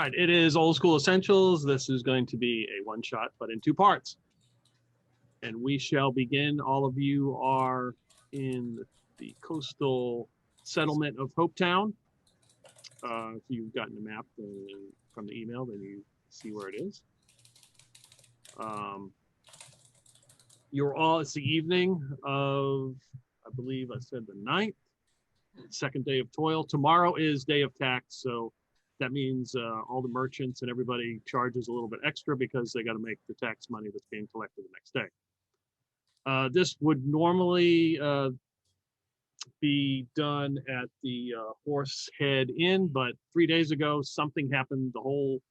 right, it is Old School Essentials. This is going to be a one-shot, but in two parts. And we shall begin. All of you are in the coastal settlement of Hopetown. If you've gotten a map from the email, then you see where it is. You're all, it's the evening of, I believe I said the 9th, second day of toil. Tomorrow is day of tax, so that means all the merchants and everybody charges a little bit extra because they got to make the tax money that's being collected the next day. This would normally be done at the Horsehead Inn, but 3 days ago something happened. The whole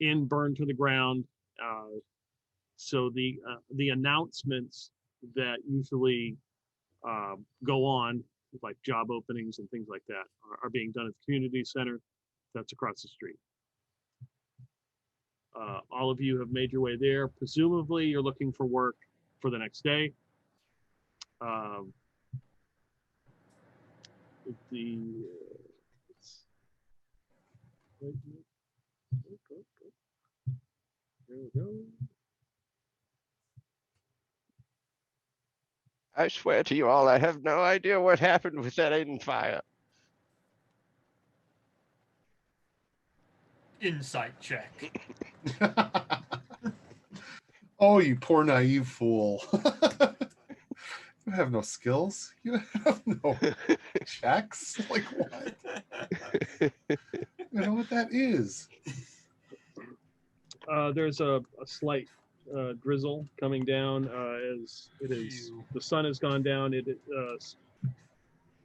inn burned to the ground. So the announcements that usually go on, like job openings and things like that, are being done at the community center. That's across the street. All of you have made your way there. Presumably, you're looking for work for the next day. There we go. I swear to you all, I have no idea what happened with that inn fire. Insight check. Oh, you poor naive fool. You have no skills. You have no checks. Like what? I don't know what that is. There's a slight drizzle coming down as it is. The sun has gone down.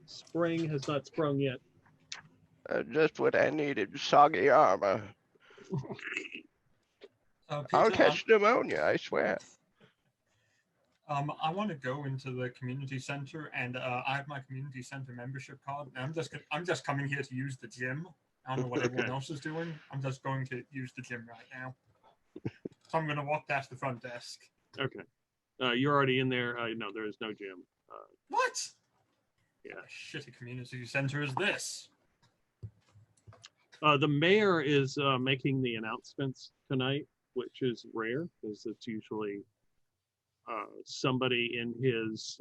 Spring has not sprung yet. Just what I needed, soggy armor. Peter, I'll catch pneumonia, I swear. I want to go into the community center, and I have my community center membership card. And I'm just coming here to use the gym. I don't know what everyone else is doing. I'm just going to use the gym right now. So I'm going to walk past the front desk. Okay. You're already in there. No, there is no gym. What? Yeah. What a shitty community center is this? The mayor is making the announcements tonight, which is rare because it's usually somebody in his,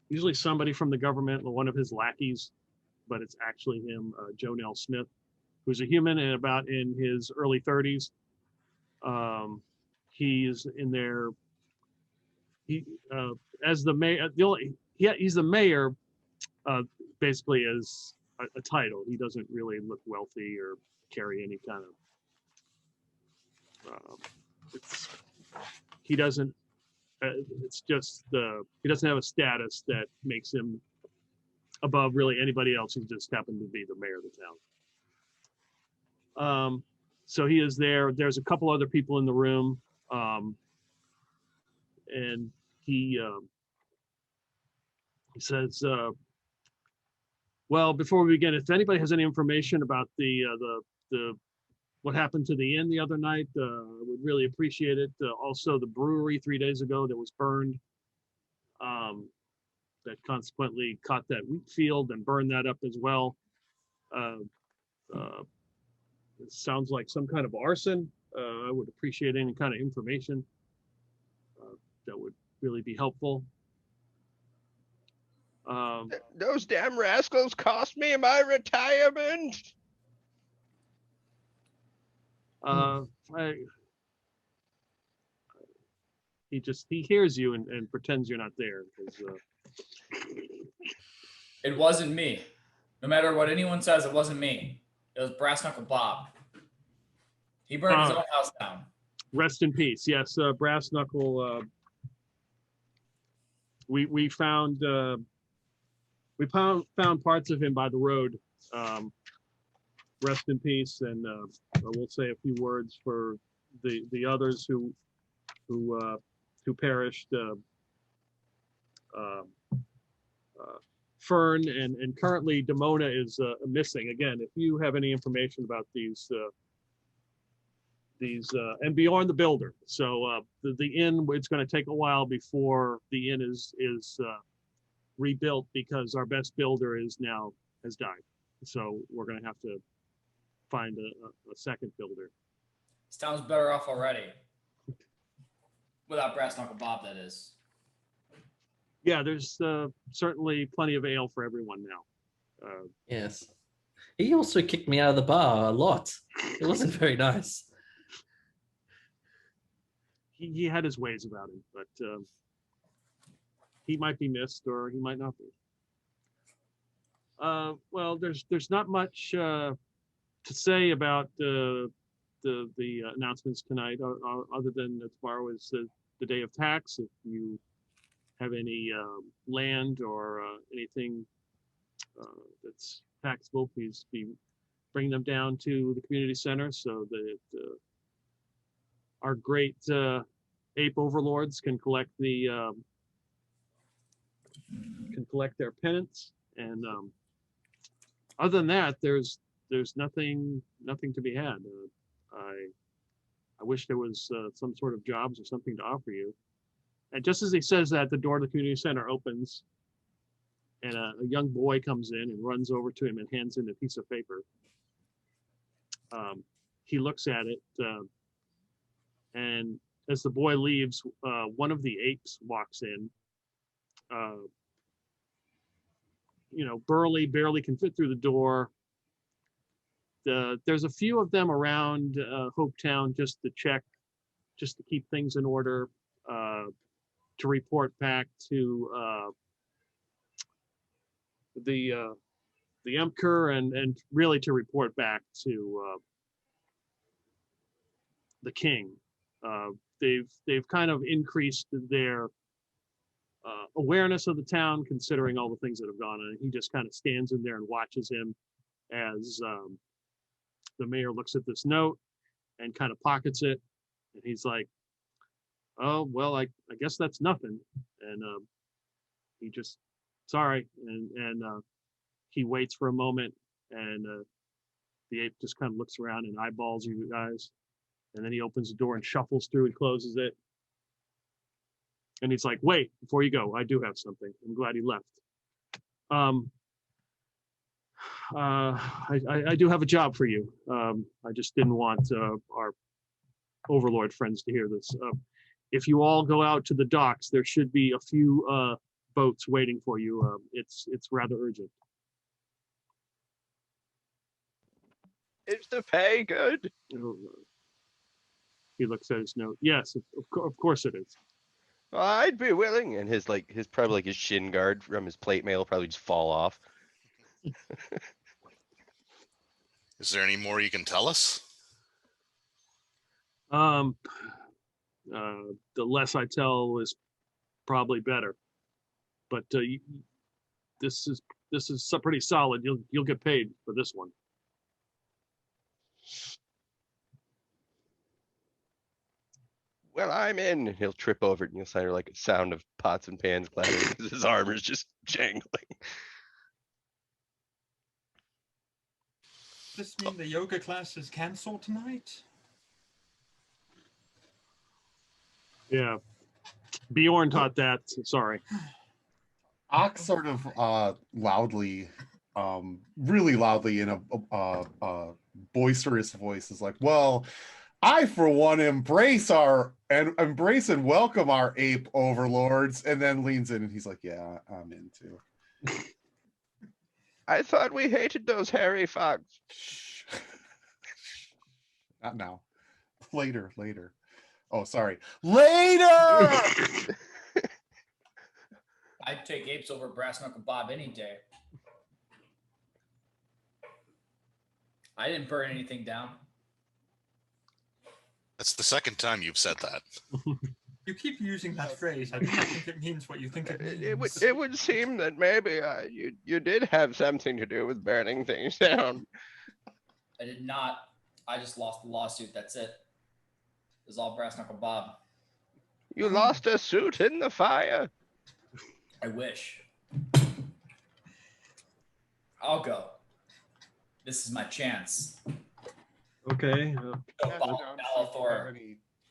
usually somebody from the government, one of his lackeys, but it's actually him, Jonell Smith, who's a human and about in his early 30s. He's in there. As the mayor, he's the mayor, basically as a title. He doesn't really look wealthy or carry any kind of. He doesn't. It's just he doesn't have a status that makes him above really anybody else. He just happened to be the mayor of the town. So he is there. There's a couple other people in the room, and he says, "Well, before we begin, if anybody has any information about the what happened to the inn the other night, would really appreciate it. Also, the brewery 3 days ago that was burned, that consequently caught that wheat field and burned that up as well. It sounds like some kind of arson. I would appreciate any kind of information that would really be helpful." Those damn rascals cost me my retirement. He hears you and pretends you're not there. It wasn't me. No matter what anyone says, it wasn't me. It was Brass Knuckle Bob. He burned his own house down. Rest in peace. Yes, Brass Knuckle. We found parts of him by the road. Rest in peace, and we'll say a few words for the others who perished. Fern and currently Demona is missing. Again, if you have any information about these and Bjorn the Builder. So the inn, it's going to take a while before the inn is rebuilt because our best builder has died. So we're going to have to find a second builder. This town's better off already. Without Brass Knuckle Bob, that is. Yeah, there's certainly plenty of ale for everyone now. Yes. He also kicked me out of the bar a lot. It wasn't very nice. He had his ways about him, but he might be missed or he might not be. Well, there's not much to say about the announcements tonight, other than tomorrow is the day of tax. If you have any land or anything that's taxable, please bring them down to the community center so that our great ape overlords can collect their penance. And other than that, there's nothing to be had. I wish there was some sort of jobs or something to offer you. And just as he says that, the door to the community center opens, and a young boy comes in and runs over to him and hands him a piece of paper. He looks at it, and as the boy leaves, one of the apes walks in. Burly, barely can fit through the door. There's a few of them around Hopetown just to check, just to keep things in order, to report back to the Emperor and really to report back to the king. They've kind of increased their awareness of the town, considering all the things that have gone on. He just kind of stands in there and watches him as the mayor looks at this note and kind of pockets it, and he's like, "Oh well, I guess that's nothing." And he just, sorry, and he waits for a moment, and the ape just kind of looks around and eyeballs you guys, and then he opens the door and shuffles through and closes it. And he's like, "Wait, before you go, I do have something. I'm glad he left. I do have a job for you. I just didn't want our overlord friends to hear this. If you all go out to the docks, there should be a few boats waiting for you. It's rather urgent." Is the pay good? He looks at his note. Yes, of course it is. Well, I'd be willing. And his probably his shin guard from his plate mail will probably just fall off. Is there any more you can tell us? The less I tell is probably better. But this is pretty solid. You'll get paid for this one. Well, I'm in. And he'll trip over it, and you'll hear like a sound of pots and pans clattering because his armor's just jangling. Does this mean the yoga class is cancelled tonight? Yeah, Bjorn taught that. Sorry. Ox sort of loudly, really loudly in a boisterous voice is like, "Well, I for one embrace and welcome our ape overlords," and then leans in and he's like, "Yeah, I'm in too." I thought we hated those hairy fogs. Shh. Not now. Later. Oh, sorry. Later! I'd take apes over Brass Knuckle Bob any day. I didn't burn anything down. That's the second time you've said that. You keep using that phrase. I do not think it means what you think it means. It would seem that maybe you did have something to do with burning things down. I did not. I just lost the lawsuit. That's it. It was all Brass Knuckle Bob. You lost a suit in the fire. I wish. I'll go. This is my chance. Okay. Go Balthor.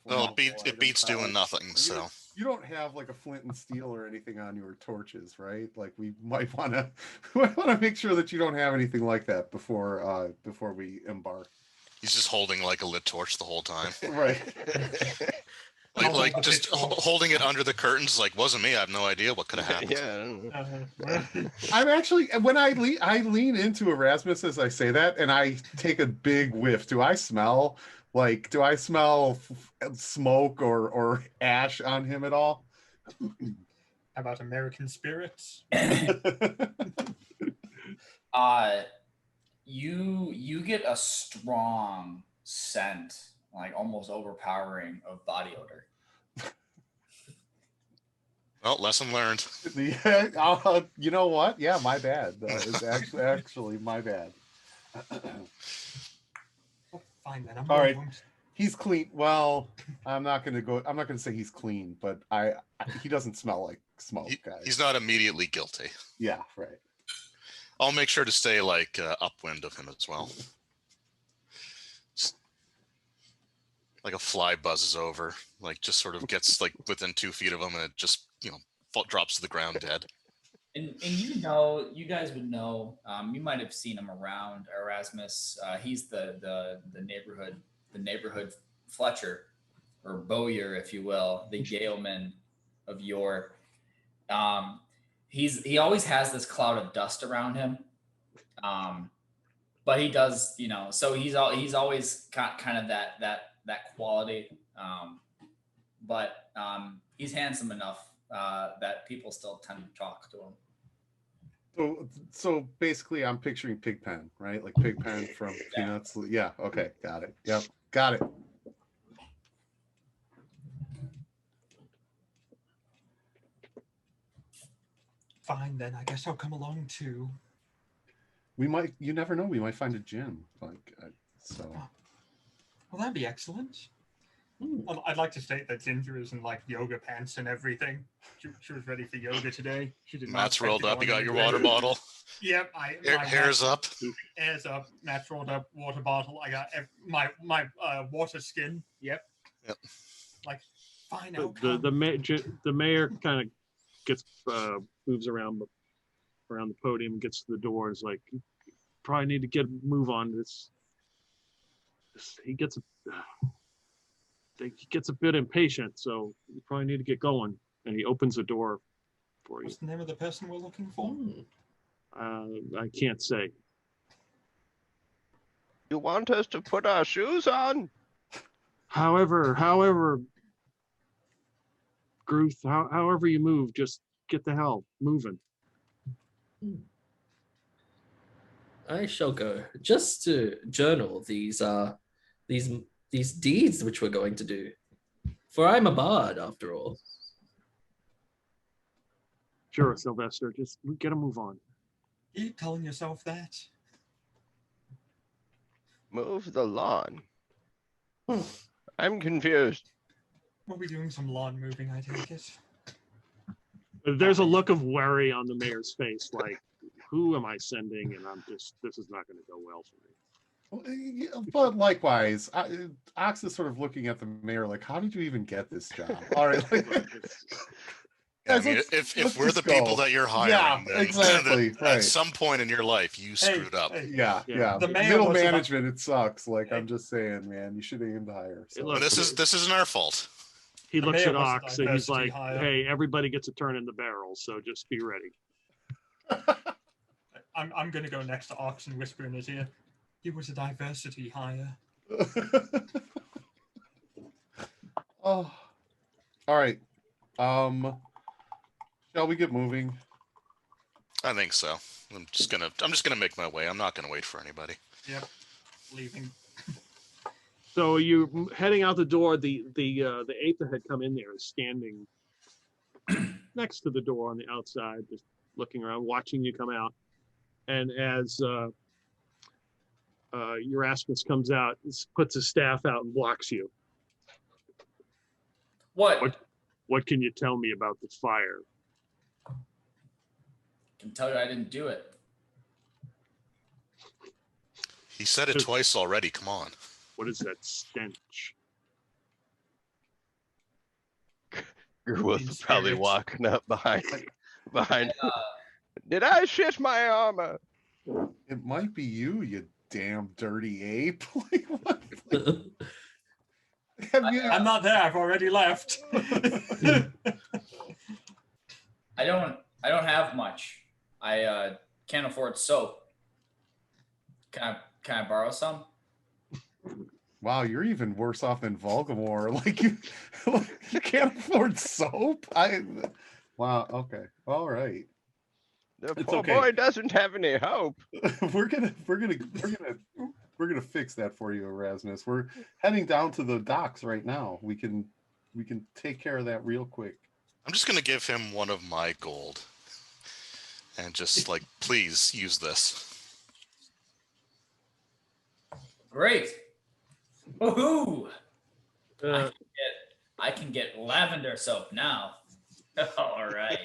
Well, it beats doing nothing, so. You don't have like a flint and steel or anything on your torches, right? Like we might want to make sure that you don't have anything like that before we embark. He's just holding like a lit torch the whole time. Right. I'll hold Like the just pitchfork. holding it under the curtains. Like, wasn't me. I have no idea what could have happened. Yeah, I don't know. I'm actually when I lean into Erasmus as I say that, and I take a big whiff. Do I smell smoke or ash on him at all? How about American spirits? You get a strong scent, like almost overpowering, of body odor. Well, lesson learned. You know what? Yeah, my bad. It's actually my bad. Fine then. All right. He's clean. Well, I'm not gonna say he's clean, but he doesn't smell like smoke, guys. He's not immediately guilty. Yeah, right. I'll make sure to stay like upwind of him as well. Like a fly buzzes over, like just sort of gets like within 2 feet of him, and it just drops to the ground dead. And you guys would know. You might have seen him around, Erasmus. He's the neighborhood Fletcher, or Bowyer, if you will, the Galeman of yore. He always has this cloud of dust around him, but he does, so he's always got kind of that quality, but he's handsome enough that people still tend to talk to him. So basically, I'm picturing Pigpen, right? Like Pigpen from Peanuts. Yeah. Okay. Got it. Yep. Got it. Fine then. I guess I'll come along too. You never know. We might find a gym. So. Well, that'd be excellent. I'd like to state that Ginger is in like yoga pants and everything. She was ready for yoga today. She did not. Matt's expect rolled to go up. You got any your way. water bottle. Yep. Hair's up. Hair's up. Matt's rolled up. Water bottle. I got my water skin. Yep. Like, fine. The mayor kind of gets moves around the podium, gets to the door, and is like, you probably need to get a move on this. He gets a bit impatient, so you probably need to get going. And he opens the door for you. What's the name of the person we're looking for? I can't say. You want us to put our shoes on? However, Gruth, however you move, just get the hell moving. I shall go just to journal these deeds which we're going to do. For I'm a bard, after all. Sure, Sylvester, just get a move on. Are you telling yourself that? Move the lawn. I'm confused. We'll be doing some lawn moving, I take it. There's a look of worry on the mayor's face, like, who am I sending? And this is not going to go well for me. But likewise, Ox is sort of looking at the mayor like, how did you even get this job? All right. I mean, if we're the people that you're hiring, then, exactly. then right. at some point in your life, you screwed up. Yeah. The middle management, it sucks. Like, I'm just saying, man, you should aim to hire. So. Look, This isn't our fault. He looks at was Ox and he's like, hire. hey, everybody gets a turn in the barrel, so just be ready. I'm going to go next to Ox and whisper in his ear. He was a diversity hire. Oh, all right. Shall we get moving? I think so. I'm just gonna make my way. I'm not gonna wait for anybody. Yep. Leaving. So you heading out the door. The ape that had come in there is standing next to the door on the outside, just looking around, watching you come out. And as Erasmus comes out, puts his staff out and blocks you. What can you tell me about the fire? I can tell you I didn't do it. He said it twice already. Come on. What is that stench? Gerwolf probably spirit. walking up behind. Did I shit my armor? It might be you, you damn dirty ape. Like, what? Have you- I'm not there. I've already left. I don't have much. I can't afford soap. Can I borrow some? Wow, you're even worse off than Volgamore. Like you can't afford soap. Wow. Okay. All right. The It's poor okay. boy doesn't have any hope. we're gonna fix that for you, Erasmus. We're heading down to the docks right now. We can take care of that real quick. I'm just gonna give him one of my gold, and just like, please use this. Great. Woohoo! Uh, I can get lavender soap now. All right.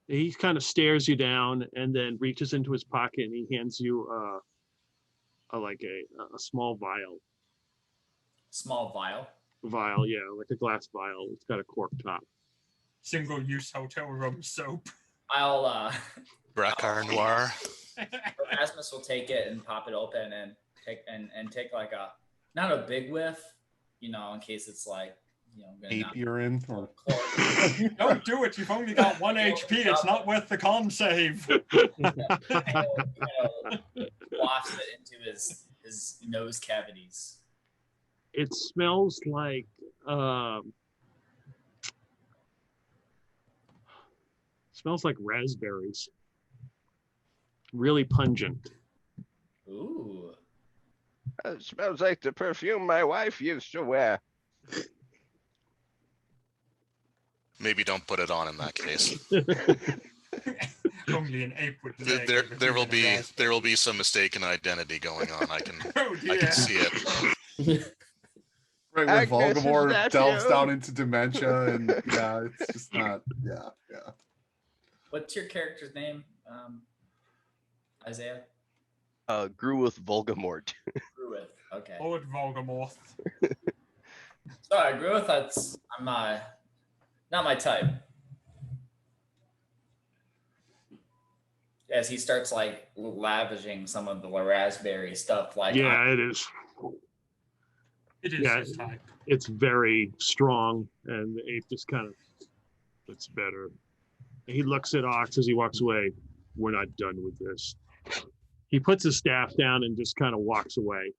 he kind of stares you down and then reaches into his pocket and he hands you a small vial. Small vial. Vial, yeah, like a glass vial. It's got a cork top. Single-use hotel room soap. I'll Drakkar Noir. Erasmus will take it and pop it open and take like a not a big whiff, in case it's like gonna Ape knock urine or Don't do it. You've only got 1 HP. It's not worth the con save. wafts it into his nose cavities. It smells like raspberries. Really pungent. Ooh. It smells like the perfume my wife used to wear. Maybe don't put it on in that case. Only an ape would say. There will be some mistaken identity going on. I can Oh, I dear. can see it. right when Agnes, is Volgamore that delves you? down into dementia and yeah, it's just not yeah. What's your character's name, Isaiah? Gruwith Volgamort. Gruith. Okay. Lord Voldemort. Sorry, Gruith. I'm not my type. As he starts like lavishing some of the raspberry stuff, like Yeah, it is. It is Yeah. his type. It's very strong, and the ape just kind of, it's better. He looks at Ox as he walks away. We're not done with this. He puts his staff down and just kind of walks away.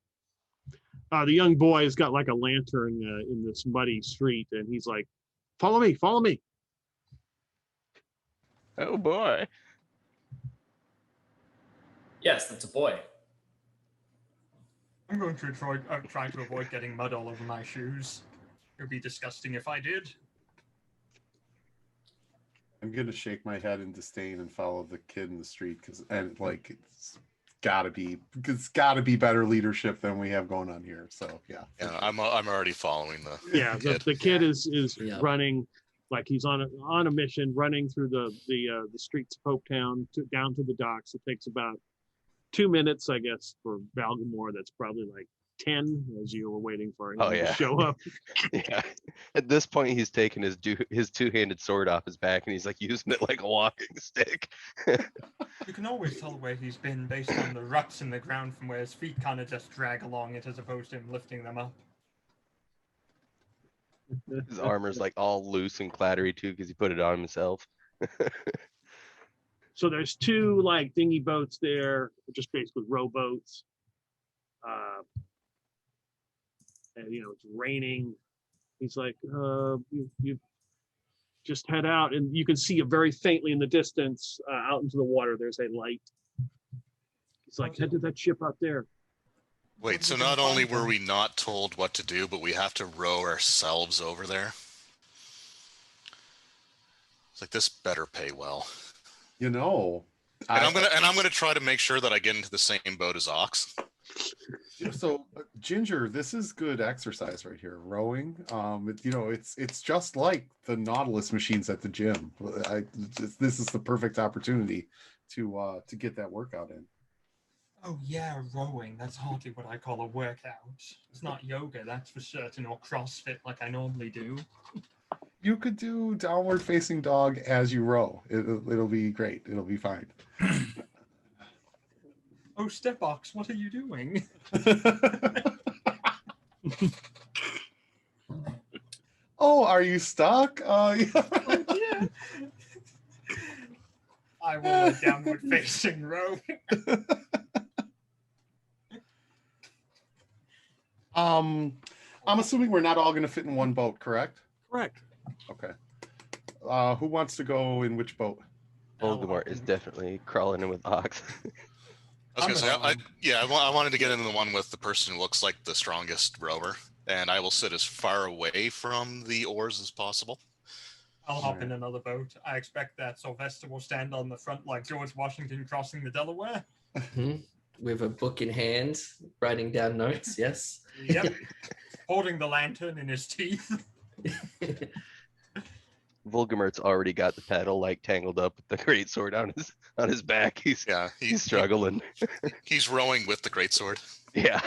The young boy's got like a lantern in this muddy street, and he's like, follow me, follow me. Oh boy. yes, that's a boy. I'm going to try to avoid getting mud all over my shoes. It would be disgusting if I did. I'm gonna shake my head in disdain and follow the kid in the street it's gotta be better leadership than we have going on here. So yeah. Yeah, I'm already following the kid. The kid is Yeah. running like he's on a mission, running through the streets of Hopetown down to the docks. It takes about 2 minutes, I guess, for Valgamore. That's probably like 10 as you were waiting for him to show up. Yeah. At this point, he's taking his two-handed sword off his back and he's like using it like a walking stick. You can always tell where he's been based on the ruts in the ground from where his feet kind of just drag along it as opposed to him lifting them up. His armor's like all loose and clattery too because he put it on himself. So there's 2 like dinghy boats there, just basically rowboats. And it's raining. He's like, you just head out, and you can see it very faintly in the distance out into the water. There's a light. He's like, head to that ship out there. Wait, so not only were we not told what to do, but we have to row ourselves over there? It's like, this better pay well. And I'm gonna try to make sure that I get into the same boat as Ox. So Ginger, this is good exercise right here. Rowing, it's just like the Nautilus machines at the gym. This is the perfect opportunity to get that workout in. Oh yeah, rowing. That's hardly what I call a workout. It's not yoga, that's for certain, or CrossFit like I normally do. You could do downward facing dog as you row. It'll be great. It'll be fine. Oh, Stepbox, what are you doing? Oh, are you stuck? Yeah. Oh, yeah. I will downward facing row. I'm assuming we're not all going to fit in one boat, correct? Correct. Okay. Who wants to go in which boat? Voldemort is definitely crawling in with Ox. I was I'm gonna say, a- yeah, I wanted to get into the one with the person who looks like the strongest rower, and I will sit as far away from the oars as possible. I'll hop in another boat. I expect that Sylvester will stand on the front like George Washington crossing the Delaware. Mhm. With a book in hand, writing down notes. Yes. Yep. Holding the lantern in his teeth. Voldemort's already got the paddle like tangled up with the greatsword on his back. He's struggling. He's rowing with the greatsword. Yeah.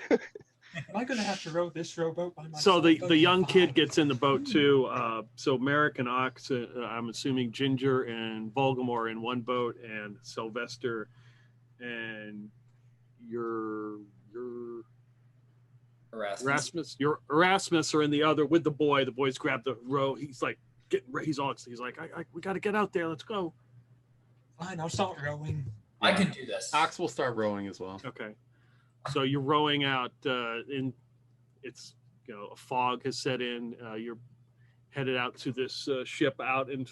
Am I going to have to row this rowboat by myself? So the Okay, young kid fine. gets in the boat too. So Merrick and Ox, I'm assuming Ginger and Voldemort in one boat, and Sylvester and your Erasmus are in the other with the boy. The boys grab the row. He's like he's like, we got to get out there. Let's go. Fine, I'll start rowing. I can do this. Ox will start rowing as well. Okay. So you're rowing out in it's a fog has set in. You're headed out to this ship out in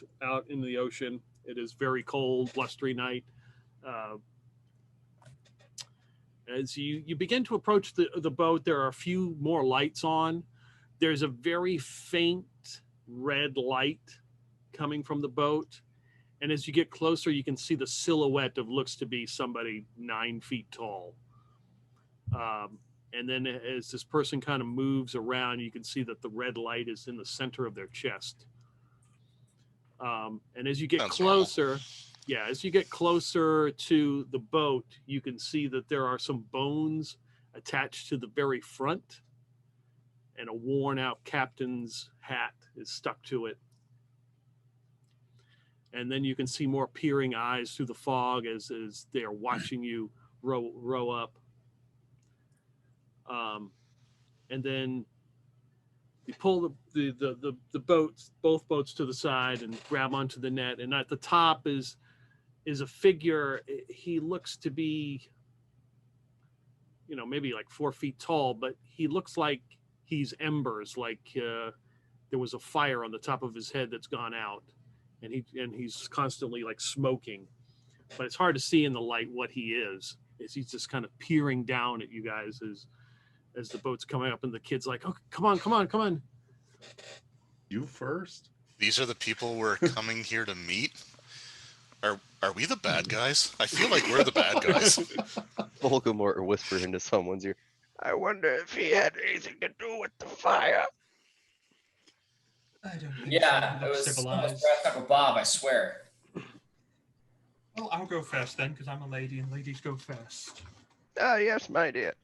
the ocean. It is very cold, blustery night. As you begin to approach the boat, there are a few more lights on. There's a very faint red light coming from the boat. And as you get closer, you can see the silhouette of looks to be somebody 9 feet tall. And then as this person kind of moves around, you can see that the red light is in the center of their chest. And as you get closer, as you get closer to the boat, you can see that there are some bones attached to the very front, and a worn out captain's hat is stuck to it. And then you can see more peering eyes through the fog as they are watching you row up. And then you pull the boats, both boats to the side, and grab onto the net. And at the top is a figure. He looks to be, maybe like 4 feet tall, but he looks like he's embers, like there was a fire on the top of his head that's gone out, and he's constantly like smoking. But it's hard to see in the light what he is. He's just kind of peering down at you guys as the boat's coming up, and the kid's like, "Oh, come on." You first. These are the people we're coming here to meet. Are we the bad guys? I feel like we're the bad guys. Voldemort will whisper into someone's ear, I wonder if he had anything to do with the fire. I don't think Yeah, so. it Look was civilized. almost Brass Knuckle Bob, I swear. Well, I'll go first then, because I'm a lady and ladies go first. Ah, yes, my dear.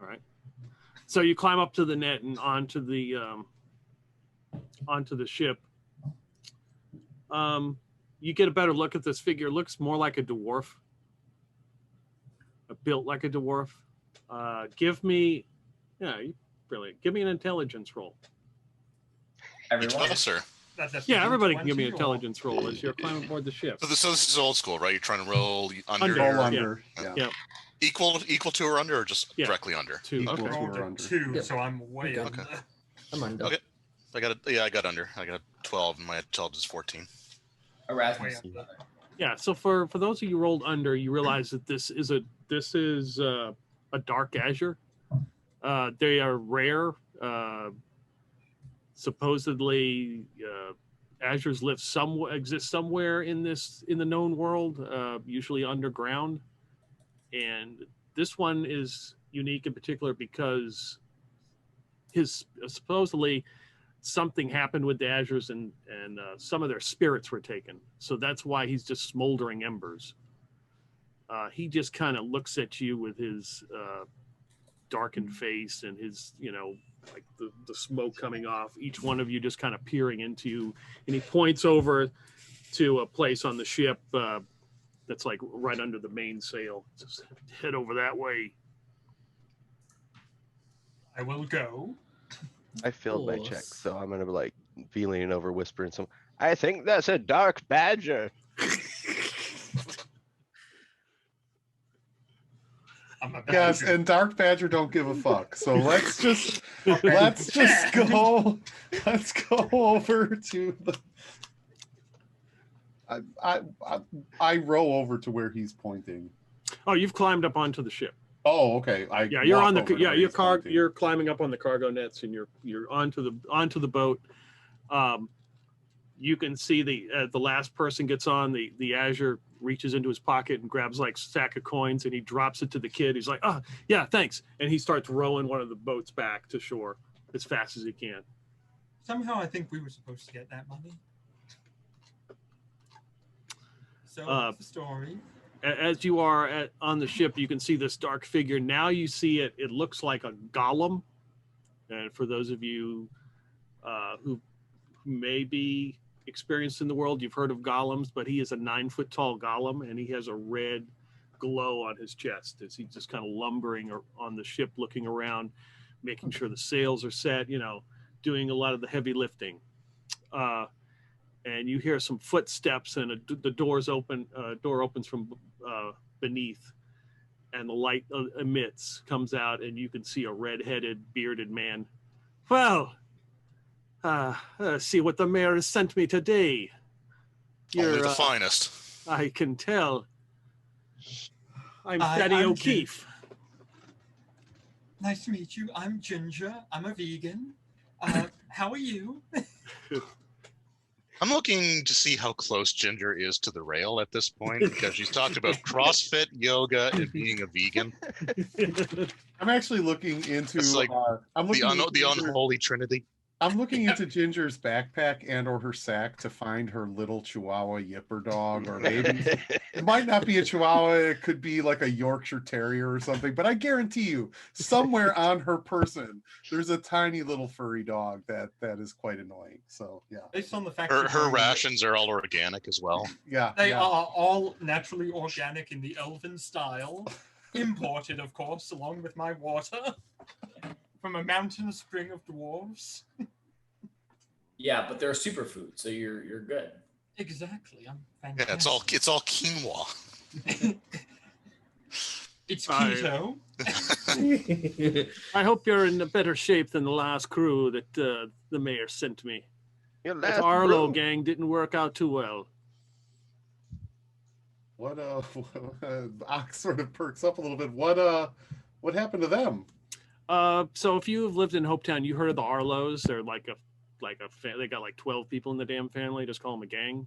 All right. So you climb up to the net and onto the ship. You get a better look at this figure. It looks more like a dwarf, built like a dwarf. Give me an intelligence roll. Each of us, or? Yeah, everybody can give me an intelligence roll as you're climbing aboard the ship. So this is old school, right? You're trying to roll under. Under. Under. Yeah. Equal to or under, or just directly under? 2. Equal Okay. to Rolled or a under. 2, Yep. so I'm way Okay. under. I'm under. Okay. I got under. I got a 12, and my intelligence is 14. Erasmus. Way under. Yeah. So for those of you rolled under, you realize that this is a dark azure. They are rare. Supposedly, azures exist somewhere in the known world, usually underground. And this one is unique in particular because supposedly something happened with the azures and some of their spirits were taken. So that's why he's just smoldering embers. He just kind of looks at you with his darkened face and his, like the smoke coming off. Each one of you just kind of peering into you, and he points over to a place on the ship that's like right under the mainsail. Just head over that way. I will go. I failed my check, Course. so I'm gonna be like leaning over, whispering some. I think that's a dark badger. I'm a Yes, badger. and Dark Badger don't give a fuck. So let's just Okay. let's just go. Let's go over to the. I row over to where he's pointing. Oh, you've climbed up onto the ship. Oh, okay. Yeah, you're on the your you're climbing up on the cargo nets, and you're onto the boat. You can see the last person gets on, the Azure reaches into his pocket and grabs like a sack of coins, and he drops it to the kid. He's like, "Oh, yeah, thanks," and he starts rowing one of the boats back to shore as fast as he can. Somehow I think we were supposed to get that money. So that's the story. As you are on the ship, you can see this dark figure. Now you see it. It looks like a golem. And for those of you who may be experienced in the world, you've heard of golems, but he is a 9-foot tall golem, and he has a red glow on his chest as he's just kind of lumbering on the ship, looking around, making sure the sails are set, doing a lot of the heavy lifting. And you hear some footsteps, and the doors open. Door opens from beneath, and the light comes out, and you can see a red-headed, bearded man. Well, see what the mayor has sent me today. Only the finest. I can tell. I'm I'm Daddy Jin. O'Keefe. Nice to meet you. I'm Ginger. I'm a vegan. How are you? I'm looking to see how close Ginger is to the rail at this point, because she's talked about CrossFit, yoga, and being a vegan. I'm actually looking into. It's like I'm looking The unholy trinity. I'm looking into Ginger's backpack and or her sack to find her little Chihuahua Yipper dog, or maybe it might not be a Chihuahua. It could be like a Yorkshire Terrier or something. But I guarantee you, somewhere on her person, there's a tiny little furry dog that is quite annoying. So yeah, Based on the fact Her that rations are all organic as well. yeah, they yeah. are all naturally organic in the elven style, imported, of course, along with my water from a mountain spring of dwarves. Yeah, but they're a superfood, so you're good. Exactly. I'm Yeah, fantastic. it's all quinoa. It's keto. I hope you're in a better shape than the last crew that the mayor sent me. That Arlo gang didn't work out too well. What Ox sort of perks up a little bit. What happened to them? So if you have lived in Hopetown, you heard of the Arlos. They're they got like 12 people in the damn family. Just call them a gang.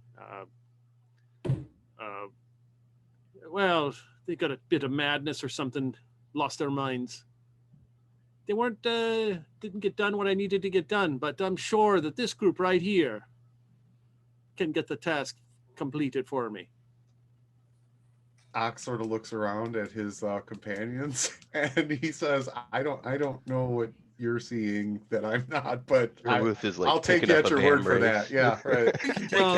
Well, they got a bit of madness or something. Lost their minds. They didn't get done what I needed to get done. But I'm sure that this group right here can get the task completed for me. Ox sort of looks around at his companions and he says, I don't know what you're seeing that I'm not, but I'll take you at your word for that. Yeah, right. Well,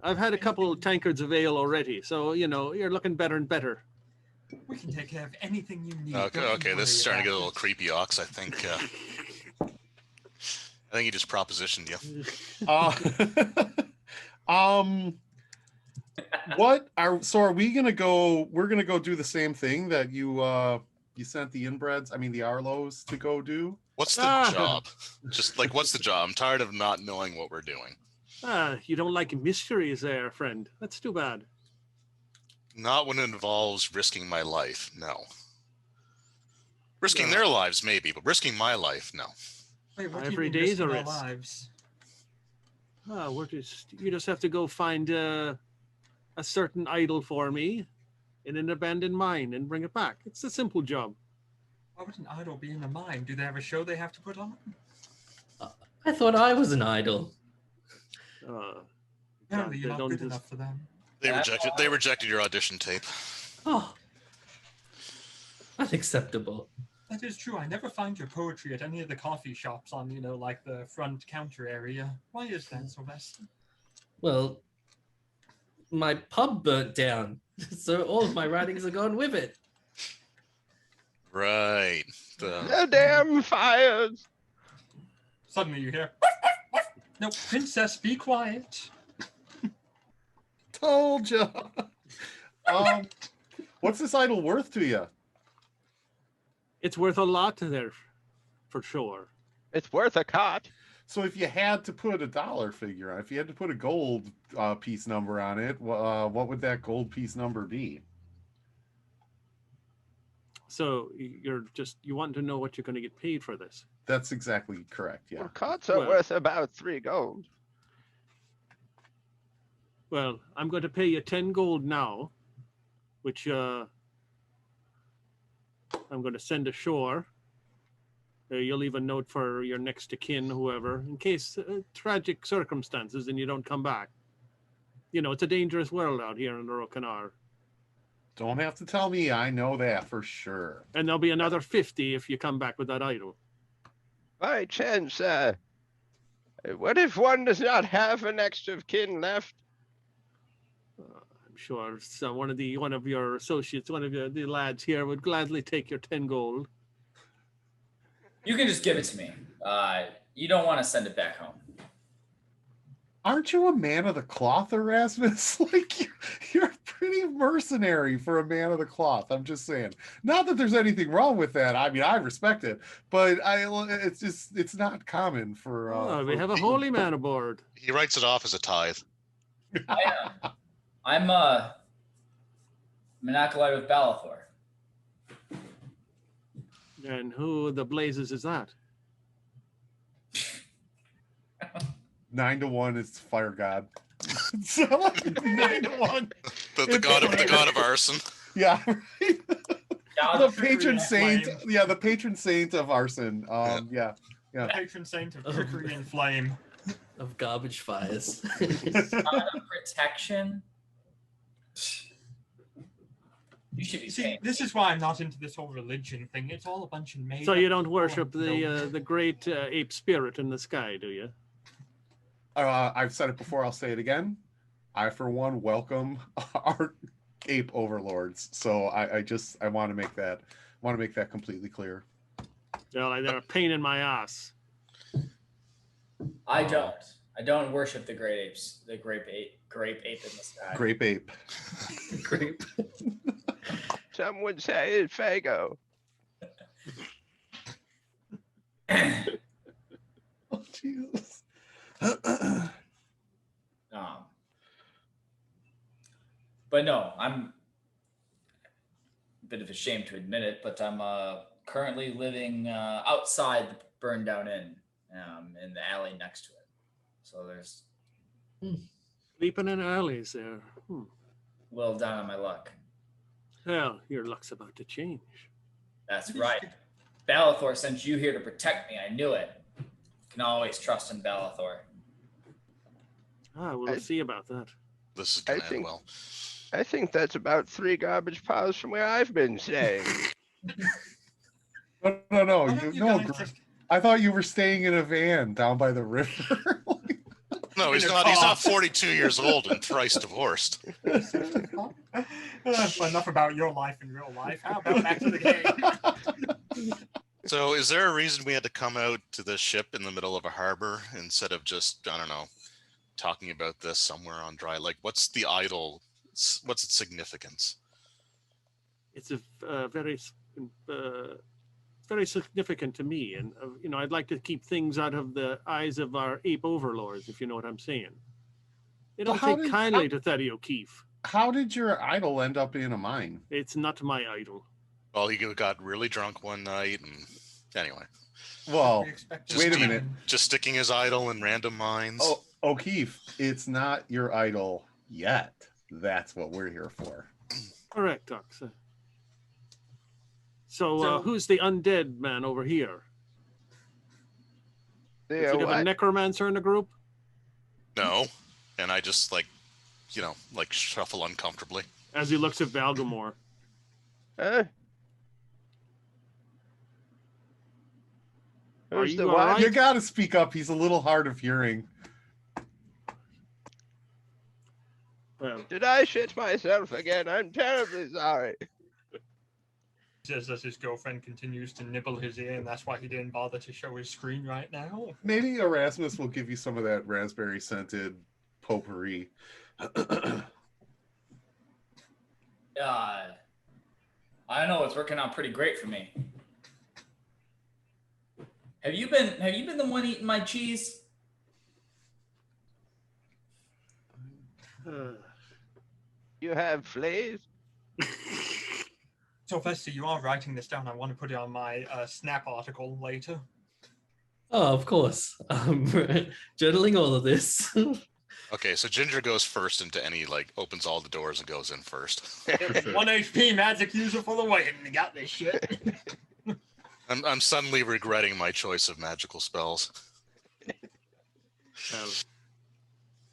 I've had a couple of tankards of ale already, so you're looking better and better. We can take care of anything you need. Okay, this is starting to get a little creepy, Ox. I think he just propositioned you. Are we gonna go? We're gonna go do the same thing that you sent the inbreds, the Arlos, to go do. What's the job? Just like, what's the job? I'm tired of not knowing what we're doing. You don't like mysteries there, friend. That's too bad. Not when it involves risking my life, no. Risking their lives, maybe, but risking my life, no. Wait, what Every do you mean day's a risking our risk. lives? You just have to go find a certain idol for me in an abandoned mine and bring it back. It's a simple job. Why would an idol be in a mine? Do they have a show they have to put on? I thought I was an idol. Apparently you're they not don't good just- enough for them. They rejected your audition tape. Oh, unacceptable. That is true. I never find your poetry at any of the coffee shops on, like the front counter area. Why is that, Sylvester? Well, my pub burnt down, so all of my writings are gone with it. Right. The damn fires. Suddenly you hear, no, princess, be quiet. Told you. What's this idol worth to you? It's worth a lot there, for sure. It's worth a cot. So if you had to put a dollar figure on, if you had to put a gold piece number on it, what would that gold piece number be? So you want to know what you're going to get paid for this. That's exactly correct. Yeah. Well, cots are worth about 3 gold. Well, I'm going to pay you 10 gold now, which I'm going to send ashore. You'll leave a note for your next of kin, whoever, in case tragic circumstances and you don't come back. It's a dangerous world out here in the Rokanar. Don't have to tell me. I know that for sure. And there'll be another 50 if you come back with that idol. By chance, what if one does not have an next of kin left? I'm sure one of your associates, one of the lads here would gladly take your 10 gold. You can just give it to me. You don't want to send it back home. Aren't you a man of the cloth, Erasmus? Like you're pretty mercenary for a man of the cloth. I'm just saying. Not that there's anything wrong with that. I mean, I respect it, but it's not common for. We have a holy man aboard. He writes it off as a tithe. I'm an acolyte of Balathor. And who the blazes is that? 9-1 is fire god. So 9-1. The god of arson. Yeah. Right? The patron saint. Flame. Yeah, the patron saint of arson. Yeah. The patron saint of trickery and flame. Of garbage fires. Protection. You should be See, this is why I'm not into this whole religion thing. It's all a bunch of made. So you don't worship the great ape spirit in the sky, do you? I've said it before. I'll say it again. I, for one, welcome our ape overlords. So I want to make that completely clear. Well, they're a pain in my ass. I don't worship the great apes. The grape ape in the sky. Grape ape. Grape. Some would say it's Fago. Oh, Jesus. But no, I'm a bit of a shame to admit it, but I'm currently living outside the burned down inn, in the alley next to it. So there's Sleeping in alleys there. a little down on my luck. Well, your luck's about to change. That's right. Balathor sent you here to protect me. I knew it. Can always trust in Balathor. We'll see about that. This is gonna end well. I think that's about 3 garbage piles from where I've been staying. No. I thought you were staying in a van down by the river. No, he's not. He's not 42 years old and thrice divorced. Enough about your life in real life. How about back to the game? So, is there a reason we had to come out to this ship in the middle of a harbor instead of just, I don't know, talking about this somewhere on dry? Like, what's the idol? What's its significance? It's a very significant to me, and I'd like to keep things out of the eyes of our ape overlords, if you know what I'm saying. They don't take kindly to Thaddeus O'Keefe. How did your idol end up in a mine? It's not my idol. Well, he got really drunk one night, and anyway. Well, wait a minute. Just sticking his idol in random mines. Oh, O'Keefe, it's not your idol yet. That's what we're here for. Correct, Doc. So who's the undead man over here? Does he have a necromancer in the group? No, and I just like shuffle uncomfortably. As he looks at Valgamore. Huh? Are Who's you the all what? right? You gotta speak up. He's a little hard of hearing. Well, Did I shit myself again? I'm terribly sorry. Says that his girlfriend continues to nibble his ear, and that's why he didn't bother to show his screen right now. Maybe Erasmus will give you some of that raspberry scented potpourri. I don't know. It's working out pretty great for me. Have you been the one eating my cheese? You have fleas? Sylvester, you are writing this down. I want to put it on my Snap article later. Oh, of course. Journaling all of this. Okay, so Ginger goes first into any, like, opens all the doors and goes in first. sure. 1 HP magic user for the win. You got this shit. I'm suddenly regretting my choice of magical spells. Well,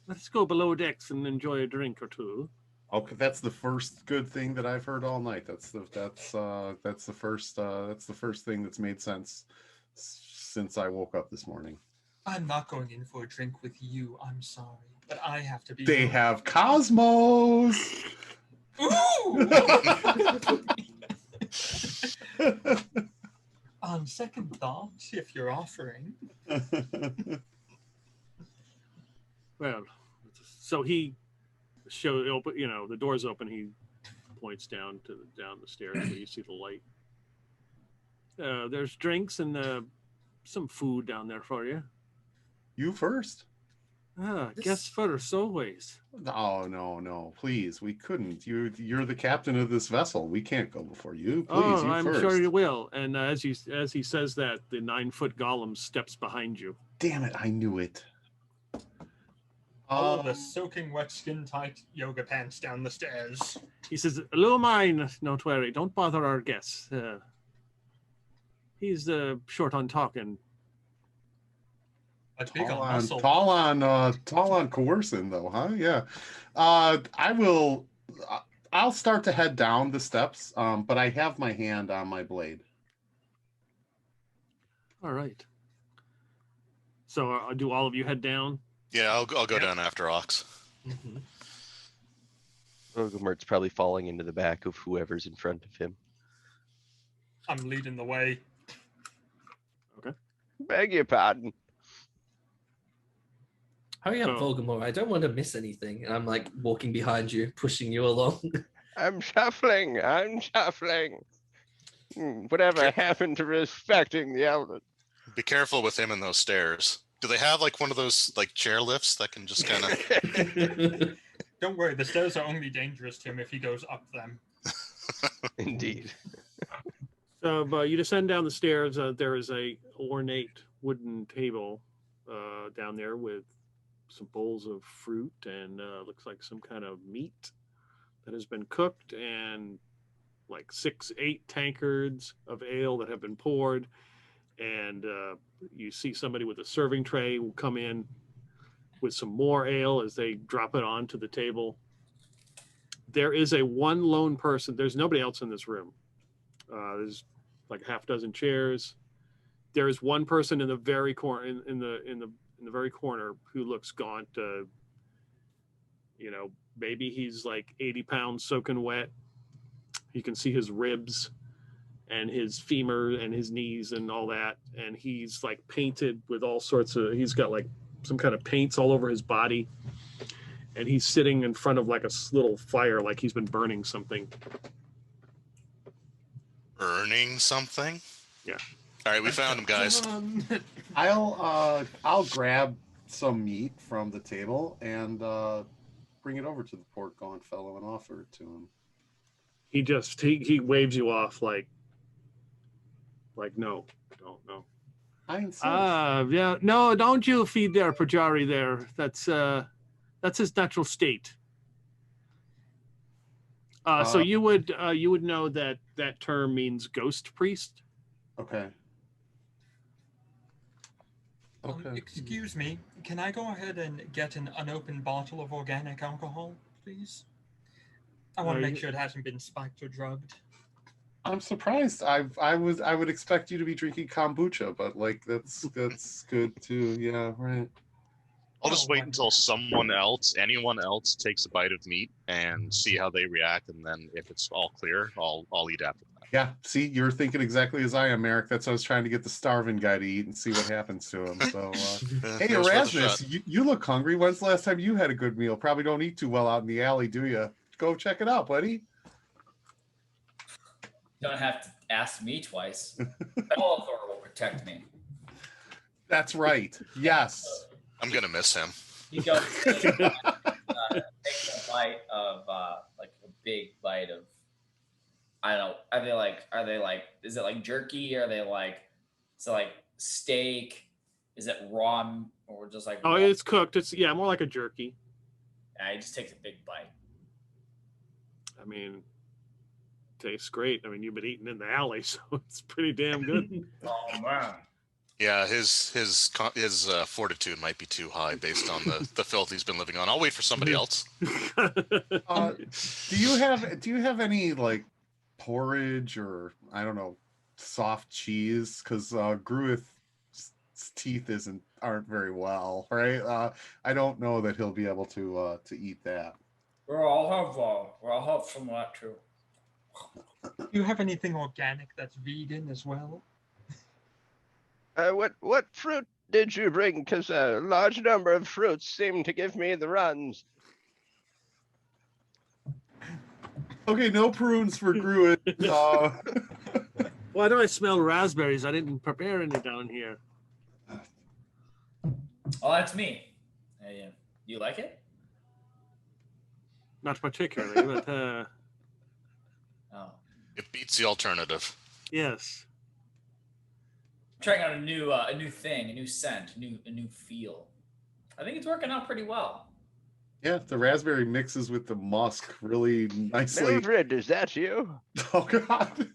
let's go below decks and enjoy a drink or two. Okay, that's the first good thing that I've heard all night. That's the first thing that's made sense since I woke up this morning. I'm not going in for a drink with you. I'm sorry, but I have to be. They have Cosmos. Ooh! On second thought, if you're offering. Well, so he open, the door's open. He points down the stairs where you see the light. There's drinks and some food down there for you. You first. Guess first always. Oh no, please. We couldn't. You're the captain of this vessel. We can't go before you. Please, Oh, you I'm first. sure you will. And as he says that, the 9-foot golem steps behind you. Damn it, I knew it. All the soaking wet skin tight yoga pants down the stairs. He says, "Hello, mine. Don't worry. Don't bother our guests. He's short on talking." But big Tall on on, muscle. tall on coercing though, huh? Yeah. I'll start to head down the steps, but I have my hand on my blade. All right. So do all of you head down? Yeah, I'll go down after Ox. Mm-hmm. Voldemort's probably falling into the back of whoever's in front of him. I'm leading the way. Beg your pardon. Hurry up, Oh. Voldemort. I don't want to miss anything. And I'm like walking behind you, pushing you along. I'm shuffling. Whatever happened to respecting the elders? Be careful with him and those stairs. Do they have like one of those like chair lifts that can just kind of? Don't worry, the stairs are only dangerous to him if he goes up them. Indeed. So you descend down the stairs. There is a ornate wooden table down there with some bowls of fruit and looks like some kind of meat that has been cooked, and like 6-8 tankards of ale that have been poured. And you see somebody with a serving tray will come in with some more ale as they drop it onto the table. There is one lone person. There's nobody else in this room. There's like a half dozen chairs. There is one person in the very corner, in the very corner, who looks gaunt. Maybe he's like 80 pounds soaking wet. You can see his ribs and his femur and his knees and all that. And he's like painted with all sorts of, he's got like some kind of paints all over his body. And he's sitting in front of like a little fire, like he's been burning something. Burning something? Yeah. All right, we found him, guys. I'll grab some meat from the table and bring it over to the poor gaunt fellow and offer it to him. He waves you off like no, don't. I insist. Yeah, no, don't you feed their Pajari there. That's his natural state. So you would know that term means ghost priest. Okay. Okay. Excuse me, can I go ahead and get an unopened bottle of organic alcohol? please. I want to Are make you- sure it hasn't been spiked or drugged. I'm surprised. I would expect you to be drinking kombucha, but like that's good too. Yeah, right. I'll just Oh, wait my until anyone else takes a bite of meat and see how they react, and then if it's all clear, I'll eat after that. Yeah, see, you're thinking exactly as I am, Merrick. That's what I was trying to get the starving guy to eat and see what happens to him. So, hey, It was worth a Erasmus, shot. you look hungry. When's the last time you had a good meal? Probably don't eat too well out in the alley, do you? Go check it out, buddy. You don't have to ask me twice. Bellathor will protect me. That's right. Yes. I'm gonna miss him. You go take a bite of like a big bite of, I don't know. Are they like is it like jerky? Are they like, is it like steak? Is it raw or just like Oh, raw? it's cooked. It's more like a jerky. Yeah, he just takes a big bite. I mean, tastes great. I mean, you've been eating in the alley, so it's pretty damn good. Oh man. Yeah, his fortitude might be too high based on the filth he's been living on. I'll wait for somebody else. Do you have any like porridge or I don't know soft cheese? Because Gruith's teeth aren't very well, right? I don't know that he'll be able to eat that. I'll have some of that too. Do you have anything organic that's vegan as well? What fruit did you bring? Because a large number of fruits seem to give me the runs. Okay, no prunes for Gruith. Why do I smell raspberries? I didn't prepare any down here. Oh, that's me. Yeah. You like it? Not particularly, but Oh. It beats the alternative. yes. I'm trying out a new thing, a new scent, a new feel. I think it's working out pretty well. Yeah, the raspberry mixes with the musk really nicely. Mildred, is that you? Oh God.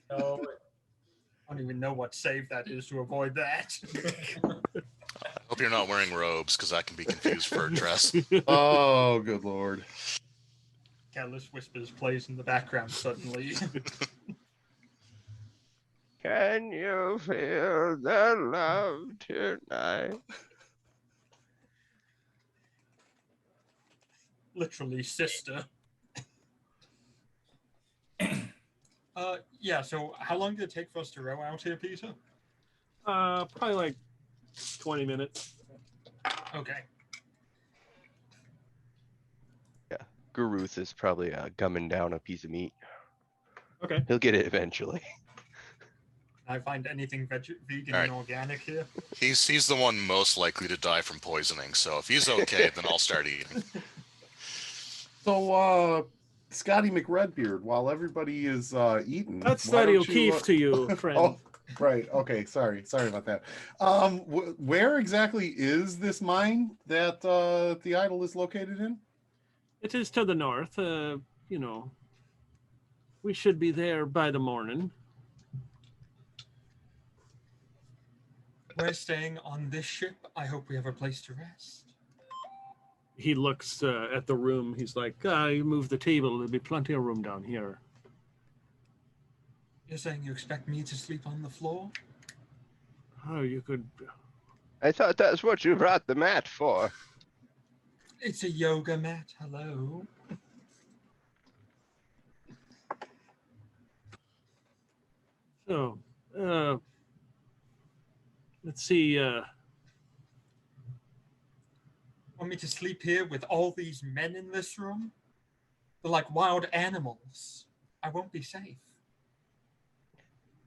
No. I don't even know what save that is to avoid that. Hope you're not wearing robes, because that can be confused for a dress. Oh, good Lord. Careless Whispers plays in the background suddenly. Can you feel the love tonight? Literally, sister. Yeah, so how long did it take for us to row out here, Peter? Probably like 20 minutes. Okay. Guruth is probably gumming down a piece of meat. Okay. He'll get it eventually. Can I find anything vegan All right. and organic here? He's the one most likely to die from poisoning. So if he's okay, then I'll start eating. So, Scotty McRedbeard, while everybody is eating, That's why Scotty don't you, O'Keefe to you, friend. Oh, right. Okay. Sorry about that. Where exactly is this mine that the idol is located in? It is to the north. We should be there by the morning. We're staying on this ship. I hope we have a place to rest. He looks at the room. He's like, you move the table. There'll be plenty of room down here. You're saying you expect me to sleep on the floor? Oh, you could. I thought that's what you brought the mat for. It's a yoga mat. Hello. So, let's see. Want me to sleep here with all these men in this room? They're like wild animals. I won't be safe.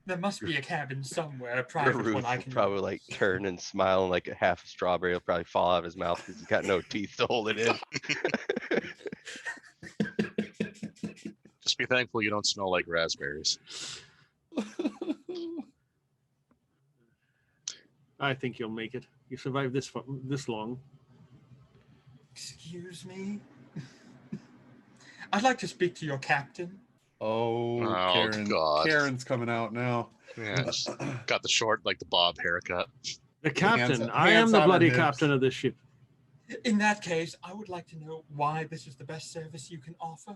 There must be a cabin somewhere, a private one I Guruth will can probably like turn and smile, and like a half a strawberry will probably fall out of his mouth because he's got no teeth to hold it in. Just be thankful you don't smell like raspberries. I think you'll make it. You survived this long. Excuse me? I'd like to speak to your captain. Oh, Oh, Karen. God. Karen's coming out now. Yeah, just got the short, like the bob haircut. The captain. Hands- I am hands the on her bloody hips. captain of this ship. In that case, I would like to know why this is the best service you can offer.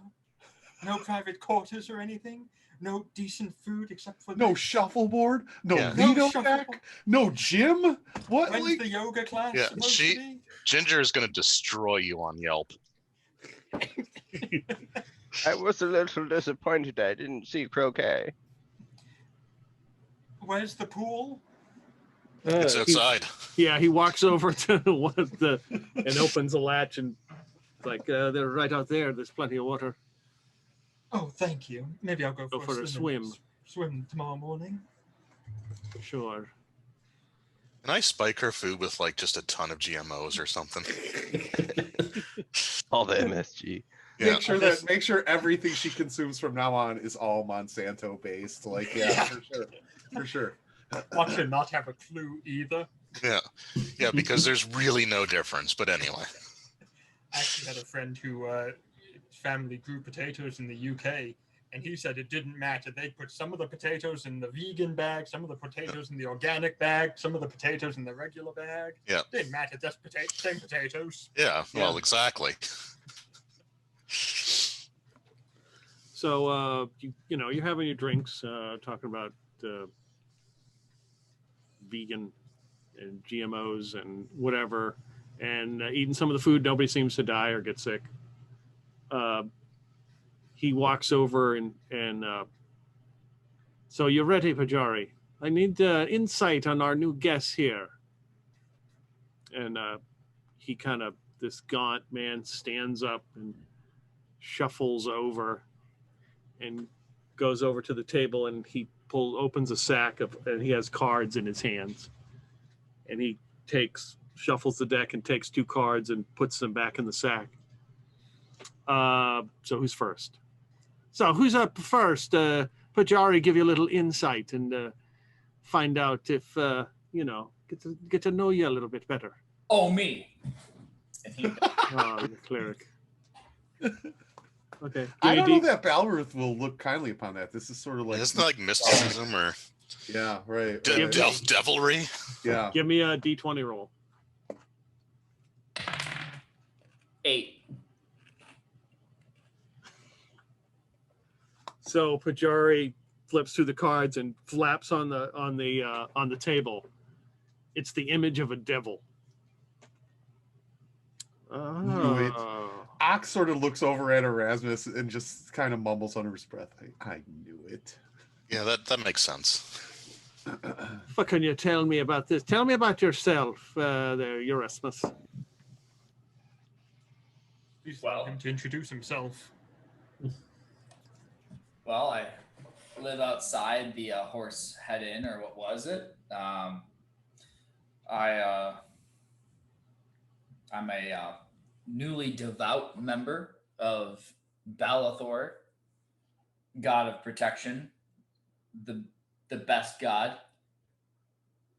No private quarters or anything? No decent food except for No this? shuffleboard? No Yeah. No Lido shuffleboard? deck? No gym? What? When's Like, the yoga class Yeah, supposed she- to be? Ginger is going to destroy you on Yelp. I was a little disappointed I didn't see croquet. Where's the pool? It's He- outside. Yeah, he walks over to one of the and opens a latch and it's like they're right out there. There's plenty of water. Oh, thank you. Maybe I'll go, Go for a swim. Swim tomorrow morning. Sure. Can I spike her food with like just a ton of GMOs or something? All the MSG. Yeah. make sure everything she consumes from now on is all Monsanto based. Like, yeah, for sure. Watch her not have a clue either. Yeah. Yeah, because there's really no difference. But anyway. I actually had a friend who family grew potatoes in the UK, and he said it didn't matter. They'd put some of the potatoes in the vegan bag, some of the potatoes in the organic bag, some of the potatoes in the regular bag. Yeah. Didn't matter. Just same potatoes. Yeah. Well, exactly. So you're having your drinks, talking about vegan and GMOs and whatever, and eating some of the food. Nobody seems to die or get sick. He walks over and so you're ready, Pajari. I need insight on our new guests here. And he this gaunt man stands up and shuffles over and goes over to the table, and he opens a sack and he has cards in his hands, and he shuffles the deck and takes 2 cards and puts them back in the sack. So who's first? So who's up first? Pajari, give you a little insight and find out if get to know you a little bit better. Oh, me. And he, Oh, the cleric. Okay. I don't know that Balruth will look kindly upon that. This is sort of like, Isn't that like mysticism or yeah, right. devilry? Yeah. Give me a D20 roll. 8. So Pajari flips through the cards and flaps on the table. It's the image of a devil. Knew it. Ox sort of looks over at Erasmus and just kind of mumbles under his breath, I knew it. Yeah, that makes sense. What can you tell me about this? Tell me about yourself, there, Erasmus. Please allow him to introduce himself. well, I live outside the Horse Head Inn, or what was it? I'm a newly devout member of Balathor, god of protection, the best god,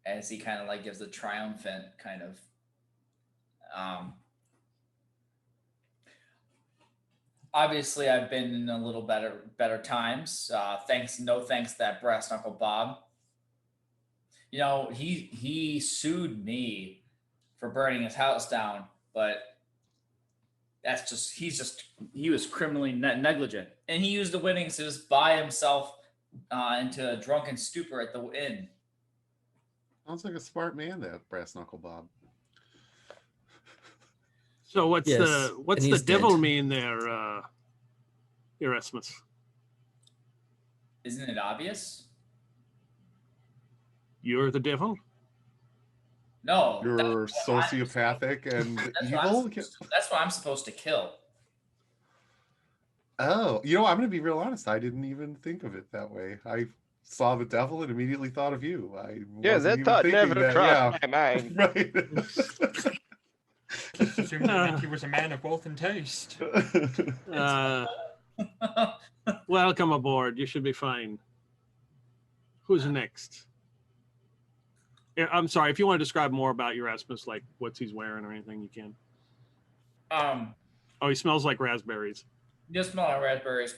as he kind of like gives a triumphant kind of obviously I've been in a little better times, no thanks to that brass knuckle Bob. You know, he sued me for burning his house down, but that's just he was criminally negligent, and he used the winnings to just buy himself into a drunken stupor at the inn. Sounds like a smart man, that brass knuckle Bob. So what's Yes, the and he's devil dead. mean there, Erasmus? Isn't it obvious? You're the devil? No, You're sociopathic and evil? That's what I'm supposed to kill. Oh, I'm going to be real honest. I didn't even think of it that way. I saw the devil and immediately thought of you. Yeah, that thought never crossed my mind. Right. Just assuming that he was a man of wealth and taste. Welcome aboard. You should be fine. Who's next? Yeah, I'm sorry. If you want to describe more about Erasmus, like what he's wearing or anything, you can. Oh, he smells like raspberries. Just smell like raspberries.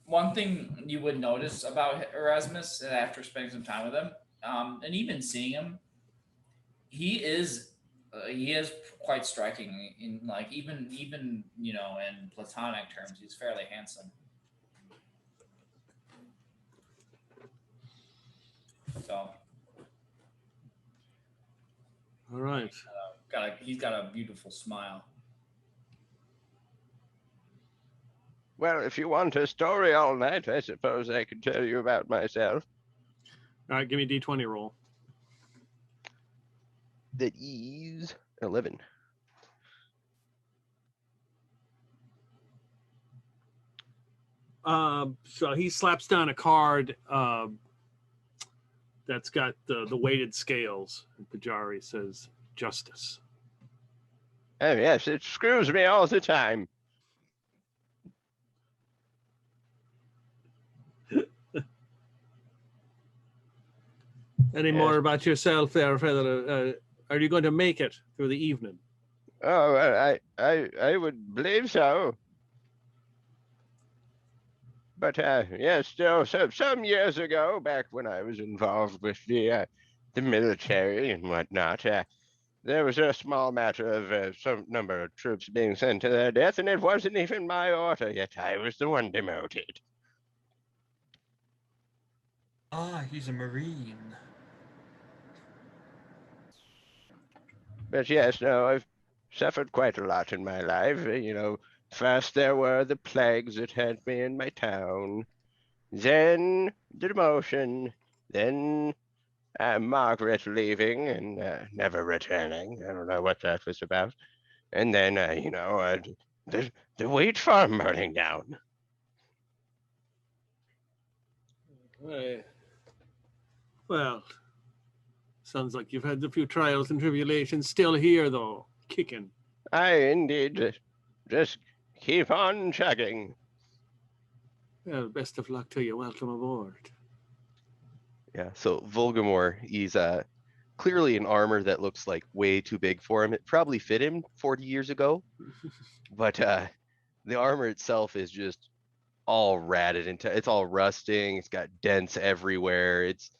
One thing you would notice about Erasmus after spending some time with him, and even seeing him, he is He is quite striking in like even you know in platonic terms. He's fairly handsome. So All right. he's got a beautiful smile. Well, if you want a story all night, I suppose I could tell you about myself. All right, give me a D20 roll. That is 11. So he slaps down a card that's got the weighted scales. And Pajari says, "Justice." Oh, yes, it screws me all the time. Any Yes. more about yourself there, Feather? Are you going to make it through the evening? Oh, well, I would believe so. But yes, so some years ago, back when I was involved with the military and whatnot, there was a small matter of some number of troops being sent to their death, and it wasn't even my order, yet I was the one demoted. Ah, he's a Marine. But yes, no, I've suffered quite a lot in my life. You know, first there were the plagues that had me in my town, then the demotion, then Margaret leaving and never returning. I don't know what that was about. And then, you know, the wheat farm burning down. Well, sounds like you've had a few trials and tribulations. Still here, though, kicking. I indeed just keep on chugging. Well, best of luck to you. Welcome aboard. Yeah, so Volgamore, he's clearly in armor that looks like way too big for him. It probably fit him 40 years ago, but the armor itself is just all ratted into. It's all rusting. It's got dents everywhere. It's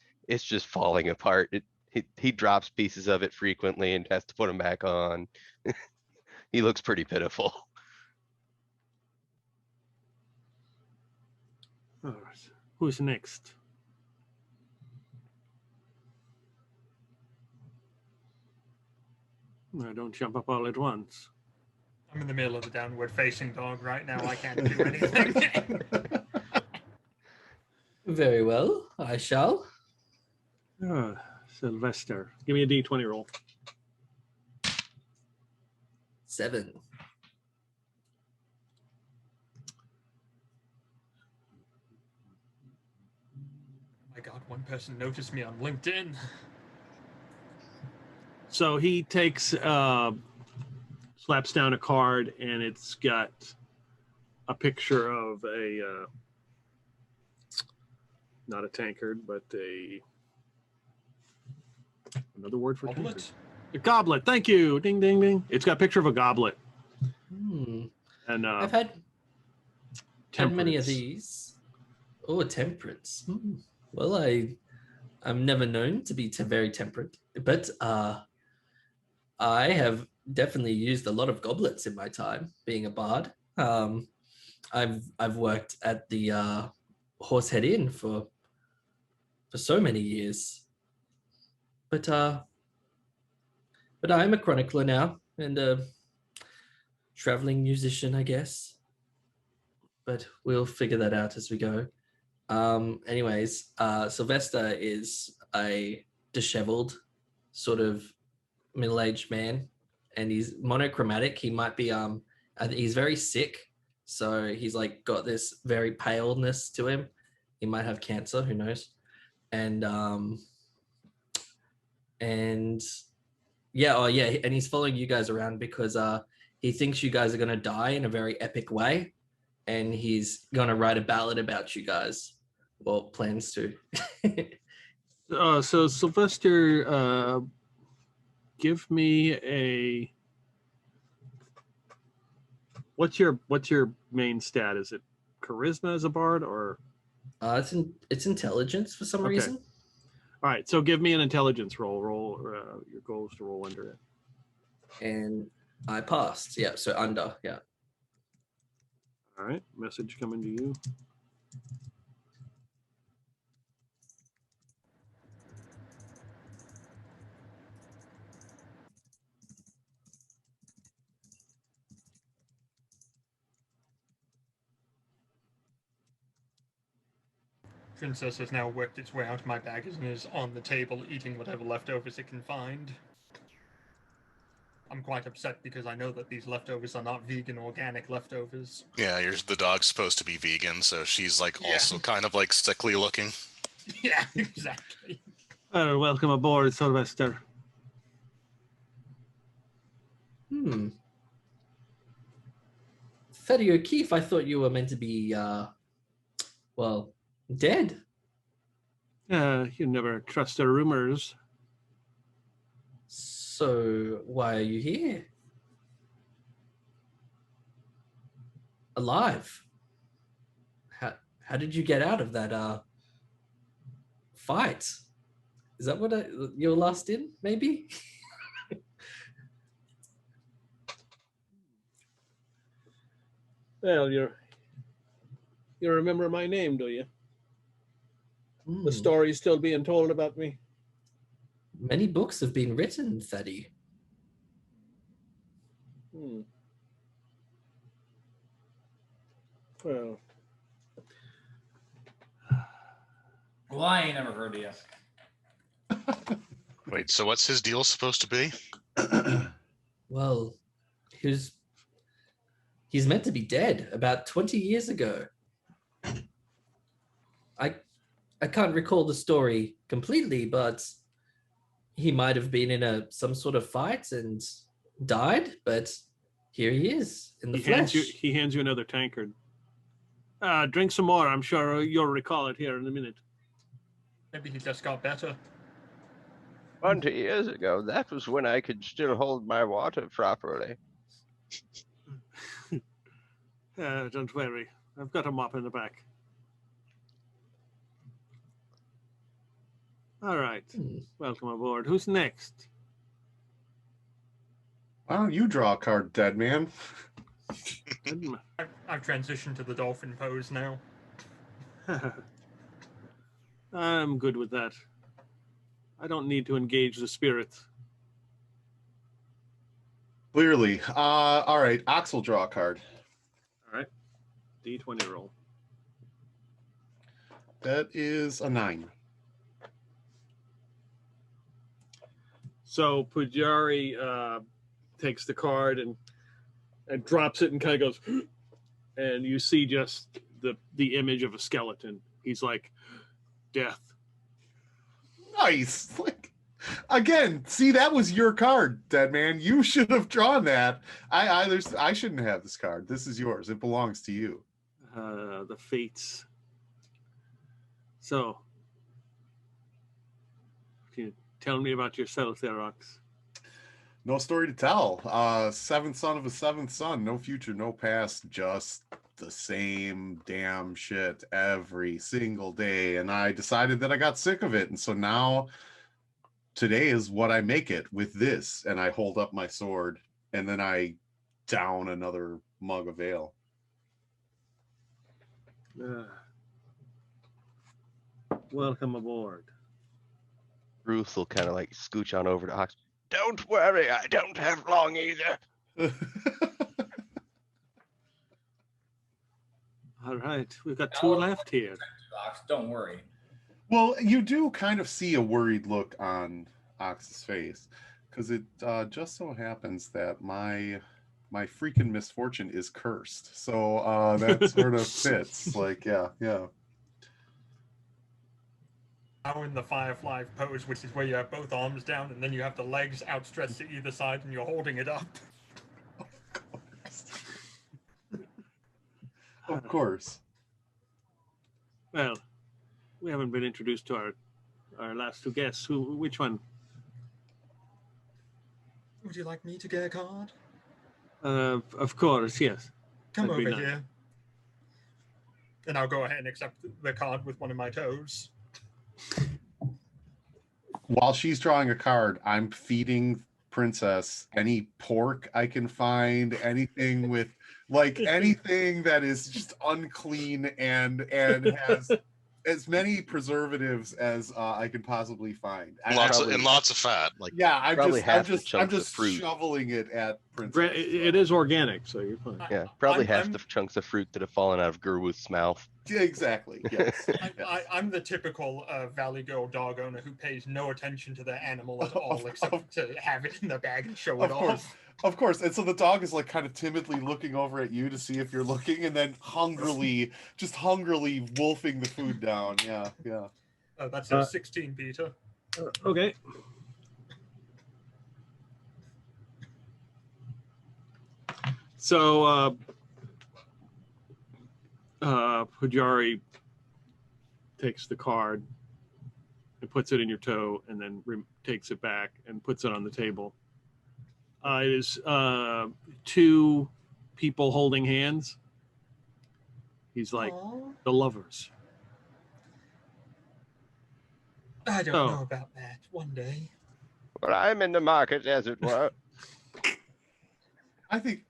just falling apart. He drops pieces of it frequently and has to put them back on. He looks pretty pitiful. All right. Who's next? No, don't jump up all at once. I'm in the middle of the downward facing dog right now. I can't do anything. Very well, I shall. Sylvester. Give me a D20 roll. 7. Oh my god, one person noticed me on LinkedIn. So he takes, slaps down a card, and it's got a picture of a, not a tankard, but another word for tankard. Goblet? A goblet. Thank you. Ding, ding, ding. It's got a picture of a goblet. And I've had many of temperance. these. Oh, temperance. Well, I'm never known to be very temperate, but I have definitely used a lot of goblets in my time being a bard. I've worked at the Horsehead Inn for so many years, but I'm a chronicler now and a traveling musician, I guess. But we'll figure that out as we go. Anyways, Sylvester is a disheveled sort of middle-aged man, and he's monochromatic. He might be he's very sick, so he's like got this very paleness to him. He might have cancer, who knows? And yeah, and he's following you guys around because he thinks you guys are gonna die in a very epic way, and he's gonna write a ballad about you guys. Well, plans to. So Sylvester, give me a. What's your main stat? Is it charisma as a bard or? It's intelligence for some Okay. reason. All right, so give me an intelligence roll. Your goal is to roll under it. And I passed. Yeah, so under. Yeah. All right, message coming to you. Princess has now worked its way out of my bag and is on the table eating whatever leftovers it can find. I'm quite upset because I know that these leftovers are not vegan organic leftovers. Yeah, the dog's supposed to be vegan, so she's like also kind of like sickly looking. Yeah, exactly. Welcome aboard, Sylvester. Thaddeus O'Keefe, I thought you were meant to be, well, dead. You never trust the rumors. So why are you here? Alive? How did you get out of that fight? Is that what you're last in, maybe? Well, you remember my name, do you? The story's still being told about me. Many books have been written, Thaddy. Well, I ain't never heard of you. Wait, so what's his deal supposed to be? Well, he's meant to be dead about 20 years ago. I can't recall the story completely, but he might have been in some sort of fight and died, but here he is in the flesh. He hands you another tankard. Drink some more. I'm sure you'll recall it here in a minute. Maybe he just got better. 20 years ago, that was when I could still hold my water properly. Don't worry. I've got a mop in the back. All right. Welcome aboard. Who's next? Why don't you draw a card, dead man? I've transitioned to the dolphin pose now. I'm good with that. I don't need to engage the spirit. Clearly. All right. Ox will draw a card. All right. D20 roll. That is a 9. So Pujari takes the card and drops it and kind of goes, and you see just the image of a skeleton. He's like, death. Nice. Like, again, see, that was your card, dead man. You should have drawn that. I shouldn't have this card. This is yours. It belongs to you. The fates. So, can you tell me about yourself there, Ox? No story to tell. Seventh son of a seventh son. No future, no past. Just the same damn shit every single day. And I decided that I got sick of it. And so now today is what I make it with this. And I hold up my sword and then I down another mug of ale. Welcome aboard. Ruth will kind of like scooch on over to Ox. Don't worry, I don't have long either. All right, we've got two left here. Don't worry. Well, you do kind of see a worried look on Ox's face because it just so happens that my freaking misfortune is cursed. So that sort of fits. Like, yeah. Now in the firefly pose, which is where you have both arms down and then you have the legs outstretched to either side and you're holding it up. Of course. Well, we haven't been introduced to our last two guests. Which one? Would you like me to get a card? Of course, yes. Come That'd be over nice. here. And I'll go ahead and accept the card with one of my toes. While she's drawing a card, I'm feeding princess any pork I can find, anything with like anything that is just unclean and has as many preservatives as I can possibly find. Lots of fat. Like Yeah, Probably I'm half the just chunks of fruit. shoveling it at Princess. It is organic, so you're fine. Yeah, probably half I'm- the chunks of fruit that have fallen out of Gerwuth's mouth. Yeah, exactly. Yes. I'm the typical Valley Girl dog owner who pays no attention to their animal at all, except to have it in the bag and show it off. Of course. And so the dog is like kind of timidly looking over at you to see if you're looking, and then hungrily wolfing the food down. Yeah, yeah. That's a 16, Peter. Okay. So Pujari takes the card and puts it in your toe, and then takes it back and puts it on the table. It is 2 people holding hands. He's like, Aw. the lovers. I don't Oh. know about that. One day. Well, I'm in the market, as it were. I think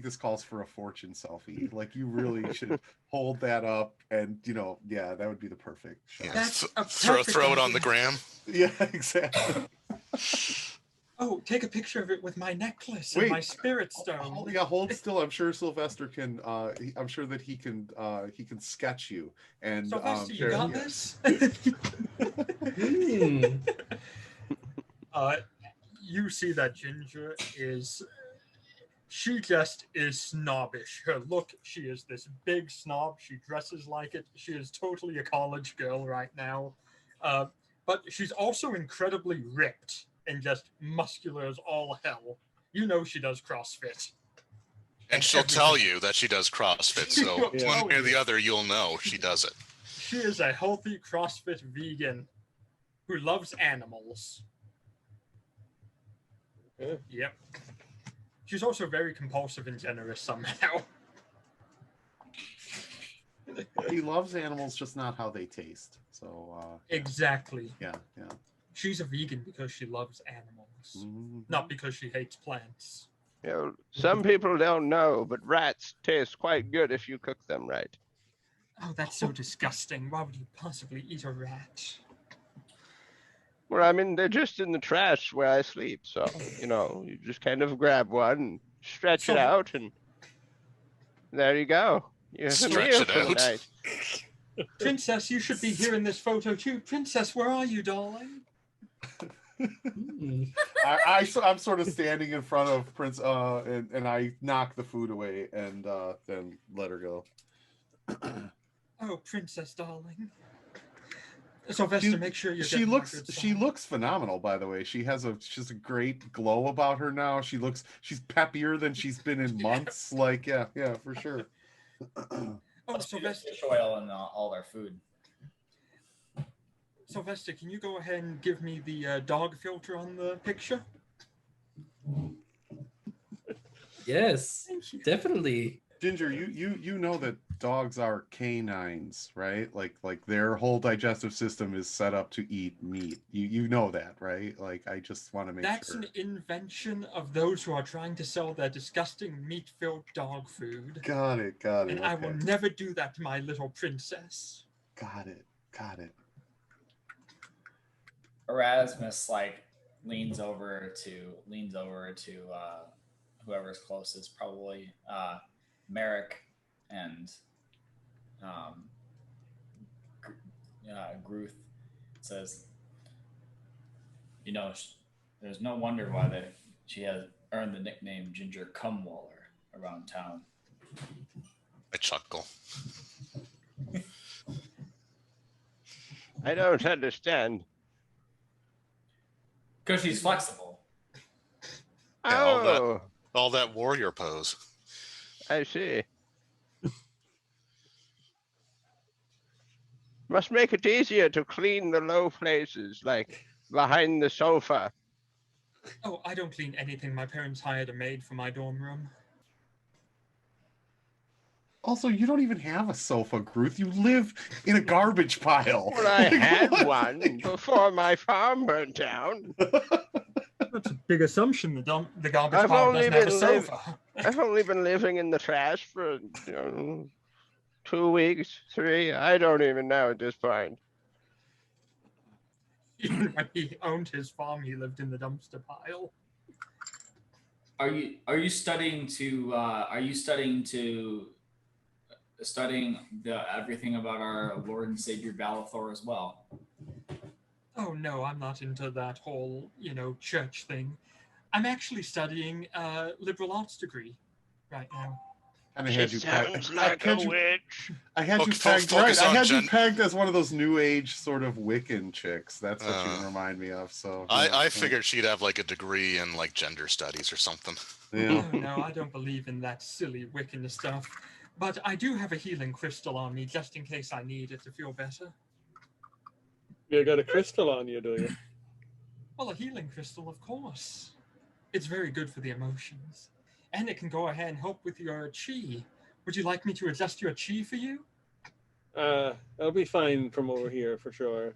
this calls for a fortune selfie. Like, you really should hold that up, and that would be the perfect shot. Yeah, That's a throw perfect it on the idea. gram. Yeah, exactly. Oh, take a picture of it with my necklace Wait. and my spirit stone. Hold still. I'm sure Sylvester can. I'm sure that he can sketch you. And Sylvester, you share- got yeah. this? Hmm. You see that Ginger is. She just is snobbish. Her look, she is this big snob. She dresses like it. She is totally a college girl right now. But she's also incredibly ripped and just muscular as all hell. You know she does CrossFit. And she'll tell you that she does CrossFit. So Yeah. one way or the other, you'll know she does it. She is a healthy CrossFit vegan who loves animals. Yeah. Yep. She's also very compulsive and generous somehow. He loves animals, just not how they taste. So Exactly. yeah. She's a vegan because she loves animals, Mhm. not because she hates plants. Some people don't know, but rats taste quite good if you cook them right. Oh, that's so disgusting. Why would you possibly eat a rat? Well, I mean, they're just in the trash where I sleep, so you just kind of grab one, and stretch it So- out, and there you go. You have a Stretch meal it for the out. night. Princess, you should be here in this photo too. Princess, where are you, darling? Hmm. I'm sort of standing in front of Prince, and I knock the food away and then let her go. Oh, Princess, darling. Sylvester, make sure you're She getting my good she song. looks phenomenal, by the way. She's a great glow about her now. She's peppier than she's been in months. Like, yeah, for sure. Oh, Must be the Sylvester, fish oil in all our food. Sylvester, can you go ahead and give me the dog filter on the picture? Yes, Thank you. definitely. Ginger, you know that dogs are canines, right? Like their whole digestive system is set up to eat meat. You know that, right? Like, I just want to make That's sure. an invention of those who are trying to sell their disgusting meat-filled dog food. Got it. And I will okay. never do that to my little princess. Got it. Erasmus leans over to whoever's closest, probably Merrick and Gruth. Says, there's no wonder why she has earned the nickname Ginger Cumwaller around town. I chuckle. I don't understand. Because she's flexible. Yeah, all that- Oh, All that warrior pose. I see. Must make it easier to clean the low places, like behind the sofa. Oh, I don't clean anything. My parents hired a maid for my dorm room. Also, you don't even have a sofa, Gruth. You live in a garbage pile. Well, I Like, had what? one before my farm burned down. That's a big assumption. The garbage I've pile only doesn't have a been liv- sofa. I've only been living in the trash for 2 weeks, 3. I don't even know at this point. Even when he owned his farm, he lived in the dumpster pile. Are you studying everything about our Lord and Savior Balathor as well? Oh no, I'm not into that whole, church thing. I'm actually studying a liberal arts degree right now. And I She had you pegged. sounds like a witch. I had you Focus pegged right. I on had you gen- pegged as one of those new age sort of Wiccan chicks. That's what you remind me of. So I figured she'd have like a degree in like gender studies or something. Yeah. Oh, no, I don't believe in that silly Wiccan stuff. But I do have a healing crystal on me just in case I need it to feel better. You got a crystal on you, do you? Well, a healing crystal, of course. It's very good for the emotions. And it can go ahead and help with your chi. Would you like me to adjust your chi for you? I'll be fine from over here for sure.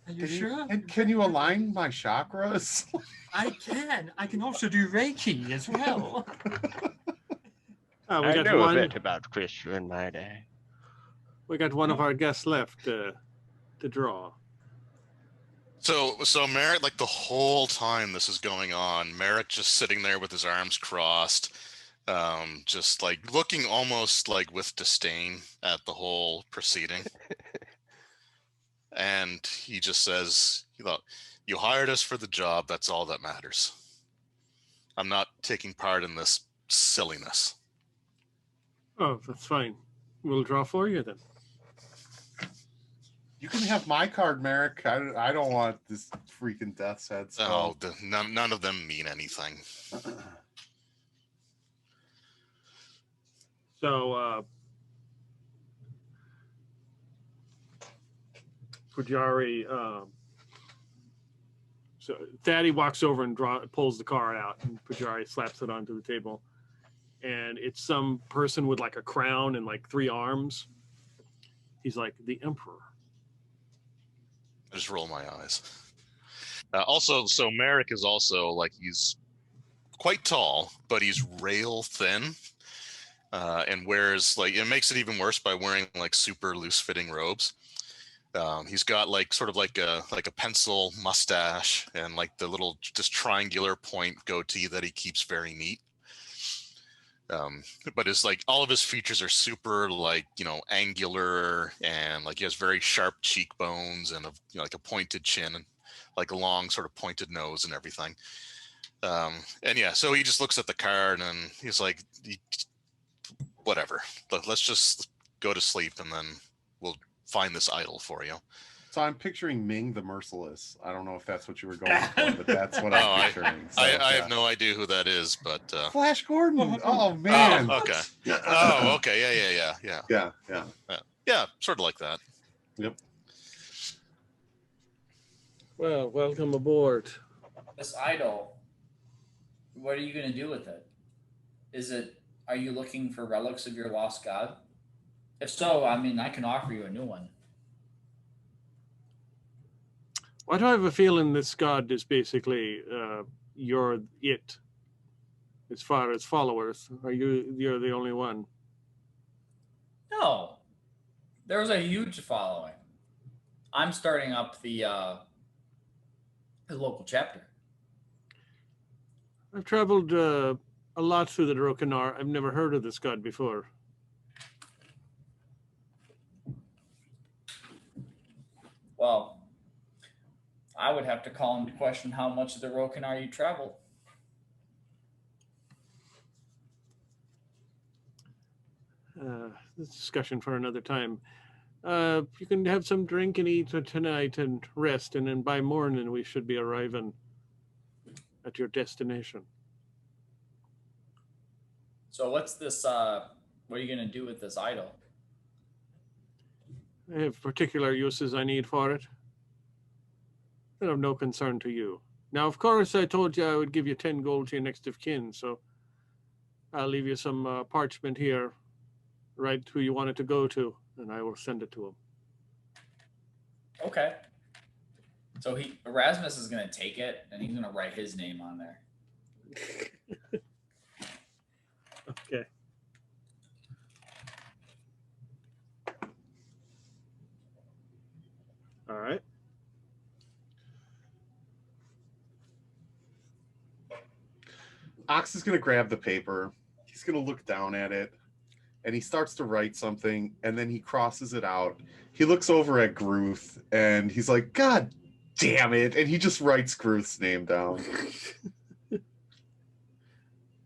Are you sure? And can you align my chakras? I can. I can also do Reiki as well. We I got knew one. a bit about crystal in my day. We got one of our guests left to draw. So Merrick, like the whole time this is going on, Merrick just sitting there with his arms crossed, just like looking almost like with disdain at the whole proceeding. And he just says, you hired us for the job. That's all that matters. I'm not taking part in this silliness. Oh, that's fine. We'll draw for you then. You can have my card, Merrick. I don't want this freaking death's head spell. Oh, none of them mean anything. So, Pujari, so Thaddy walks over and pulls the card out, and Pujari slaps it onto the table. And it's some person with like a crown and like 3 arms. He's like the emperor. I just roll my eyes. Also, so Merrick is also like, he's quite tall, but he's rail thin, and wears like, it makes it even worse by wearing like super loose fitting robes. He's got like sort of like a pencil mustache and like the little just triangular point goatee that he keeps very neat. But his like all of his features are super like angular, and like he has very sharp cheekbones and like a pointed chin and like a long sort of pointed nose and everything. And yeah, so he just looks at the card and he's like, whatever, let's just go to sleep and then we'll find this idol for you. So I'm picturing Ming the Merciless. I don't know if that's what you were going for, but that's what I'm picturing. So, I have no idea who that is, but Flash Gordon. Oh man. Oh, okay. Oh, okay. Yeah. Sort of like that. Yep. Well, welcome aboard. This idol, what are you going to do with it? Are you looking for relics of your lost god? If so, I mean, I can offer you a new one. Why do I have a feeling this god is basically you're it as far as followers? You're the only one? No, there's a huge following. I'm starting up the local chapter. I've traveled a lot through the Drokanar. I've never heard of this god before. Well, I would have to call into question how much of the Rokanar you traveled. This discussion for another time. You can have some drink and eat tonight and rest, and then by morning we should be arriving at your destination. So what's this, what are you going to do with this idol? I have particular uses I need for it. They're of no concern to you. Now, of course, I told you I would give you 10 gold to your next of kin, so I'll leave you some parchment here. Write who you want it to go to, and I will send it to him. Okay. So Erasmus is gonna take it and he's gonna write his name on there. Okay. All right. Ox is going to grab the paper. He's going to look down at it, and he starts to write something, and then he crosses it out. He looks over at Gruth, and he's like, God damn it. And he just writes Gruth's name down.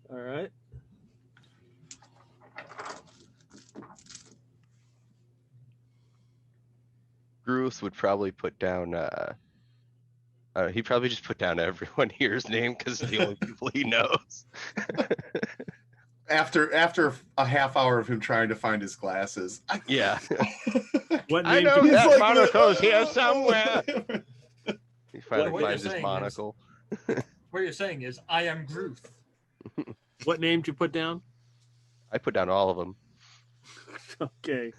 All right. Gruth would probably put down. He'd probably just put down everyone here's name because the only people he knows. After a half hour of him trying to find his glasses. Yeah. What I name? know Did, that like, monocle's here somewhere. He finally What you're finds his saying is- monocle. What you're saying is, I am Gruth. what name did you put down? I put down all of them. Okay.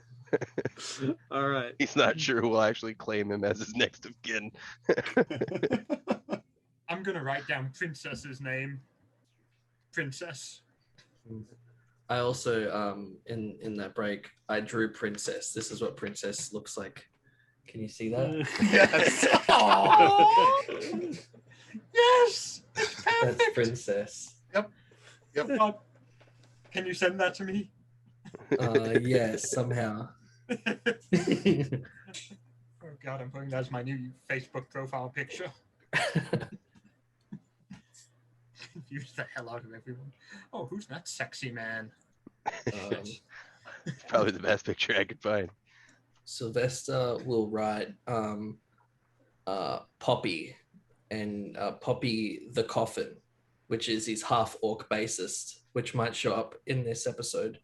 All right. He's not sure who will actually claim him as his next of kin. I'm gonna write down Princess's name. Princess. I also in that break I drew Princess. This is what Princess looks like. Can you see that? Yes. Aww. Yes. It's That's perfect. Princess. Yep. God, can you send that to me? Yes, somehow. Oh God, I'm putting that as my new Facebook profile picture. Confuse the hell out of everyone. Oh, who's that sexy man? It's probably the best picture I could find. Sylvester will write Poppy and Poppy the Coffin, which is his half orc bassist, which might show up in this episode.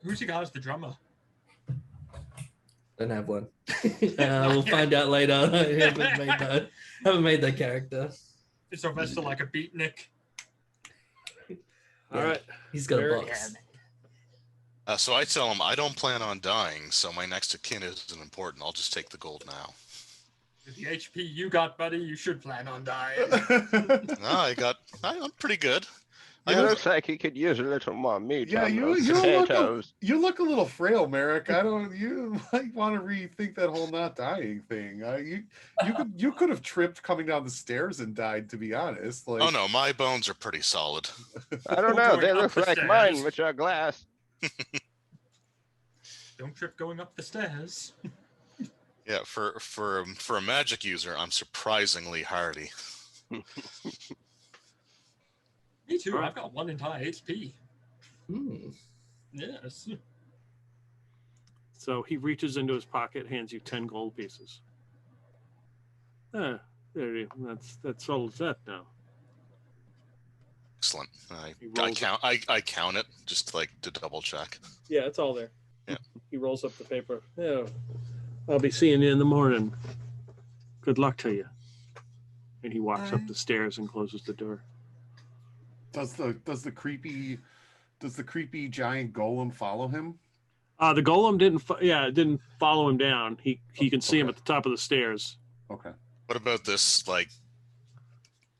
Who's he got as the drummer? Don't have one. We'll find out later. I haven't made that character. Is Sylvester like a beatnik? All right. He's got Very a box. So I tell him I don't plan on dying, so my next of kin isn't important. I'll just take the gold now. With the HP you got, buddy, you should plan on dying. No, I'm pretty good. It looks like he could use a little more meat. Yeah, on you those look potatoes. you look a little frail, Merrick. You might want to rethink that whole not dying thing. You could have tripped coming down the stairs and died, to be honest. Like, Oh no, my bones are pretty solid. I don't know. They Going up look the like stairs. mine, which are glass. Don't trip going up the stairs. Yeah, for a magic user, I'm surprisingly hardy. Me too. Alright. I've got one entire HP. Hmm. Yes. So he reaches into his pocket, hands you 10 gold pieces. There you that settles that now. Excellent. He I rolls count. I count it just like to double check. Yeah, it's all there. Yeah. He rolls up the paper. Yeah. I'll be seeing you in the morning. Good luck to you. And he walks up the stairs and closes the door. does the creepy giant golem follow him? The golem didn't follow him down. He can see him Okay. at the top of the stairs. Okay. What about this like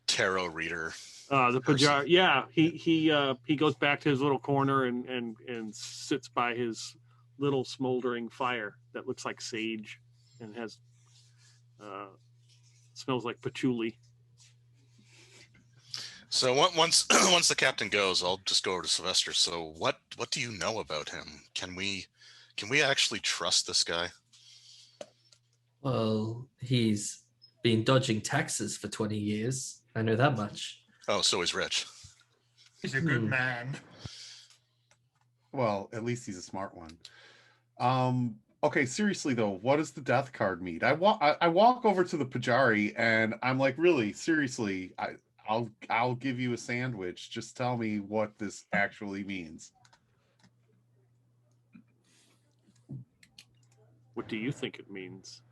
tarot reader? The Person. Pajar, yeah, he goes back to his little corner and sits by his little smoldering fire that looks like sage and has smells like patchouli. So once the captain goes, I'll just go over to Sylvester. So what do you know about him? Can we actually trust this guy? Well, he's been dodging taxes for 20 years. I know that much. Oh, so he's rich. He's a good man. Well, at least he's a smart one. Okay, seriously though, what does the death card mean? I walk over to the Pajari and I'm like, really, seriously, I'll give you a sandwich. Just tell me what this actually means. What do you think it means?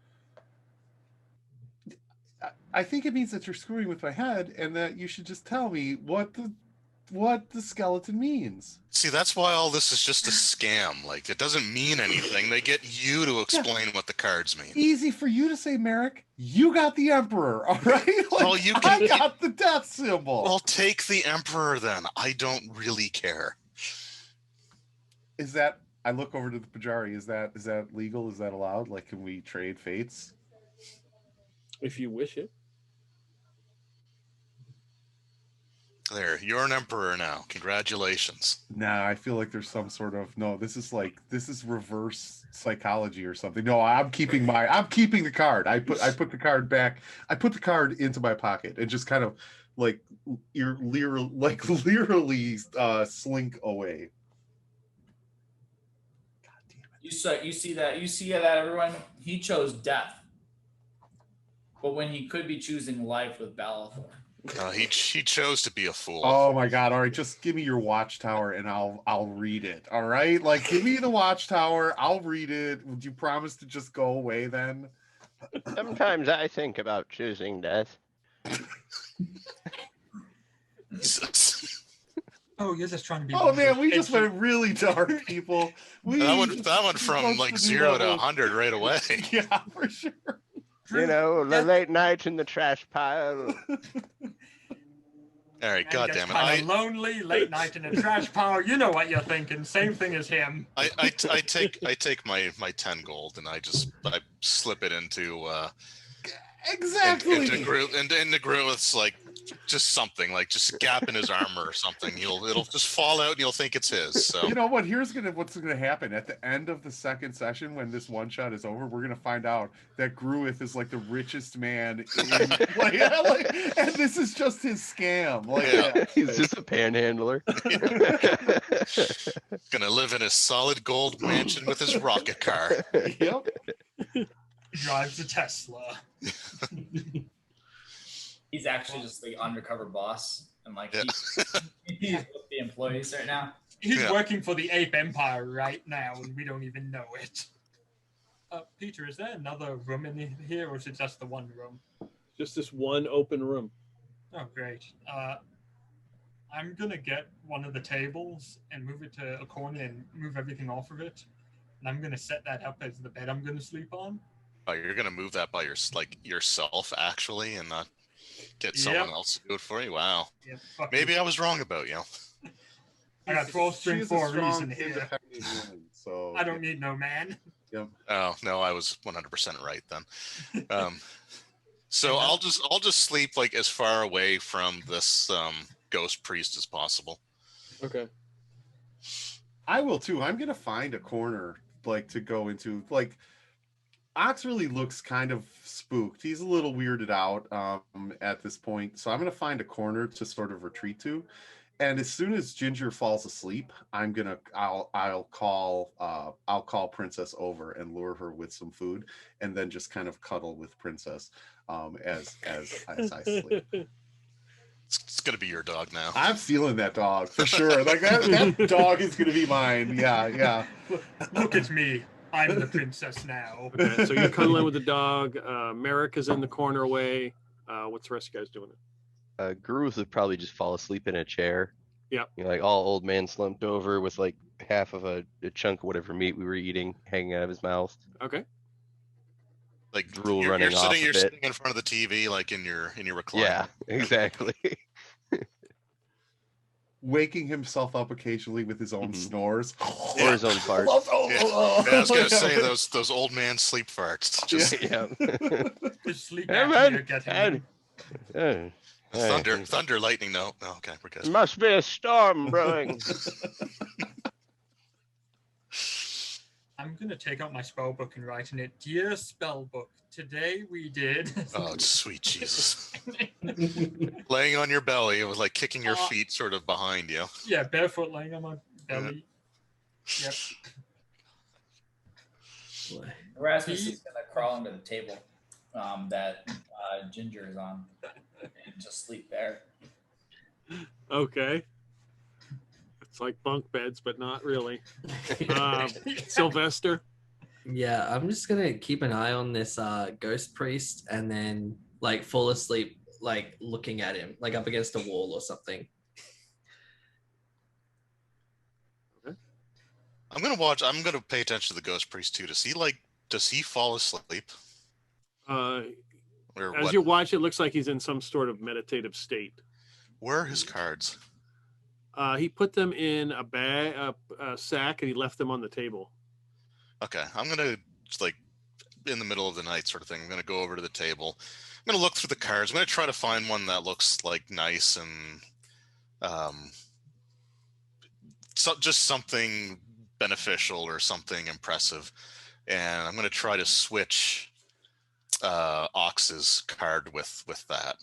I think it means that you're screwing with my head and that you should just tell me what the what the skeleton means. See, that's why all this is just a scam. Like, it doesn't mean anything. They get you to explain what the cards mean. Easy for you to say, Merrick. You got the Emperor, all right? Like, Well, you I can- got the death symbol. Well, take the Emperor then. I don't really care. Is that? I look over to the Pajari. Is that legal? Is that allowed? Like, can we trade fates? If you wish it. There, you're an Emperor now. Congratulations. Nah, I feel like there's some sort of no. This is reverse psychology or something. No, I'm keeping the card. I put the card back. I put the card into my pocket and just kind of like literally slink away. God damn it! You see that everyone. He chose death, but when he could be choosing life with Balathor. He chose to be a fool. Oh my God! All right, just give me your watchtower and I'll read it. All right, like give me the watchtower. I'll read it. Would you promise to just go away then? Sometimes I think about choosing death. Jesus. Oh, you're just trying to be. Oh man, we just went really dark, people. That went from like 0 to 100 right away. Yeah, for sure. You know, the late night in the trash pile. All right, God damn it! Kind of lonely, late night in a trash pile. You know what you're thinking. Same thing as him. I take my 10 gold and I slip it into Exactly. into Groot with like just something like just a gap in his armor or something. It'll just fall out and you'll think it's his. So You know what? What's gonna happen at the end of the second session when this one shot is over. We're gonna find out that Gruith is like the richest man in, and this is just his scam. He's just a panhandler. Gonna live in a solid gold mansion with his rocket car. Yep. Drives a Tesla. He's actually just the undercover boss, and like he's with the employees right now. He's working for the Ape Empire right now, and we don't even know it. Peter, is there another room in here, or is it just the one room? Just this one open room. Oh, great. I'm gonna get one of the tables and move it to a corner and move everything off of it, and I'm gonna set that up as the bed I'm gonna sleep on. Oh, you're gonna move that by yourself actually, and not get someone else to do it for you. Wow. Yeah, Maybe I was wrong about you. I got 12 string She's for a a strong, reason here. independent woman, so I don't need no man. Yep. Oh no, I was 100% right then. So I'll just sleep like as far away from this ghost priest as possible. Okay. I will too. I'm gonna find a corner like to go into. Like Ox really looks kind of spooked. He's a little weirded out at this point. So I'm gonna find a corner to sort of retreat to. And as soon as Ginger falls asleep, I'll call Princess over and lure her with some food, and then just kind of cuddle with Princess as I sleep. It's gonna be your dog now. I'm stealing that dog for sure. Like that dog is gonna be mine. Yeah. Look at me. I'm the princess now. Okay, so you're cuddling with the dog. Merrick is in the corner away. What's the rest of you guys doing? Gruth would probably just fall asleep in a chair. Yep. You know, like all old man slumped over with like half of a chunk of whatever meat we were eating hanging out of his mouth. Okay. Like drool running off You're of it. sitting in front of the TV, like in your recliner. Yeah, exactly. Waking himself up occasionally with his own snores Or his own farts. Yeah, I was gonna say those old man sleep farts. Just Yeah. Just sleep Hey, after man. you get him. thunder, lightning. No, okay, we're good. Must be a storm brewing. I'm gonna take out my spell book and write in it, "Dear spell book, today we did." Oh, sweet Jesus! Laying on your belly with like kicking your feet sort of behind you. Yeah, barefoot laying on my belly. Yep. Boy. Erasmus is gonna crawl under the table that Ginger is on and just sleep there. Okay. It's like bunk beds, but not really. Sylvester. Yeah, I'm just gonna keep an eye on this ghost priest and then like fall asleep, like looking at him, like up against a wall or something. I'm gonna pay attention to the ghost priest too. Does he fall asleep? As Or what? you watch, it looks like he's in some sort of meditative state. Where are his cards? He put them in a bag, a sack, and he left them on the table. Okay, I'm gonna like in the middle of the night sort of thing. I'm gonna go over to the table. I'm gonna look through the cards. I'm gonna try to find one that looks like nice and just something beneficial or something impressive. And I'm gonna try to switch Ox's card with that.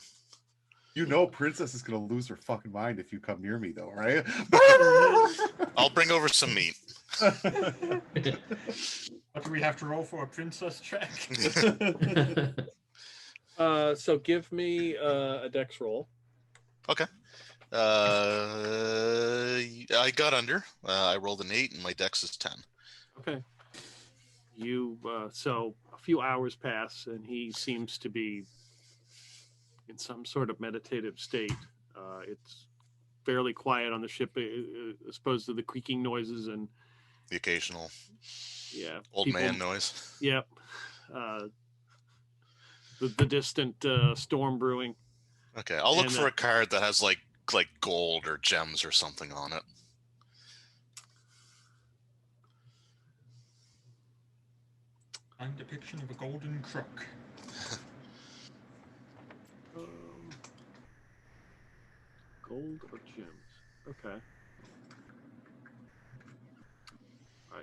You know Princess is gonna lose her fucking mind if you come near me, though, right? I'll bring over some meat. What do we have to roll for a princess check? So give me a dex roll. Okay. I got under. I rolled an 8 and my dex is 10. Okay. So a few hours pass and he seems to be in some sort of meditative state. It's fairly quiet on the ship, as opposed to the creaking noises and The occasional old man noise. Yep. The distant storm brewing. Okay, I'll look for a card that has like gold or gems or something on it. I'm a depiction of a golden crook. Gold or gems? Okay.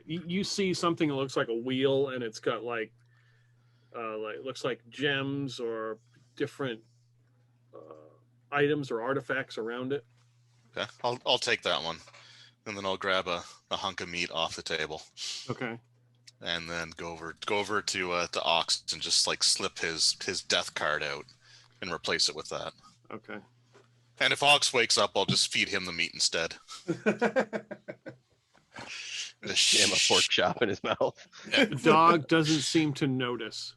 You see something that looks like a wheel, and it's got like looks like gems or different items or artifacts around it. Okay, I'll take that one, and then I'll grab a hunk of meat off the table. Okay. And then go over to Ox and just like slip his death card out and replace it with that. Okay. And if Ox wakes up, I'll just feed him the meat instead. Jam a pork chop in his mouth. The dog doesn't seem to notice.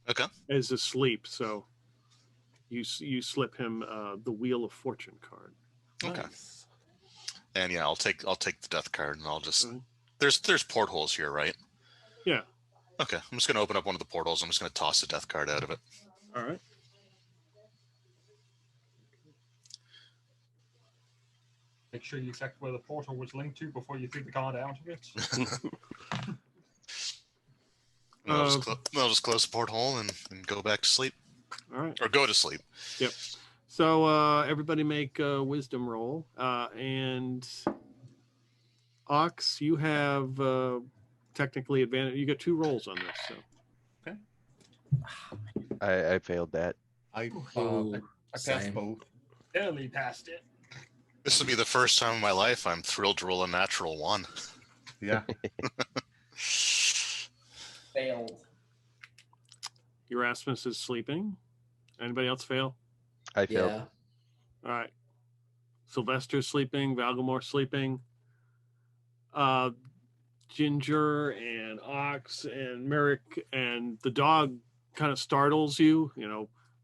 Okay. Is asleep, so you slip him the Wheel of Fortune card. Okay. Nice. And yeah, I'll take the death card, and I'll just there's portholes here, right? Yeah. Okay, I'm just gonna open up one of the portholes. I'm just gonna toss the death card out of it. All right. Make sure you check where the portal was linked to before you threw the card out of it. And I'll just close the porthole and go back to sleep. All right. Or go to sleep. Yep. So everybody make a wisdom roll, and Ox, you have technically advantage. You got 2 rolls on this. So. I failed that. I Oh, passed same. both. Barely passed it. This will be the first time in my life I'm thrilled to roll a natural 1. Yeah. Failed. Erasmus is sleeping. Anybody else fail? I failed. Yeah. All right. Sylvester's sleeping. Valgamore sleeping. Ginger and Ox and Merrick and the dog kind of startles you,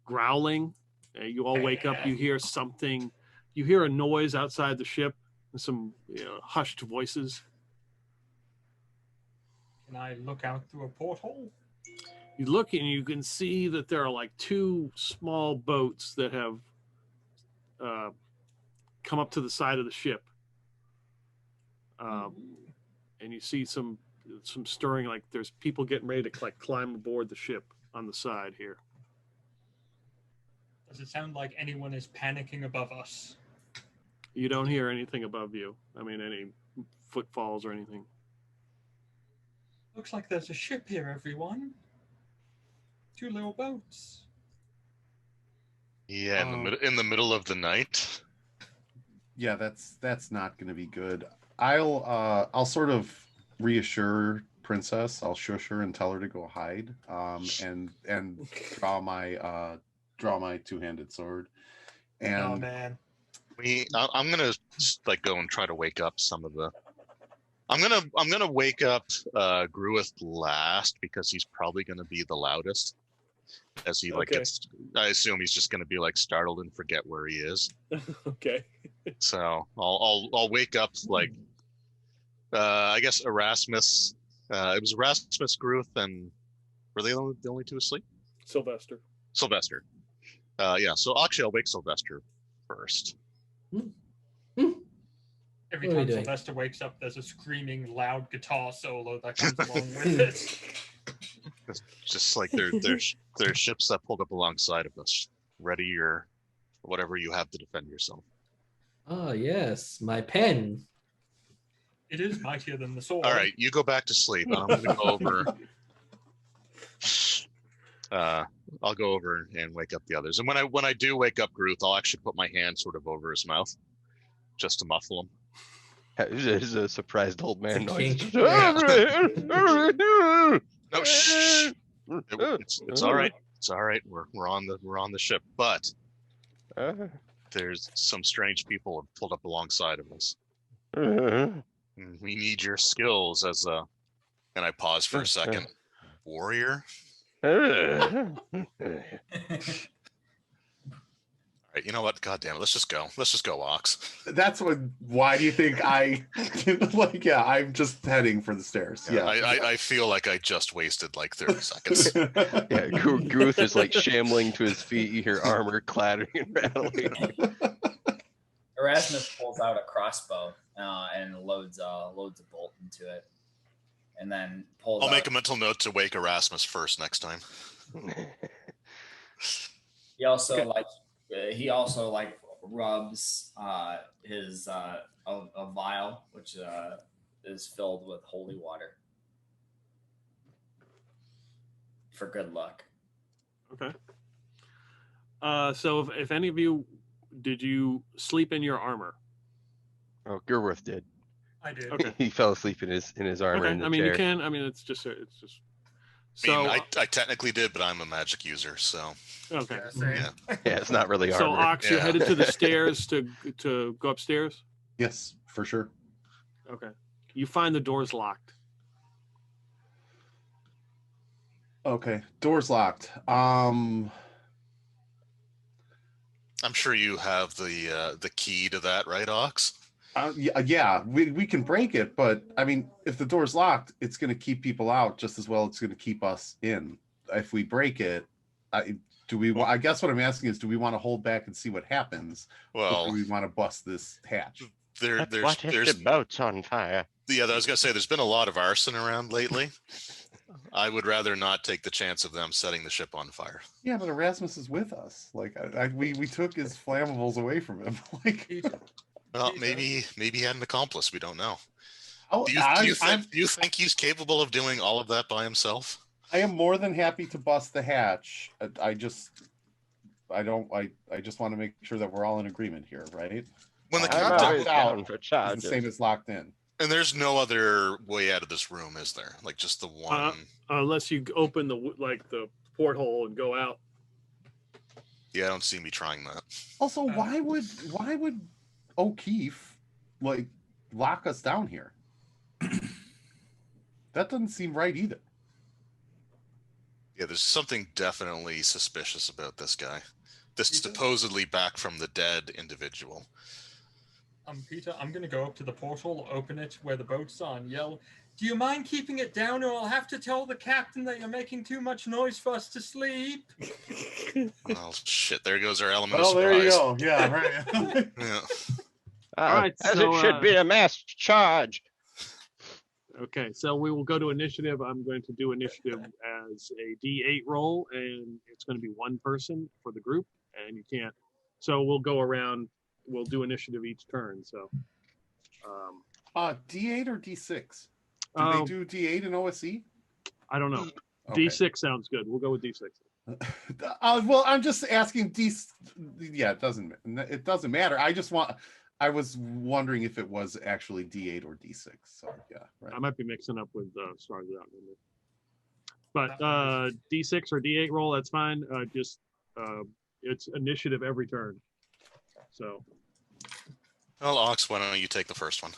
growling. You all wake up. You hear something. You hear a noise outside the ship and some hushed voices. Can I look out through a porthole? You look and you can see that there are like 2 small boats that have come up to the side of the ship. And you see some stirring, like there's people getting ready to climb aboard the ship on the side here. Does it sound like anyone is panicking above us? You don't hear anything above you. I mean, any footfalls or anything. Looks like there's a ship here, everyone. 2 little boats. Yeah, in the middle of the night. Yeah, that's not going to be good. I'll sort of reassure Princess. I'll shush her and tell her to go hide. And draw my 2-handed sword. And Oh man. I'm gonna go and try to wake up some of the. I'm gonna wake up Gruith last because he's probably gonna be the loudest. As he gets, I assume he's just gonna be startled and forget where he is. Okay. So I'll wake up I guess Erasmus. It was Erasmus, Gruth, and were they the only two asleep? Sylvester. Sylvester. Yeah. So actually, I'll wake Sylvester first. Every What are we time doing? Sylvester wakes up, there's a screaming, loud guitar solo that comes along with it. It's just like their ships that pulled up alongside of us, ready your whatever you have to defend yourself. Oh yes, my pen. It is mightier than the sword. All right, you go back to sleep. I'm gonna go over. I'll go over and wake up the others. And when I do wake up Gruth, I'll actually put my hand sort of over his mouth, just to muffle him. There's a surprised old man It's a noise. kink. No, shh. It's all right. It's all right. We're on the ship, but there's some strange people have pulled up alongside of us. We need your skills as a. And I pause for a second. Warrior. All right, you know what? God damn it. Let's just go. Let's just go, Ox. That's what. Why do you think I like? Yeah, I'm just heading for the stairs. Yeah. I feel like I just wasted like 30 seconds. Yeah, Gruth is like shambling to his feet. You hear armor clattering and rattling. Erasmus pulls out a crossbow and loads a bolt into it, and then pulls. I'll make a mental note to wake Erasmus first next time. He also rubs his a vial which is filled with holy water for good luck. Okay. So if any of you, did you sleep in your armor? Oh, Gerworth did. I did. Okay. He fell asleep in his armor Okay. in the I mean, chair. you can. I mean, it's just. I So mean, I technically did, but I'm a magic user, so okay. Yeah, same. Yeah. Yeah, it's not really So armor. Ox, you Yeah. headed to the stairs to go upstairs. Yes, for sure. Okay. You find the doors locked. Okay, door's locked. I'm sure you have the key to that, right, Ox? Yeah, we can break it, but I mean, if the door's locked, it's going to keep people out just as well. It's going to keep us in. If we break it, I guess what I'm asking is, do we want to hold back and see what happens, or Well, do we want to bust this hatch? there's the boat's on fire. yeah. I was gonna say there's been a lot of arson around lately. I would rather not take the chance of them setting the ship on fire. Yeah, but Erasmus is with us. Like, we took his flammables away from him. Like, Well, maybe he had an accomplice. We don't know. oh, Do you think he's capable of doing all of that by himself? I am more than happy to bust the hatch. I just want to make sure that we're all in agreement here, right? When the I'm captain always down for It's charges. the same as locked in. and there's no other way out of this room, is there? Like just the one. Unless you open the porthole and go out. Yeah, I don't see me trying that. Also, why would O'Keefe like lock us down here? That doesn't seem right either. Yeah, there's something definitely suspicious about this guy. This supposedly back from the dead individual. Peter, I'm going to go up to the portal, open it where the boat's are, and yell, "Do you mind keeping it down, or I'll have to tell the captain that you're making too much noise for us to sleep?" Oh shit! There goes our element Oh, of there you surprise. go. Yeah, right. Yeah. All right, as so, it should be a mass charge. Okay, so we will go to initiative. I'm going to do initiative as a D8 roll, and it's going to be one person for the group, and you can't. So we'll go around. We'll do initiative each turn. So, D8 or D6? Do they do D8 in OSE? I don't know. Okay. D6 sounds good. We'll go with D6. Well, I'm just asking. Yeah, it doesn't matter. I was wondering if it was actually D8 or D6. So yeah, right. I might be mixing up with Stars Without Number. But D6 or D8 roll, that's fine. It's initiative every turn. So. Well, Ox, why don't you take the first one?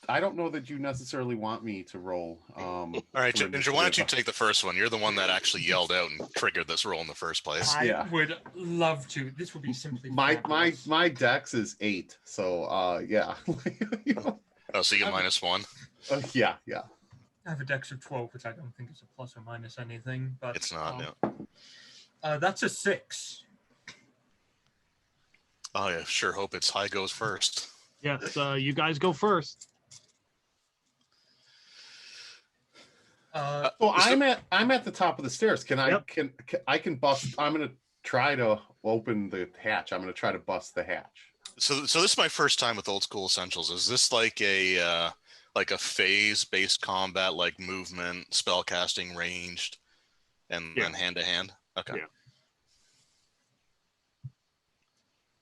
I don't know that you necessarily want me to roll. All right, Ginger, why don't you take the first one? You're the one that actually yelled out and triggered this roll in the first place. I would love to. This would be simply my fabulous. my dex is 8, so yeah. You know. Oh, so you get -1. Yeah. I have a dex of 12, which I don't think is a plus or minus anything, but It's not. No. That's a 6. Oh yeah, sure. Hope it's high goes first. Yes, you guys go first. Uh, So Is I'm at the top of the stairs. Can I Yep. can I can bust? I'm gonna try to open the hatch. I'm gonna try to bust the hatch. So this is my first time with Old School Essentials. Is this like a phase-based combat, like movement, spell casting, ranged, and Yeah. then hand to hand? Okay. Yeah.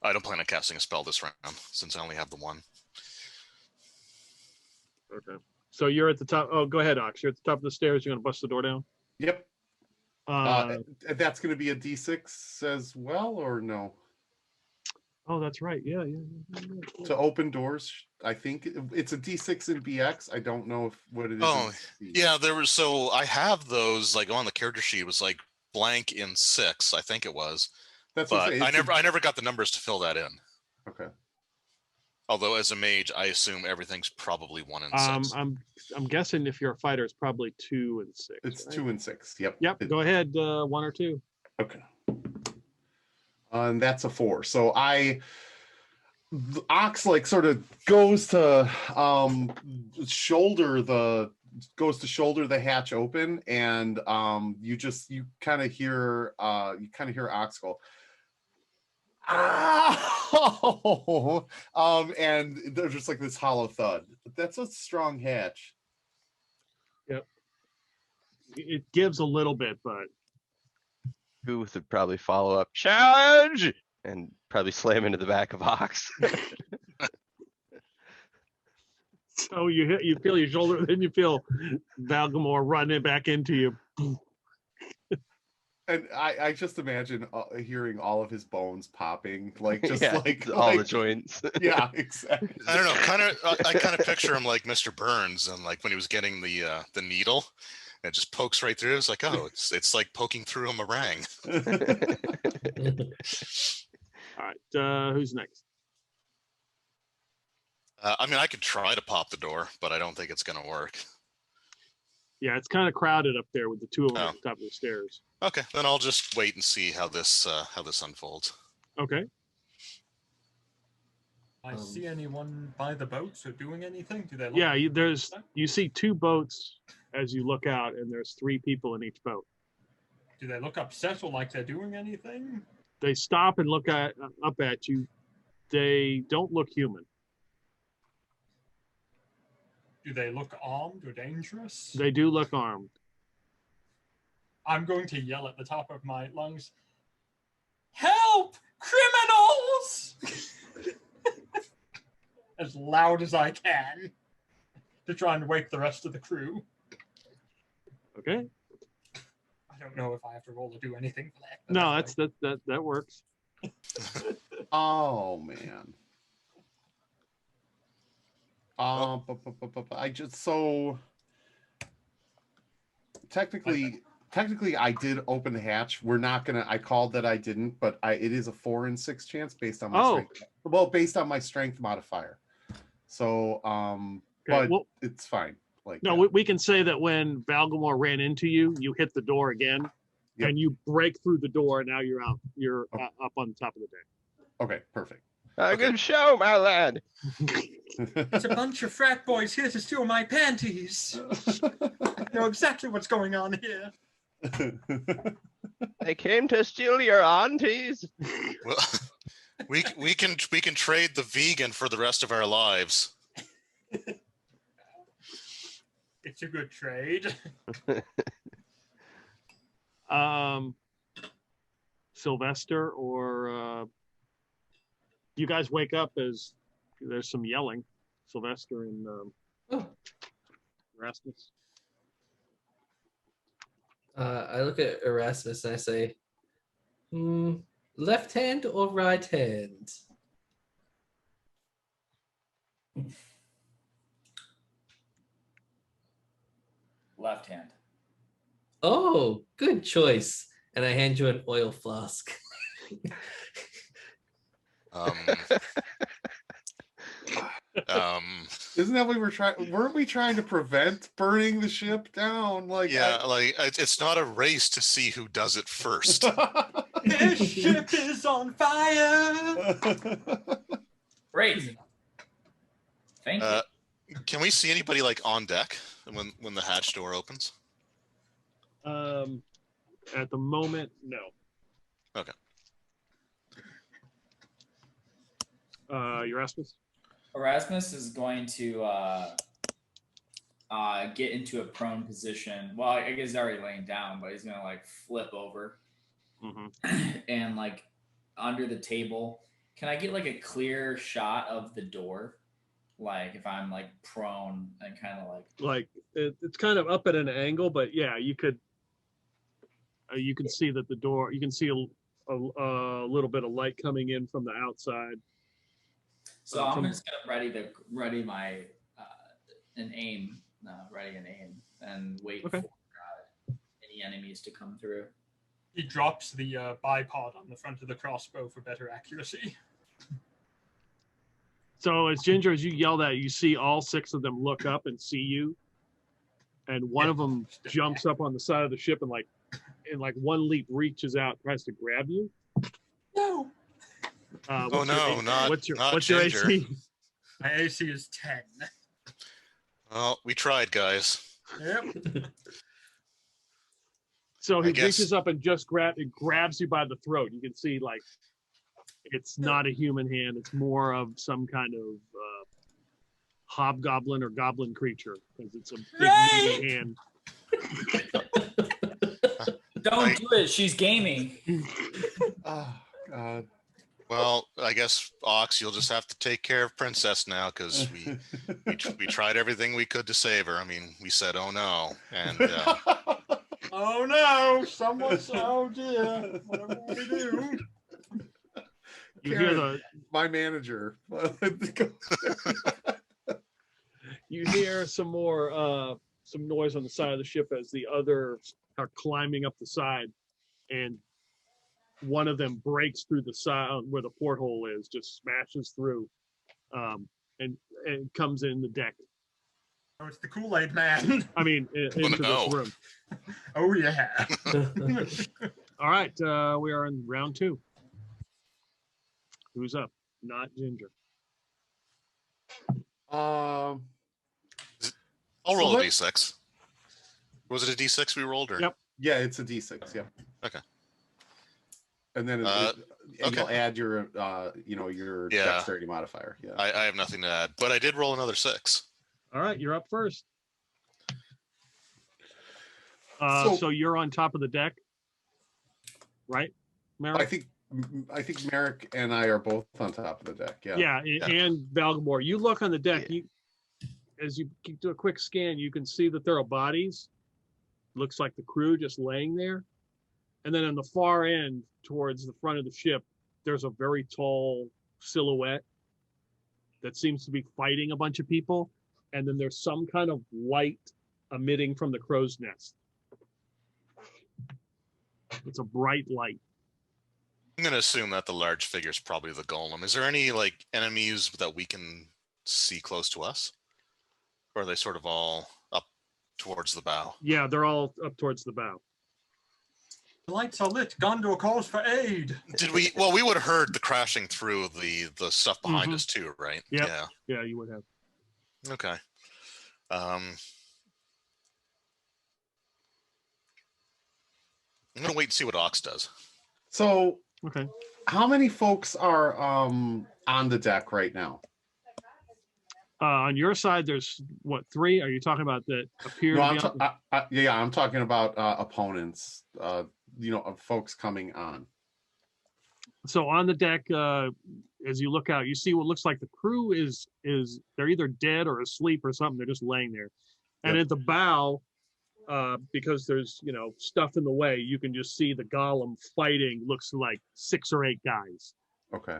I don't plan on casting a spell this round since I only have the one. Okay. So you're at the top. Oh, go ahead, Ox. You're at the top of the stairs. You're gonna bust the door down. Yep. Uh, That's gonna be a D6 as well, or no? oh, that's right. Yeah. To open doors, I think it's a D6 in BX. I don't know what it is. Oh, in C. Yeah, there was. So I have those like on the character sheet. It was like blank in 6, I think it was. That's what I'm But saying. I It's never got the numbers to fill that in. Okay. Although as a mage, I assume everything's probably 1 in 6. I'm guessing if you're a fighter, it's probably 2 and 6. It's right? 2 and 6. Yep. Yep. Go ahead. 1 or 2. Okay. And that's a 4. So Ox like sort of goes to shoulder the hatch open, and you kind of hear Ox go, "Ow!" And there's just like this hollow thud. That's a strong hatch. It gives a little bit, but Booth would probably follow up, challenge, and probably slam into the back of Ox. so you feel your shoulder, then you feel Valgamore running back into you. And I just imagine hearing all of his bones popping, like just Yeah, like all the like- joints. Yeah, exactly. I don't know. I kind of picture him like Mr. Burns, and like when he was getting the needle, and it just pokes right through. It's like, oh, it's like poking through a meringue. All right. Who's next? I mean, I could try to pop the door, but I don't think it's gonna work. Yeah, it's kind of crowded up there with the two of them Oh. at the top of the stairs. Okay, then I'll just wait and see how this unfolds. Okay. I see anyone by the boats or doing anything? Do they look Yeah, you see 2 boats as you look out, and there's 3 people in each boat. Do they look upset or like they're doing anything? They stop and look up at you. They don't look human. Do they look armed or dangerous? They do look armed. I'm going to yell at the top of my lungs, "Help! Criminals!" as loud as I can to try and wake the rest of the crew. Okay. I don't know if I have to roll to do anything for that. No, that works. Oh man. I just so technically I did open the hatch. We're not gonna. I called that I didn't, but it is a 4 in 6 chance based on my strength. Well, based on my strength modifier. So Okay, but well, it's fine. Like no, we can say that when Valgamore ran into you, you hit the door again, Yep. and you break through the door, and now you're out. You're Okay. up on the top of the deck. Okay, perfect. Good show, my lad. It's a bunch of frat boys here to steal my panties. I know exactly what's going on here. They came to steal your aunties. Well, we can trade the vegan for the rest of our lives. It's a good trade. Sylvester or you guys wake up as there's some yelling. Sylvester and Erasmus. I look at Erasmus and I say, left hand or right hand? Left hand. Oh, good choice. And I hand you an oil flask. Isn't that what we were trying? Weren't we trying to prevent burning the ship down? Like, yeah, it's not a race to see who does it first. This ship is on fire. Great. Thank you. Can we see anybody like on deck when the hatch door opens? At the moment, no. Okay. Erasmus? Erasmus is going to get into a prone position. Well, I guess he's already laying down, but he's gonna like flip over and like under the table. Can I get like a clear shot of the door? Like if I'm like prone and kind of like it's kind of up at an angle, but yeah, you could. You can see that the door. You can see a little bit of light coming in from the outside. So I'm just gonna ready my an aim, and wait for any enemies to come through. He drops the bipod on the front of the crossbow for better accuracy. So as Ginger, as you yell that, you see all 6 of them look up and see you, and one of them jumps up on the side of the ship and like one leap reaches out, tries to grab you. No. What's your Ginger. AC? My AC is 10. Well, we tried, guys. Yep. So he reaches up and just grabs you by the throat. You can see like it's not a human hand. It's more of some kind of hobgoblin or goblin creature because it's a big meaty hand. Don't do it. She's gaming. Oh God. Well, I guess Ox, you'll just have to take care of Princess now because we tried everything we could to save her. I mean, we said, "Oh no," and oh no! Someone said, "Oh dear, what do we do?" You hear my manager. You hear some more some noise on the side of the ship as the others are climbing up the side, and one of them breaks through the side where the porthole is, just smashes through, and comes in the deck. Oh, it's the Kool-Aid man. I mean, into this room. Oh yeah. All right, we are in round 2. Who's up? Not Ginger. I'll roll a d6. Was it a d6 we rolled? Or? Yep. Yeah, it's a d6. Yeah. Okay. And then you'll add your your dexterity modifier. Yeah. I have nothing to add, but I did roll another 6. All right, you're up first. So you're on top of the deck, right, Merrick? I think Merrick and I are both on top of the deck. Yeah. Yeah, and Valgamore. You look on the deck. Yeah. As you do a quick scan, you can see that there are bodies. Looks like the crew just laying there. And then on the far end, towards the front of the ship, there's a very tall silhouette that seems to be fighting a bunch of people. And then there's some kind of light emitting from the crow's nest. It's a bright light. I'm going to assume that the large figure is probably the golem. Is there any like enemies that we can see close to us? Or are they sort of all up towards the bow? Yeah, they're all up towards the bow. The lights are lit. Gondor calls for aid. Did we? Well, we would have heard the crashing through the stuff behind us too, right? Yep. Yeah, you would have. Okay. I'm gonna wait and see what Ox does. So, okay. How many folks are on the deck right now? On your side, there's what, 3? Are you talking about that appear? No, I'm talking about opponents. Of folks coming on. So on the deck, as you look out, you see what looks like the crew is they're either dead or asleep or something. They're just laying there. And at the bow, because there's stuff in the way, you can just see the golem fighting. Looks like 6 or 8 guys. Okay.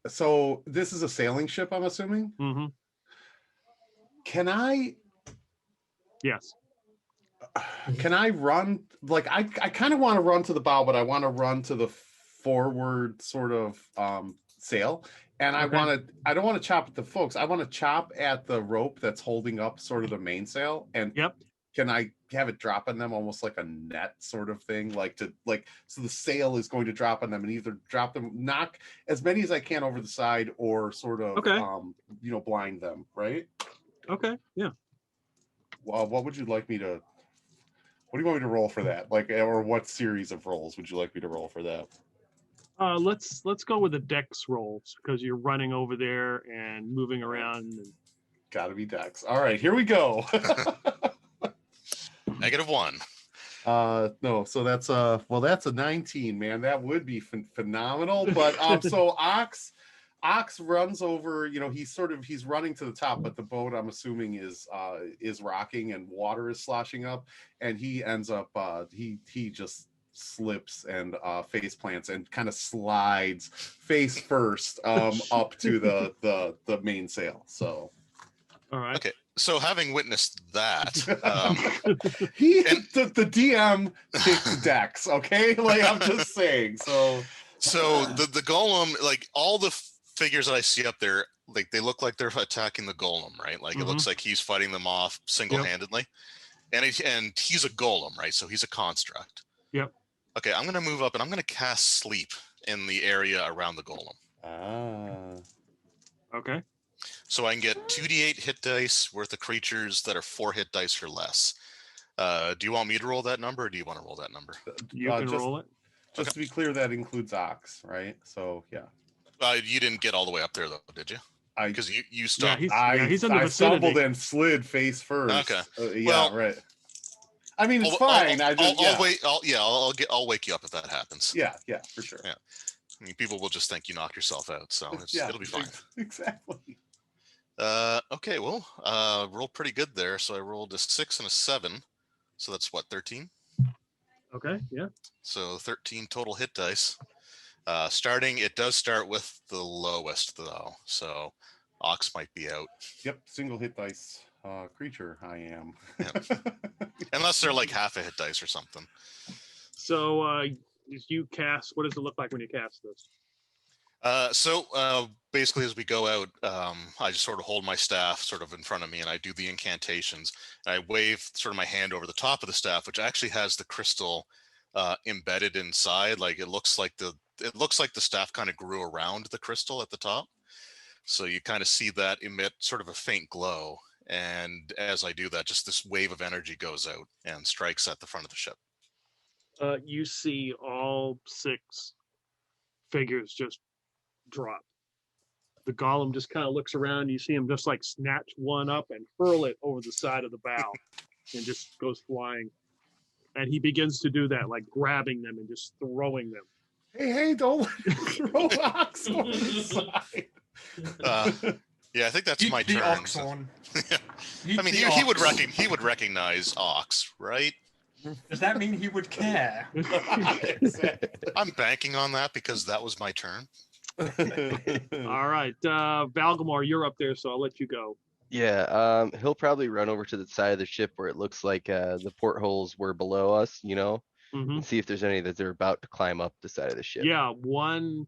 So this is a sailing ship, I'm assuming. Mm-hmm. Can I? Yes. Can I run? Like I kind of want to run to the bow, but I want to run to the forward sort of sail. And I Okay. don't want to chop at the folks. I want to chop at the rope that's holding up sort of the mainsail. And Yep. can I have it drop on them almost like a net sort of thing? So the sail is going to drop on them and either drop them, knock as many as I can over the side, or sort of Okay. blind them, right? Okay. Yeah. Well, what do you want me to roll for that? Or what series of rolls would you like me to roll for that? Let's go with the dex rolls because you're running over there and moving around. And... Gotta be dex. All right, here we go. -1. No, so that's a 19, man. That would be phenomenal. But so Ox runs over. He's running to the top, but the boat, I'm assuming, is rocking and water is sloshing up, and he ends up he just slips and face plants and kind of slides face first up to the mainsail. So All right. Okay, so having witnessed that, the DM picked Dex, okay? Like, I'm just saying. So the golem, like all the figures that I see up there, like they look like they're attacking the golem, right? Like it looks like he's fighting them off single-handedly, and he's a golem, right? So he's a construct. Yep. Okay, I'm gonna move up and I'm gonna cast sleep in the area around the golem. Okay. So I can get 2d8 hit dice worth of creatures that are 4 hit dice or less. Do you want me to roll that number, or do you want to roll that number? You can roll it. Just to be clear, that includes Ox, right? So yeah. You didn't get all the way up there though, did you? Because you stopped. He's in the I vicinity. stumbled and slid face first. Okay. Well, right. I mean, it's fine. I'll wait. I'll wake you up if that happens. Yeah, for sure. Yeah. I mean, people will just think you knocked yourself out, so it'll be fine. Exactly. Okay, well, rolled pretty good there. So I rolled a 6 and a 7. So that's what, 13? Okay, yeah. So 13 total hit dice. It does start with the lowest though. So Ox might be out. Yep, single hit dice creature I am. Yep. Unless they're like half a hit dice or something. So you cast, what does it look like when you cast this? So basically as we go out, I just sort of hold my staff sort of in front of me and I do the incantations. And I wave sort of my hand over the top of the staff, which actually has the crystal embedded inside. Like it looks like the staff kind of grew around the crystal at the top. So you kind of see that emit sort of a faint glow. And as I do that, just this wave of energy goes out and strikes at the front of the ship. You see all 6 figures just drop. The golem just kind of looks around. You see him just like snatch one up and hurl it over the side of the bow and just goes flying. And he begins to do that, like grabbing them and just throwing them. Hey, don't throw Ox over the side. Yeah, I think that's my turn. Ox on. I mean, he would recognize Ox, right? Does that mean he would care? I'm banking on that because that was my turn. All right, Valgamore, you're up there, so I'll let you go. Yeah, he'll probably run over to the side of the ship where it looks like the portholes were below us, and see if there's any that they're about to climb up the side of the ship. Yeah, one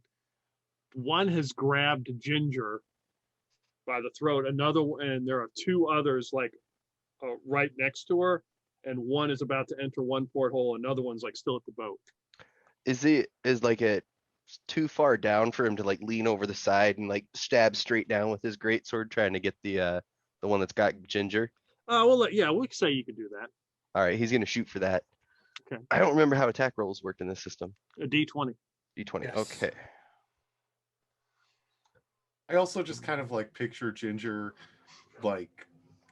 has grabbed Ginger by the throat. And there are 2 others like right next to her, and one is about to enter one porthole. Another one's like still at the boat. Is like it too far down for him to like lean over the side and like stab straight down with his greatsword, trying to get the one that's got Ginger? We can say you can do that. All right, he's gonna shoot for that. Okay. I don't remember how attack rolls worked in this system. A D20. D20. Yes. Okay. I also just kind of like picture Ginger like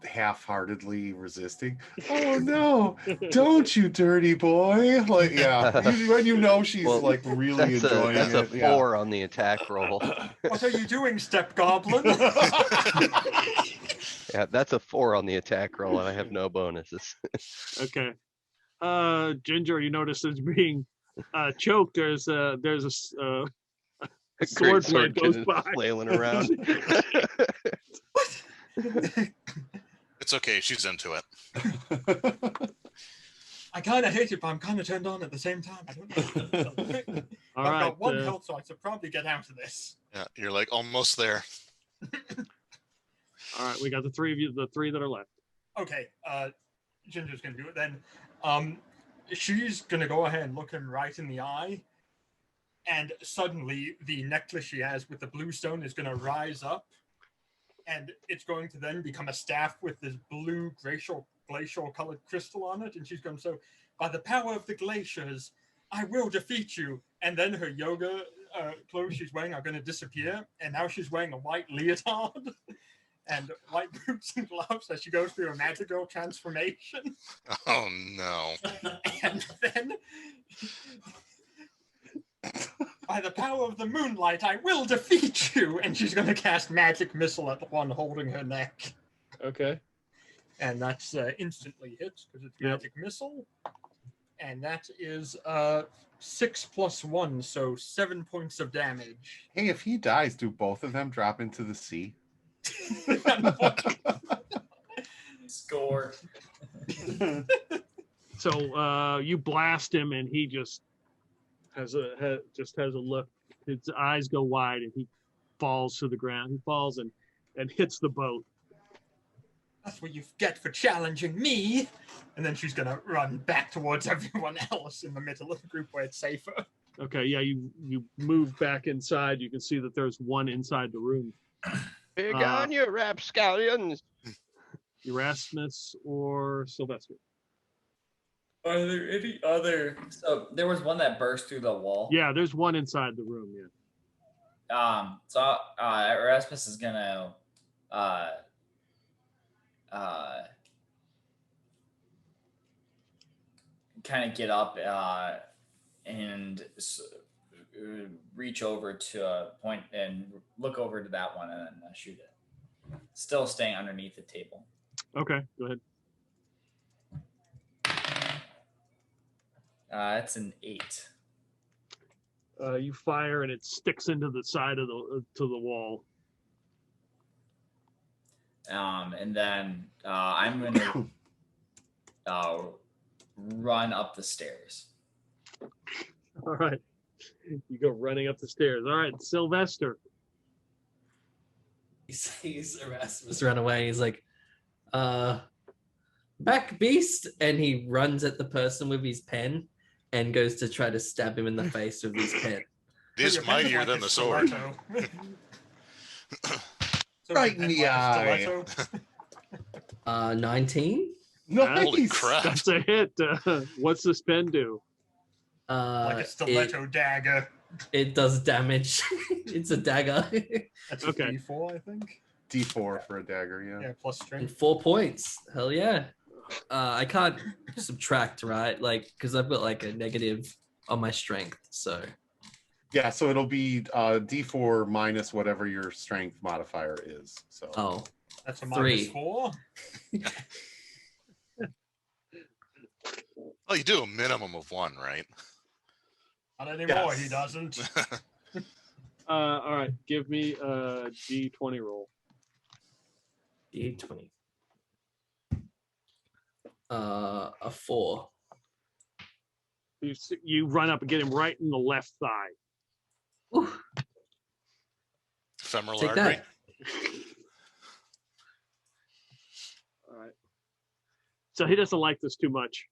half-heartedly resisting. Oh no, don't you dirty boy. Like, when she's like really enjoying it. That's a 4 on the attack roll. What are you doing, step goblin? Yeah, that's a 4 on the attack roll, and I have no bonuses. Okay. Ginger, you notice is being choked. There's a sword blade goes by, flailing around. It's okay, she's into it. I kind of hate it, but I'm kind of turned on at the same time. I don't know. All I've right. got one health, so I should probably get out of this. Yeah, you're like almost there. All right. We got the three of you, the three that are left. Okay, Ginger's gonna do it then. She's gonna go ahead and look him right in the eye, and suddenly the necklace she has with the blue stone is gonna rise up, and it's going to then become a staff with this blue glacial colored crystal on it, and she's going to say, by the power of the glaciers, I will defeat you. And then her yoga clothes she's wearing are going to disappear, and now she's wearing a white leotard and white boots and gloves as she goes through a magical transformation. Oh no. And then, by the power of the moonlight, I will defeat you. And she's going to cast magic missile at the one holding her neck. Okay. And that's instantly hits because it's magic missile. And that is 6 + 1, so 7 points of damage. Hey, if he dies, do both of them drop into the sea? Score. So you blast him, and he just has a look. His eyes go wide, and he falls to the ground. He falls and hits the boat. That's what you get for challenging me. And then she's gonna run back towards everyone else in the middle of the group where it's safer. Okay, yeah, you move back inside. You can see that there's one inside the room. Big on you, rapscallions. Erasmus or Sylvester? Are there any other? So there was one that burst through the wall. Yeah, there's one inside the room. Yeah. So Erasmus is gonna kind of get up and reach over to a point and look over to that one and then shoot it. Still staying underneath the table. Okay, go ahead. It's an 8. You fire and it sticks into the side of the wall. And then I'm gonna run up the stairs. All right, you go running up the stairs. All right, Sylvester. He sees Erasmus run away. He's like, back beast. And he runs at the person with his pen and goes to try to stab him in the face with his pen. It is mightier than the sword. Right in the eye. 19. Nice. Holy crap. That's a hit. What's this pen do? Like a stiletto dagger. It does damage. It's a dagger. That's Okay. a D4, I think. D4 for a dagger, yeah. Yeah, plus And strength. 4 points. Hell yeah. I can't subtract, right? Like, because I've got like a negative on my strength. So Yeah, so it'll be D4 minus whatever your strength modifier is. So That's a 3. -4. Well, you do a minimum of 1, right? Not anymore, Yes. he doesn't. All right, give me a D20 roll. D20. A 4. You run up and get him right in the left thigh. Ooh, Femoral take artery. that. All right. So he doesn't like this too much.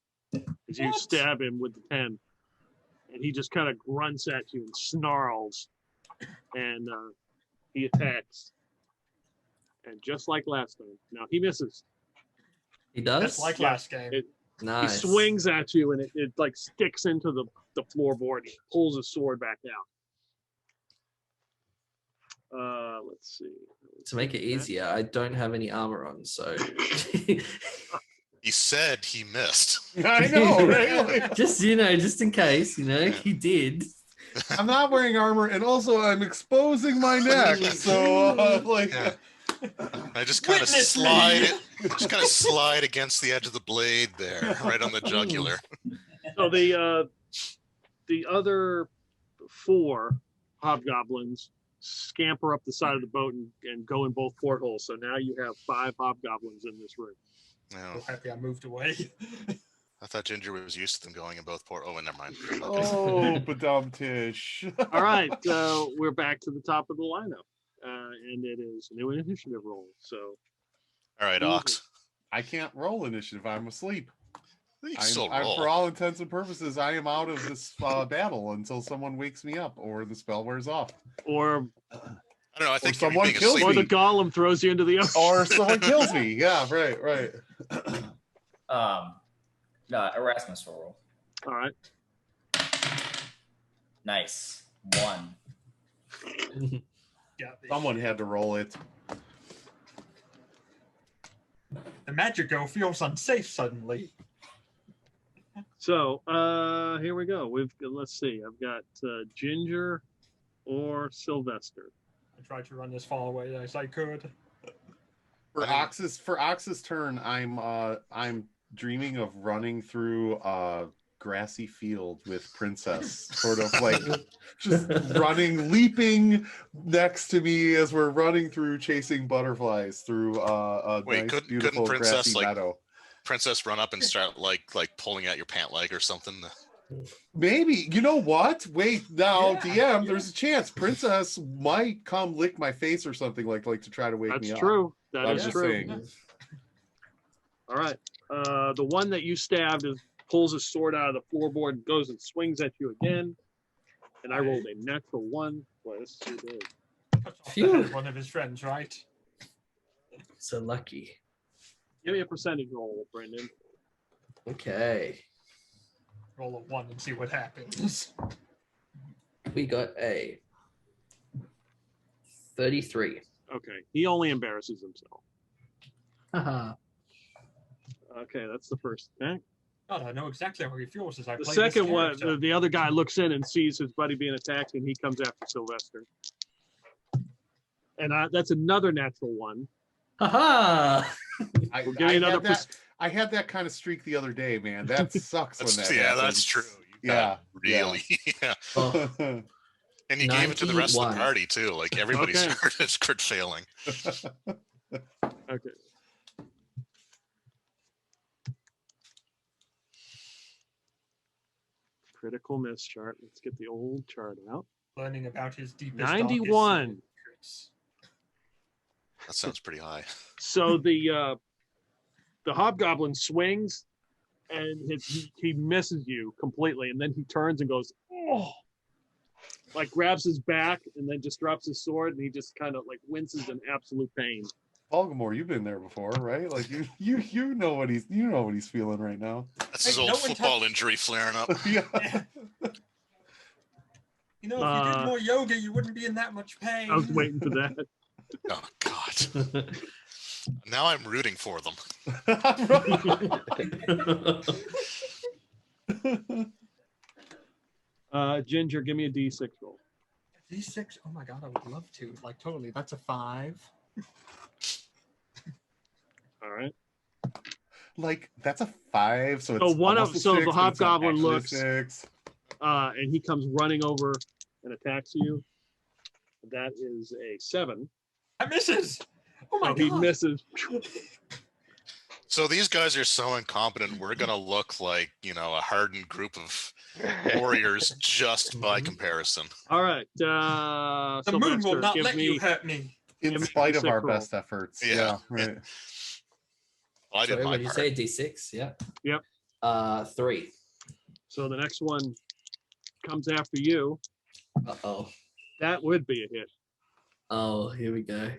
As you stab him with the pen, and he just kind of grunts at you and snarls, and he attacks. And just like last time, now he misses. He does? Just like last game. Nice. He swings at you, and it like sticks into the floorboard. He pulls his sword back out. Let's see. To make it easier, I don't have any armor on, so He said he missed. I know, right? Like, just just in case, he did. I'm not wearing armor, and also I'm exposing my neck. So, Yeah. I just kind of slide against the edge of the blade there, right on the jugular. So the other 4 hobgoblins scamper up the side of the boat and go in both portholes. So now you have 5 hobgoblins in this room. No. So happy I moved away. I thought Ginger was used to them going in both port. Oh, never mind. Okay. Oh, badum tish. All right, we're back to the top of the lineup, and it is a new initiative roll. So, All right, Ox. I can't roll initiative. I'm asleep. You can still roll. For all intents and purposes, I am out of this battle until someone wakes me up or the spell wears off. Or I don't know. I think someone being kills asleep- or the golem throws you into the ocean. Or someone kills me. Yeah, right. Erasmus roll. All right. Nice. 1. Someone had to roll it. The Magico feels unsafe suddenly. So here we go. Let's see. I've got Ginger or Sylvester. I tried to run as far away as I could. For Ox's turn, I'm dreaming of running through a grassy field with Princess, sort of like just leaping next to me as we're running through, chasing butterflies through a nice, beautiful Princess grassy meadow. Princess run up and start like pulling out your pant leg or something? Maybe. You know what? Wait, now, Yeah, DM, there's a chance Princess might come lick my face or something like to try to wake me up. That's true. That I is was just true. saying. All right. The one that you stabbed pulls his sword out of the floorboard and goes and swings at you again. And I rolled a natural 1. Boy, this is too big. Phew. One of his friends, right? So lucky. Give me a percentage roll, Brendan. Okay. Roll a 1 and see what happens. We got a 33. Okay. He only embarrasses himself. Haha. Okay, that's the first attack. God, I know exactly how he feels as I The play second this one, character. the other guy looks in and sees his buddy being attacked, and he comes after Sylvester. And that's another natural 1. Haha. We're getting another. I had that kind of streak the other day, man. That sucks when that Yeah, happens. that's true. You Yeah, got really. Yeah. Oh, And you gave it to the rest of 91. the party too. Like everybody Okay. started crit failing. Okay. Critical miss chart. Let's get the old chart out. Learning about his deepest 91. secrets. That sounds pretty high. So the hobgoblin swings, and he misses you completely, and then he turns and goes, oh, like grabs his back, and then just drops his sword, and he just kind of like winces in absolute pain. Balgamore, you've been there before, right? Like you know what he's feeling right now. That's his Hey, old no one football injury flaring up. Yeah. You know, if you did more yoga, you wouldn't be in that much pain. I was waiting for that. Oh God. Now I'm rooting for them. Ginger, give me a D6 roll. D6. Oh my God, I would love to. Like totally. That's a 5. All right. Like that's a 5, so it's So one of- almost a so the 6, but it's not hobgoblin actually a looks- 6. And he comes running over and attacks you. That is a 7. That misses. Oh my So he God. misses. So these guys are so incompetent. We're gonna look like a hardened group of warriors just by comparison. All right. The moon will Sylvester, not give let me, you hurt me. In Give me spite a of our D6 roll. best efforts. Yeah. Yeah, right. Well, I did Sorry, my what did you part. say? D6? Yeah. Yep. 3. So the next one comes after you. Uh-oh. That would be a hit. Oh, here we go.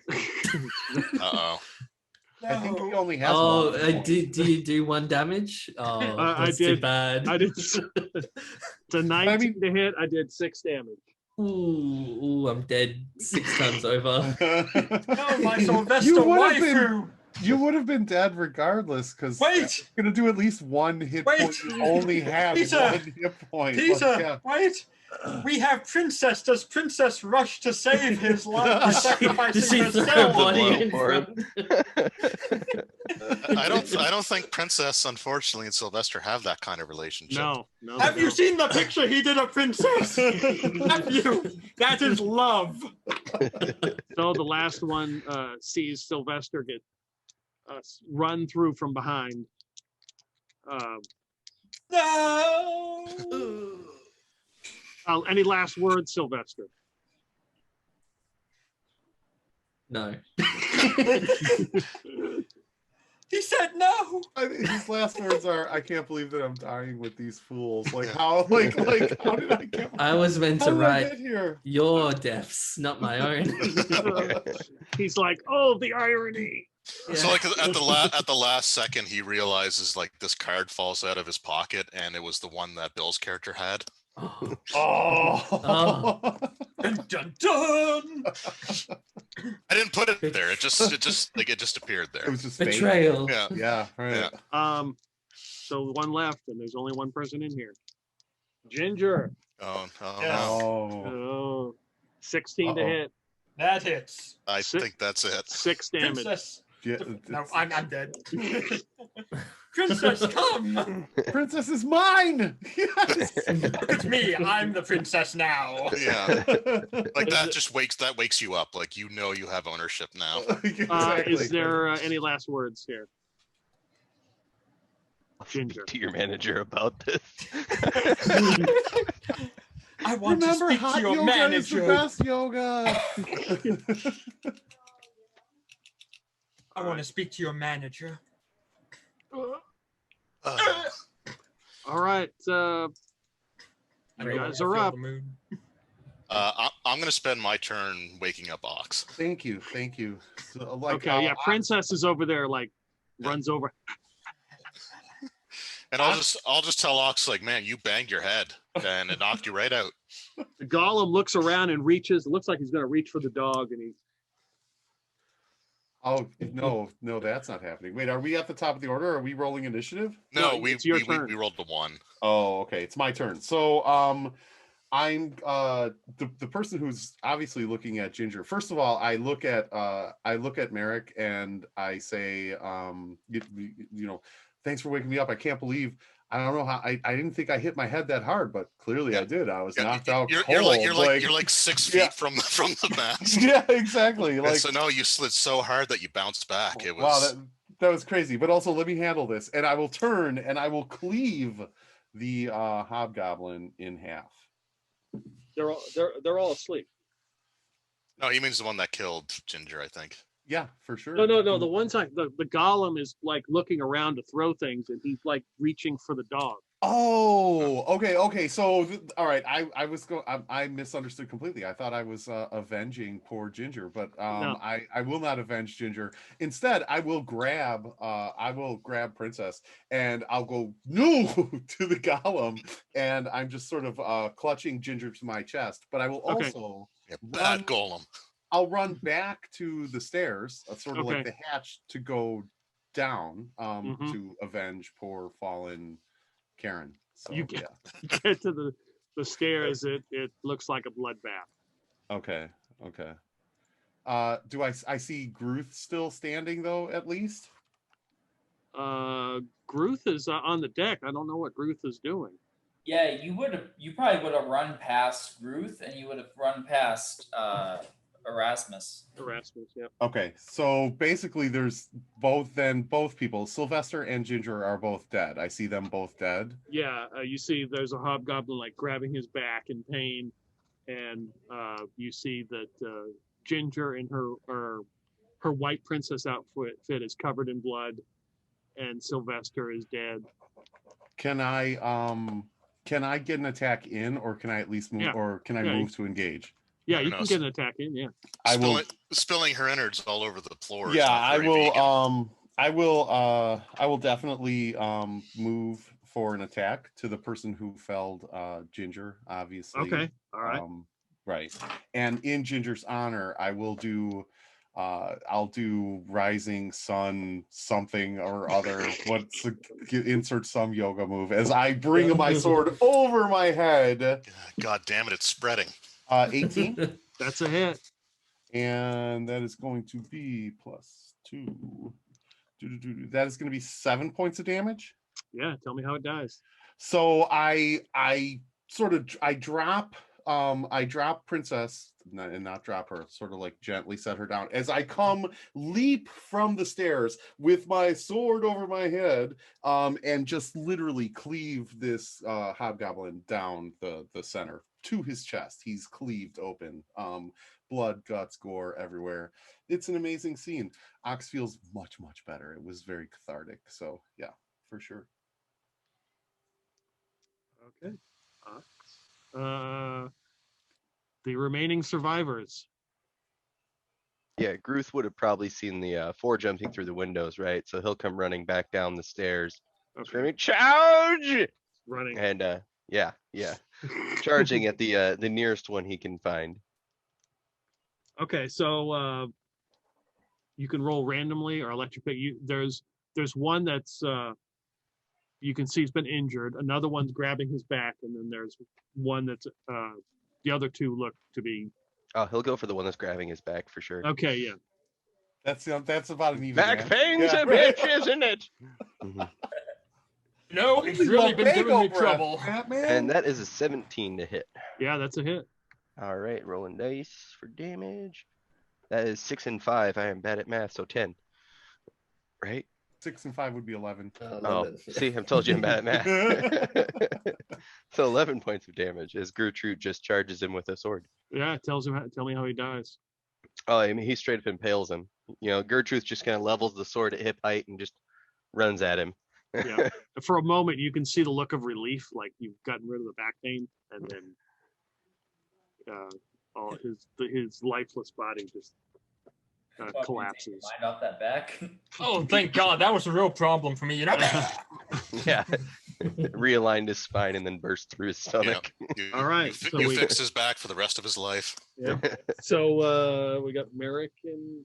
Uh-oh. I think he only has Oh, one point. do you do 1 damage? Oh, I that's too did. bad. I did. It's a 19 to hit. I did 6 damage. Ooh, I'm dead 6 times over. No, my Sylvester You would have waifu. You would have been dead regardless, because Wait. gonna do at least 1 hit Wait. point. You only have Peter. 1 hit point. Peter, Like, yeah. wait. We have Princess. Does Princess rush to save his life by Did sacrificing she throw a herself? body blow in for him. front? I don't think Princess, unfortunately, and Sylvester have that kind of relationship. No. Have no. you seen the picture he did of Princess? Have you? That is love. So the last one sees Sylvester get run through from behind. No. Any last words, Sylvester? No. He said no. His last words are, "I can't believe that I'm dying with these fools." Like Yeah. how, how did I get? I was meant How to did I write get here? your deaths, not my own. He's like, oh, the irony. So like at the last second, he realizes like this card falls out of his pocket, and it was the one that Bill's character had. Oh. Oh. Dun, dun, dun. I didn't put it there. It just appeared there. It was just fate. Betrayal. Yeah. Yeah, right. Yeah. So one left, and there's only one person in here. Ginger. Oh Yes. no. Oh. 16 to Uh-oh. hit, That hits. I think that's it. 6 damage. Princess. Yeah, No, I'm dead. Princess, come! Princess is mine. Yes. It's me. I'm the princess now. Yeah. Like that wakes you up. Like you know you have ownership now. Exactly. Is there any last words here? Ginger. To your manager about this. I want Remember, to speak hot to your yoga is the manager. best yoga. I want to speak to your manager. All right. I You know guys I are feel up. the mood. I'm gonna spend my turn waking up Ox. Thank you. So, like, Okay, yeah. Princess is over there, like, runs over. And I'll just tell Ox like, man, you banged your head and it knocked you right out. The golem looks around and reaches. It looks like he's going to reach for the dog, and he. Oh no, that's not happening. Wait, are we at the top of the order? Are we rolling initiative? No, No, it's your turn. we rolled the 1. Oh, okay, it's my turn. So I'm the person who's obviously looking at Ginger. First of all, I look at Merrick and I say, you know, thanks for waking me up. I can't believe, I don't know how, I didn't think I hit my head that hard, but clearly I did. I was knocked out You're cold. like 6 feet from the mast. Yeah, exactly. Like, So no, you slid so hard that you bounced back. It was wow, that was crazy. But also, let me handle this, and I will turn and I will cleave the hobgoblin in half. They're all asleep. no. He means the one that killed Ginger, I think. Yeah, for sure. No. The one time the golem is like looking around to throw things, and he's like reaching for the dog. Oh, okay. So, all right, I misunderstood completely. I thought I was avenging poor Ginger, but No. I will not avenge Ginger. Instead, I will grab Princess, and I'll go no to the golem, and I'm just sort of clutching Ginger to my chest. But I will Okay. also Yeah, bad golem. I'll run back to the stairs, sort of like Okay. the hatch to go down Mhm. to avenge poor fallen Karen. So You get to the stairs. It looks like a bloodbath. Okay. Do I see Gruth still standing though? At least. Gruth is on the deck. I don't know what Gruth is doing. Yeah, you probably would have run past Ruth, and you would have run past Erasmus. Yeah. Okay, so basically, there's both people. Sylvester and Ginger are both dead. I see them both dead. Yeah, you see there's a hobgoblin like grabbing his back in pain, and you see that Ginger in her white princess outfit is covered in blood, and Sylvester is dead. Can I get an attack in, or can I at least move, Yeah. or can I Yeah. move to engage? Yeah, you No, can get an attack in. Yeah. I will. Spilling her innards all over the floor. is Yeah, not I very will. vegan. I will definitely move for an attack to the person who felled Ginger. Obviously. Okay. All right. Right. And in Ginger's honor, I will do. I'll do Rising Sun something or other. Insert some yoga move as I bring my sword over my head. God damn it! It's spreading. 18. That's a hit. And that is going to be +2. That is going to be 7 points of damage. Yeah. Tell me how it dies. So I drop I drop Princess and not drop her, sort of like gently set her down as I come leap from the stairs with my sword over my head, and just literally cleave this hobgoblin down the center to his chest. He's cleaved open. Blood, guts, gore everywhere. It's an amazing scene. Ox feels much better. It was very cathartic. So yeah, for sure. Okay. The remaining survivors. Yeah, Gruth would have probably seen the 4 jumping through the windows, right? So he'll come running back down the stairs, Okay. screaming, "Charge!" Running. And yeah, charging at the nearest one he can find. Okay, so you can roll randomly or electric pick. There's one that's you can see he's been injured. Another one's grabbing his back, and then there's one that's the other two look to be. Oh, he'll go for the one that's grabbing his back for sure. Okay, yeah. That's about an even Back match. pain's Yeah, a right. bitch, isn't it? Mhm. No, it's really been giving me trouble. And that is a 17 to hit. Yeah, that's a hit. All right, rolling dice for damage. That is 6 and 5. I am bad at math, so 10. Right? 6 and 5 would be 11. Oh, see, I told you I'm bad at math. So 11 points of damage as Gertrude just charges him with a sword. Yeah, it tells him. Tell me how he dies. Oh, I mean, he straight up impales him. You know, Gertrude just kind of levels the sword at hip height and just runs at him. Yeah. For a moment, you can see the look of relief, like you've gotten rid of the back pain, and then all his lifeless body just collapses. Mind off that back. Oh, thank God. That was a real problem for me. You know? Yeah. Realigned his spine and then burst through his stomach. All right, You, so you we- fixed his back for the rest of his life. Yeah. So we got Merrick and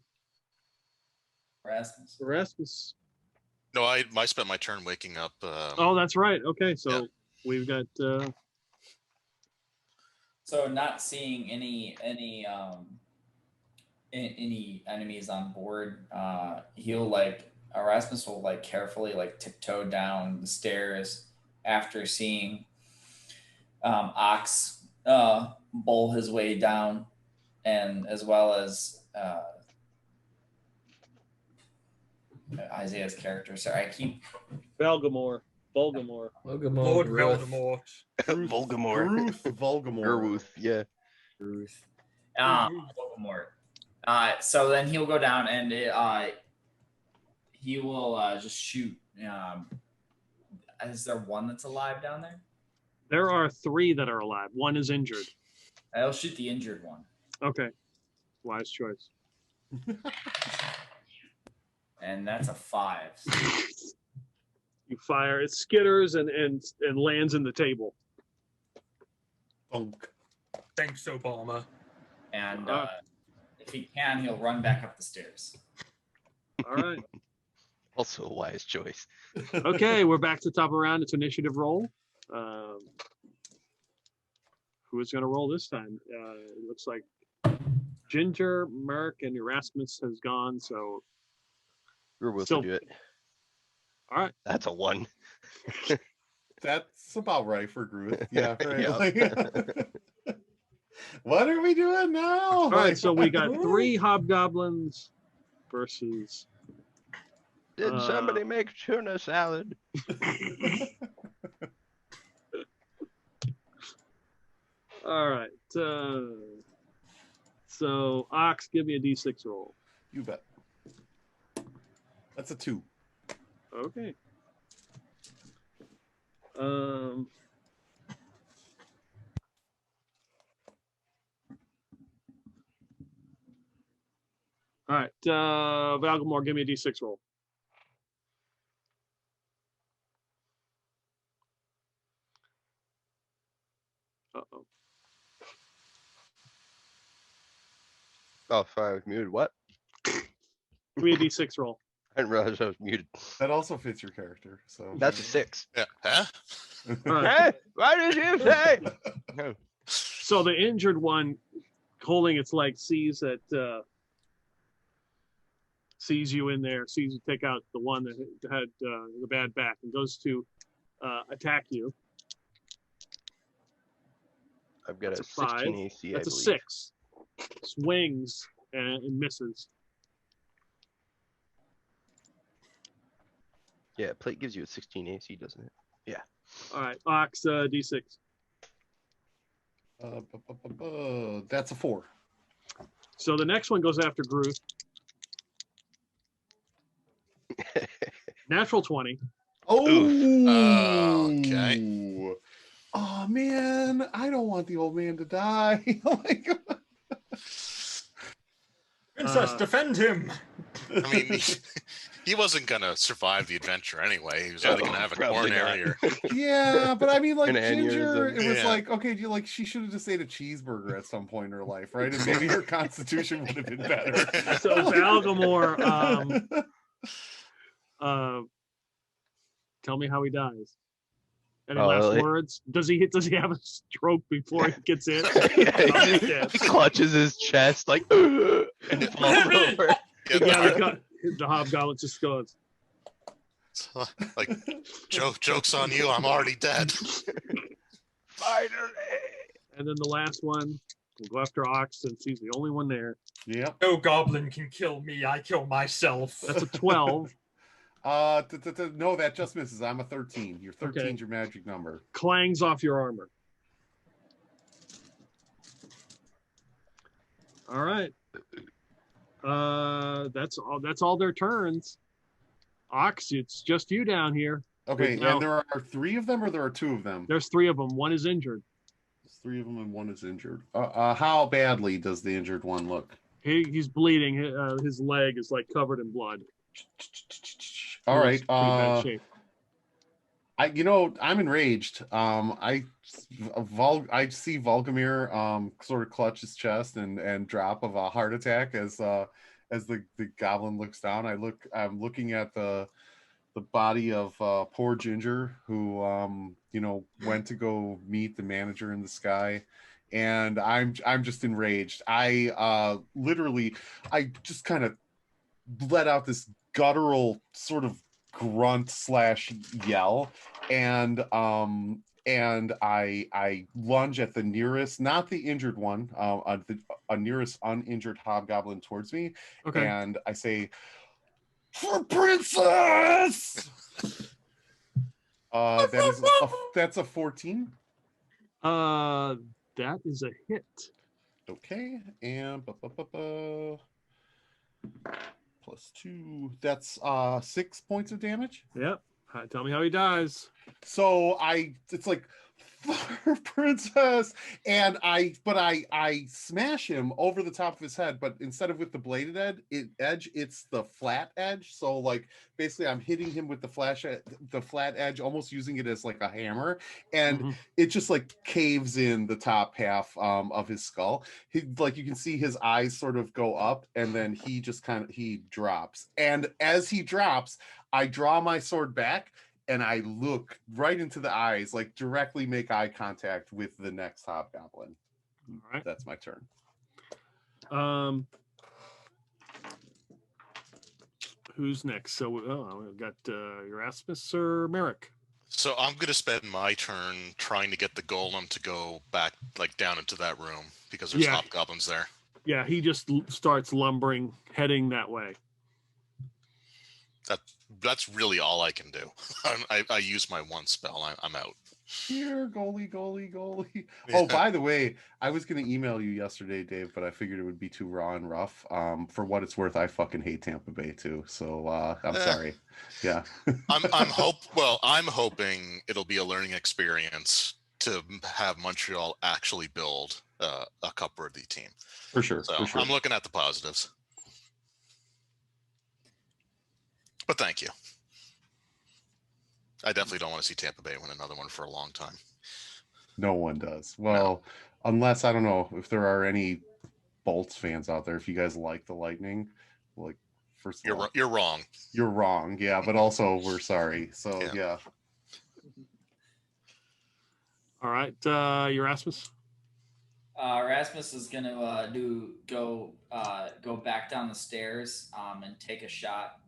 Erasmus. No, I spent my turn waking up. Oh, that's right. Okay, so Yeah. we've got. So not seeing any enemies on board, Erasmus will carefully tiptoe down the stairs after seeing Ox bowl his way down, and as well as Isaiah's character. Sorry, I keep Voldemort. Lord Ruth. Voldemort. Volgamore. Voldemort. Yeah. Voldemort. So then he'll go down and he will just shoot. Is there one that's alive down there? There are 3 that are alive. One is injured. I'll shoot the injured one. Okay, wise choice. And that's a 5. You fire. It skitters and lands in the table. Bonk. Thanks, Obama. And if he can, he'll run back up the stairs. All right. Also a wise choice. Okay, we're back to the top of the round. It's initiative roll. Who is going to roll this time? It looks like Ginger, Merrick, and Erasmus has gone. So, Gerwolf Still- will do it. all right. That's a 1. That's about right for Groot. Yeah, right. Yeah. Like, what are we doing now? All right. So we got 3 hobgoblins versus. Did somebody make tuna salad? All right. So Ox, give me a D6 roll. You bet. That's a 2. Okay. All right. Valgamore, give me a D6 roll. Uh-oh. Oh, sorry, I was muted. What? Give me a D6 roll. I didn't realize I was muted. That also fits your character. So That's a 6. Yeah. Huh? All right. Hey, what did you say? No. So the injured one, holding its leg, sees you in there, sees you take out the one that had the bad back, and goes to attack you. I've got That's a a 5. 16 AC. That's I a believe. 6. Swings and misses. Yeah, plate gives you a 16 AC, doesn't it? Yeah. All right, Ox, D6. That's a 4. So the next one goes after Groot. Natural 20. Oh, Okay. Oh man, I don't want the old man to die. Oh my god. Princess, defend him. I mean, he wasn't gonna survive the adventure anyway. He was either gonna have a Probably coronary or Yeah, but I mean, like An Ginger, aneurysm. it was Yeah. like, okay, like she should have just ate a cheeseburger at some point in her life, right? And maybe her constitution would have been better. So Valgamore, tell me how he dies. Any last words? Does he have a stroke before he gets hit? Yeah, he clutches his chest like and falls over. Yeah, The hobgoblin just goes. like joke's on you. I'm already dead. Finally. And then the last one will go after Ox since he's the only one there. Yep. No goblin can kill me. I kill myself. That's a 12. No, that just misses. I'm a 13. Your 13's Okay. your magic number. Clangs off your armor. All right. That's all their turns. Ox, it's just you down here. Okay, Now- and there are 3 of them, or there are 2 of them? There's 3 of them. One is injured. There's 3 of them, and 1 is injured. How badly does the injured one look? He's bleeding. His leg is like covered in blood. All right. He's pretty bad shape. I'm enraged. I see Volgamir sort of clutch his chest and drop of a heart attack as the goblin looks down. I'm looking at the body of poor Ginger, who went to go meet the manager in the sky, and I'm just enraged. I just kind of let out this guttural sort of grunt / yell, and I lunge at the nearest, not the injured one, a nearest uninjured hobgoblin towards me, Okay. and I say, "For princess!" That's a 14. That is a hit. Okay, and +2. That's 6 points of damage. Yep. Tell me how he dies. So it's like, for princess, and I smash him over the top of his head, but instead of with the bladed edge, it's the flat edge. So like basically I'm hitting him with the flat edge, almost using it as like a hammer, and it just like caves in the top half of his skull. You can see his eyes sort of go up, and then he just he drops. And as he drops, I draw my sword back, and I look right into the eyes, like directly make eye contact with the next hobgoblin. All right. That's my turn. Who's next? So we've got Erasmus or Merrick. So I'm gonna spend my turn trying to get the golem to go back, like down into that room, because there's hobgoblins there. Yeah, he just starts lumbering, heading that way. That's really all I can do. I use my one spell. I'm out. Here, goalie. Yeah. Oh, by the way, I was going to email you yesterday, Dave, but I figured it would be too raw and rough. For what it's worth, I fucking hate Tampa Bay too. So I'm sorry. Yeah. I'm hoping it'll be a learning experience to have Montreal actually build a cup-worthy team. For sure. So For sure. I'm looking at the positives. But thank you. I definitely don't want to see Tampa Bay win another one for a long time. No one does. Well, unless, I don't know if there are any Bolts fans out there. If you guys like the Lightning, like, first of all, You're wrong. You're wrong. Yeah, but also we're sorry. So yeah. All right, Erasmus. Erasmus is gonna go back down the stairs and take a shot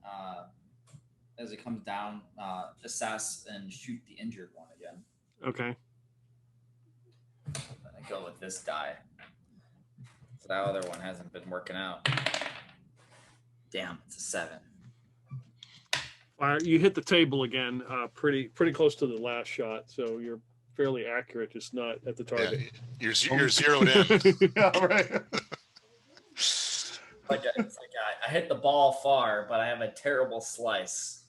as it comes down, assess and shoot the injured one again. Okay. I go with this die. So that other one hasn't been working out. Damn, it's a 7. You hit the table again, pretty close to the last shot, so you're fairly accurate, just not at the Yeah, target. you're zeroed in. Yeah, right. It's like I hit the ball far, but I have a terrible slice.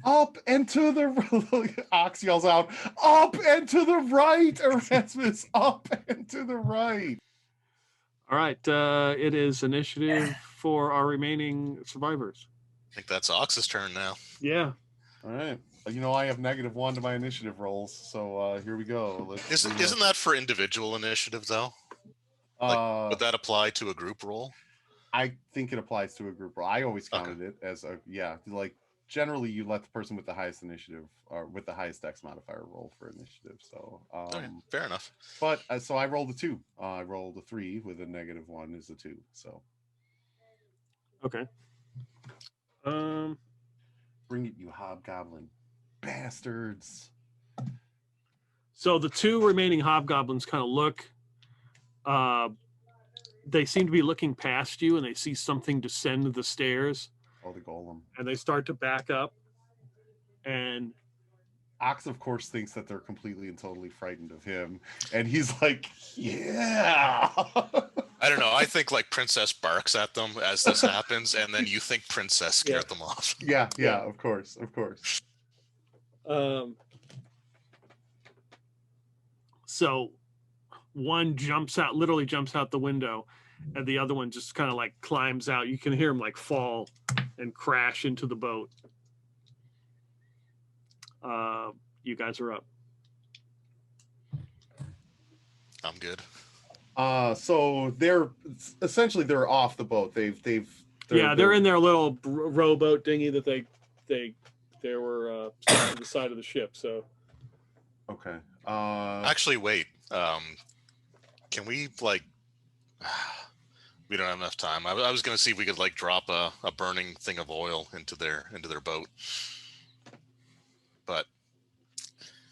Up and to the Ox yells out, up and to the right, Erasmus, up and to the right. All right, it is initiative for our remaining survivors. I think that's Ox's turn now. Yeah. All right. You know, I have -1 to my initiative rolls, so here we go. Isn't that for individual initiative though? Would that apply to a group roll? I think it applies to a group roll. I always counted it as like generally you let the person with the highest initiative or with the highest dex modifier roll for initiative. So Okay, fair enough. But so I rolled a 2. I rolled a 3 with a -1 is a 2. So Okay. bring it, you hobgoblin bastards. So the 2 remaining hobgoblins kind of look. They seem to be looking past you, and they see something descend the stairs. Oh, the golem. And they start to back up. And Ox, of course, thinks that they're completely and totally frightened of him, and he's like, "Yeah." I don't know. I think like Princess barks at them as this happens, and then you think Princess scared them off. Yeah, of course. So one literally jumps out the window, and the other one just kind of like climbs out. You can hear him like fall and crash into the boat. You guys are up. I'm good. So they're off the boat. They're in their little rowboat dinghy that they were to the side of the ship. So okay. Actually, wait. Can we like? We don't have enough time. I was going to see if we could like drop a burning thing of oil into their boat, but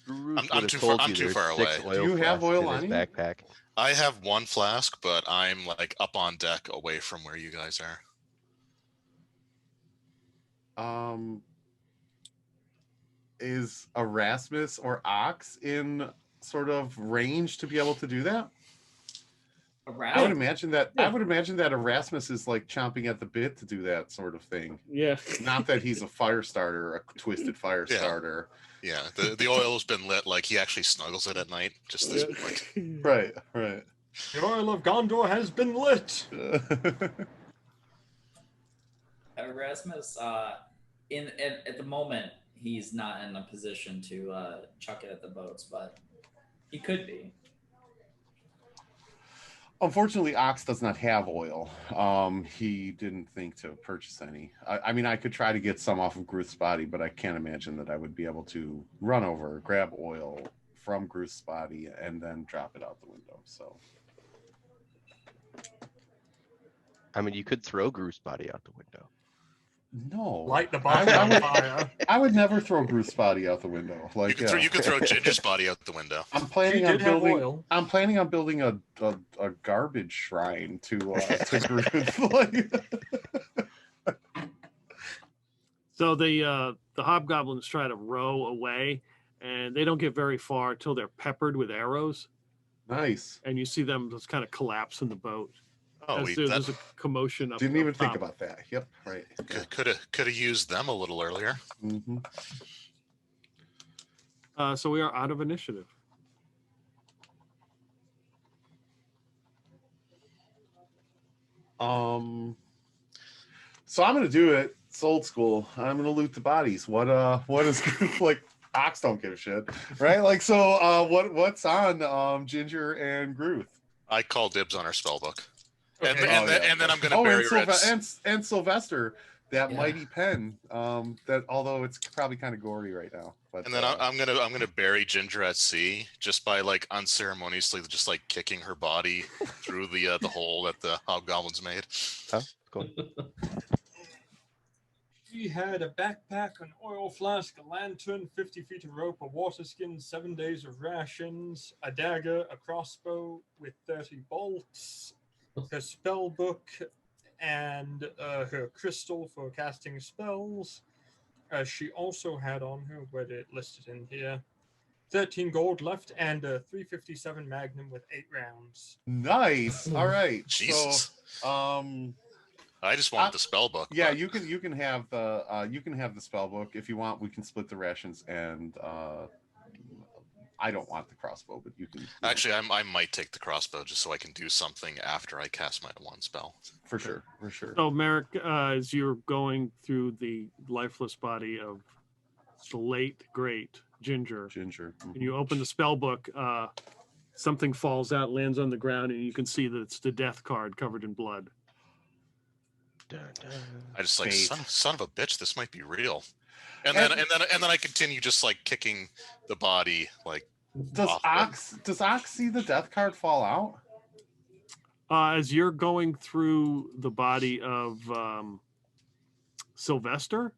I'm too far away. Do you have oil on you? Backpack. I have 1 flask, but I'm like up on deck, away from where you guys are. Is Erasmus or Ox in sort of range to be able to do that? I would imagine that. Yeah. I would imagine that Erasmus is like chomping at the bit to do that sort of thing. Yeah. Not that he's a fire starter, a twisted fire starter. Yeah, the oil's been lit. Like he actually snuggles it at night. Just this, like. Right. The oil of Gondor has been lit. Erasmus, at the moment, he's not in a position to chuck it at the boats, but he could be. Unfortunately, Ox does not have oil. He didn't think to purchase any. I mean, I could try to get some off of Gruth's body, but I can't imagine that I would be able to run over, grab oil from Gruth's body, and then drop it out the window. So, I mean, you could throw Gruth's body out the window. no, Light the body on fire. I would never throw Gruth's body out the window. Like You could throw Ginger's body out the window. I'm planning on building a garbage shrine to Gruth. So the hobgoblins try to row away, and they don't get very far till they're peppered with arrows. Nice. And you see them just kind of collapse in the boat. Oh, There's a commotion up. Didn't even top. think about that. Yep. Right. Could have used them a little earlier. Mm-hmm. So we are out of initiative. So I'm gonna do it. It's old school. I'm gonna loot the bodies. What is like Ox don't give a shit, right? Like so. What's on Ginger and Gruth? I call dibs on our spell book. Okay. And then I'm going to bury and Sylvester, that mighty pen. That although it's probably kind of gory right now. But, and then I'm gonna bury Ginger at sea just by like unceremoniously just like kicking her body through the hole that the hobgoblins made. Huh? Go on. He had a backpack, an oil flask, a lantern, 50 feet of rope, a water skin, 7 days of rations, a dagger, a crossbow with 30 bolts, her spell book, and her crystal for casting spells. She also had on her, what it listed in here, 13 gold left and a 357 Magnum with 8 rounds. Nice. All right. Jesus. So, I just wanted the spell book. yeah, but- you can have the spell book if you want. We can split the rations, and I don't want the crossbow, but you can. Actually, I might take the crossbow just so I can do something after I cast my one spell. for sure. So, Merrick, as you're going through the lifeless body of the late, great Ginger, and you open the spell book, something falls out, lands on the ground, and you can see that it's the death card covered in blood. Dun, dun. I just like Fate. son of a bitch. This might be real. And then I continue just like kicking the body like. Does off Ox see the death card fall out? As you're going through the body of Sylvester,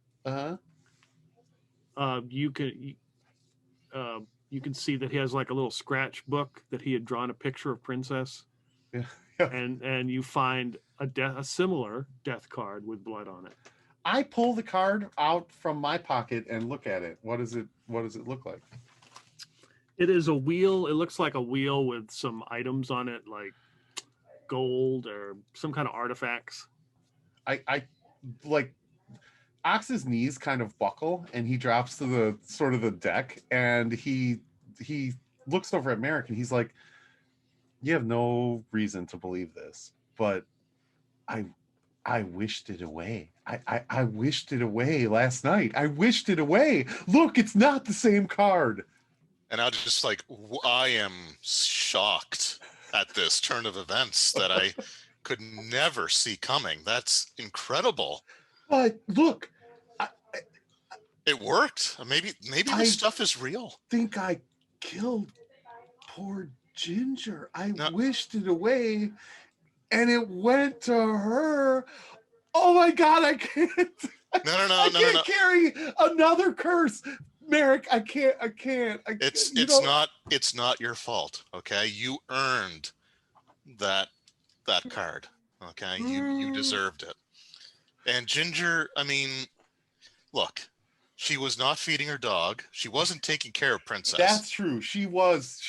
you can see that he has like a little scratch book that he had drawn a picture of Princess. Yeah. And you find a similar death card with blood on it. I pull the card out from my pocket and look at it. What does it look like? It is a wheel. It looks like a wheel with some items on it, like gold or some kind of artifacts. I like Ox's knees kind of buckle and he drops to the sort of the deck and he looks over at Merrick and he's like, you have no reason to believe this, but I wished it away. I wished it away last night. I wished it away. Look, it's not the same card. And I just like, I am shocked at this turn of events that I could never see coming. That's incredible. But look, It worked. Maybe this stuff is real. think I killed poor Ginger. I No. wished it away and it went to her. Oh my God, I can't. I can't carry another curse. Merrick, I can't. It's not your fault. Okay. You earned that card. Okay. You deserved it. And Ginger, I mean, look, she was not feeding her dog. She wasn't taking care of Princess. That's true. She was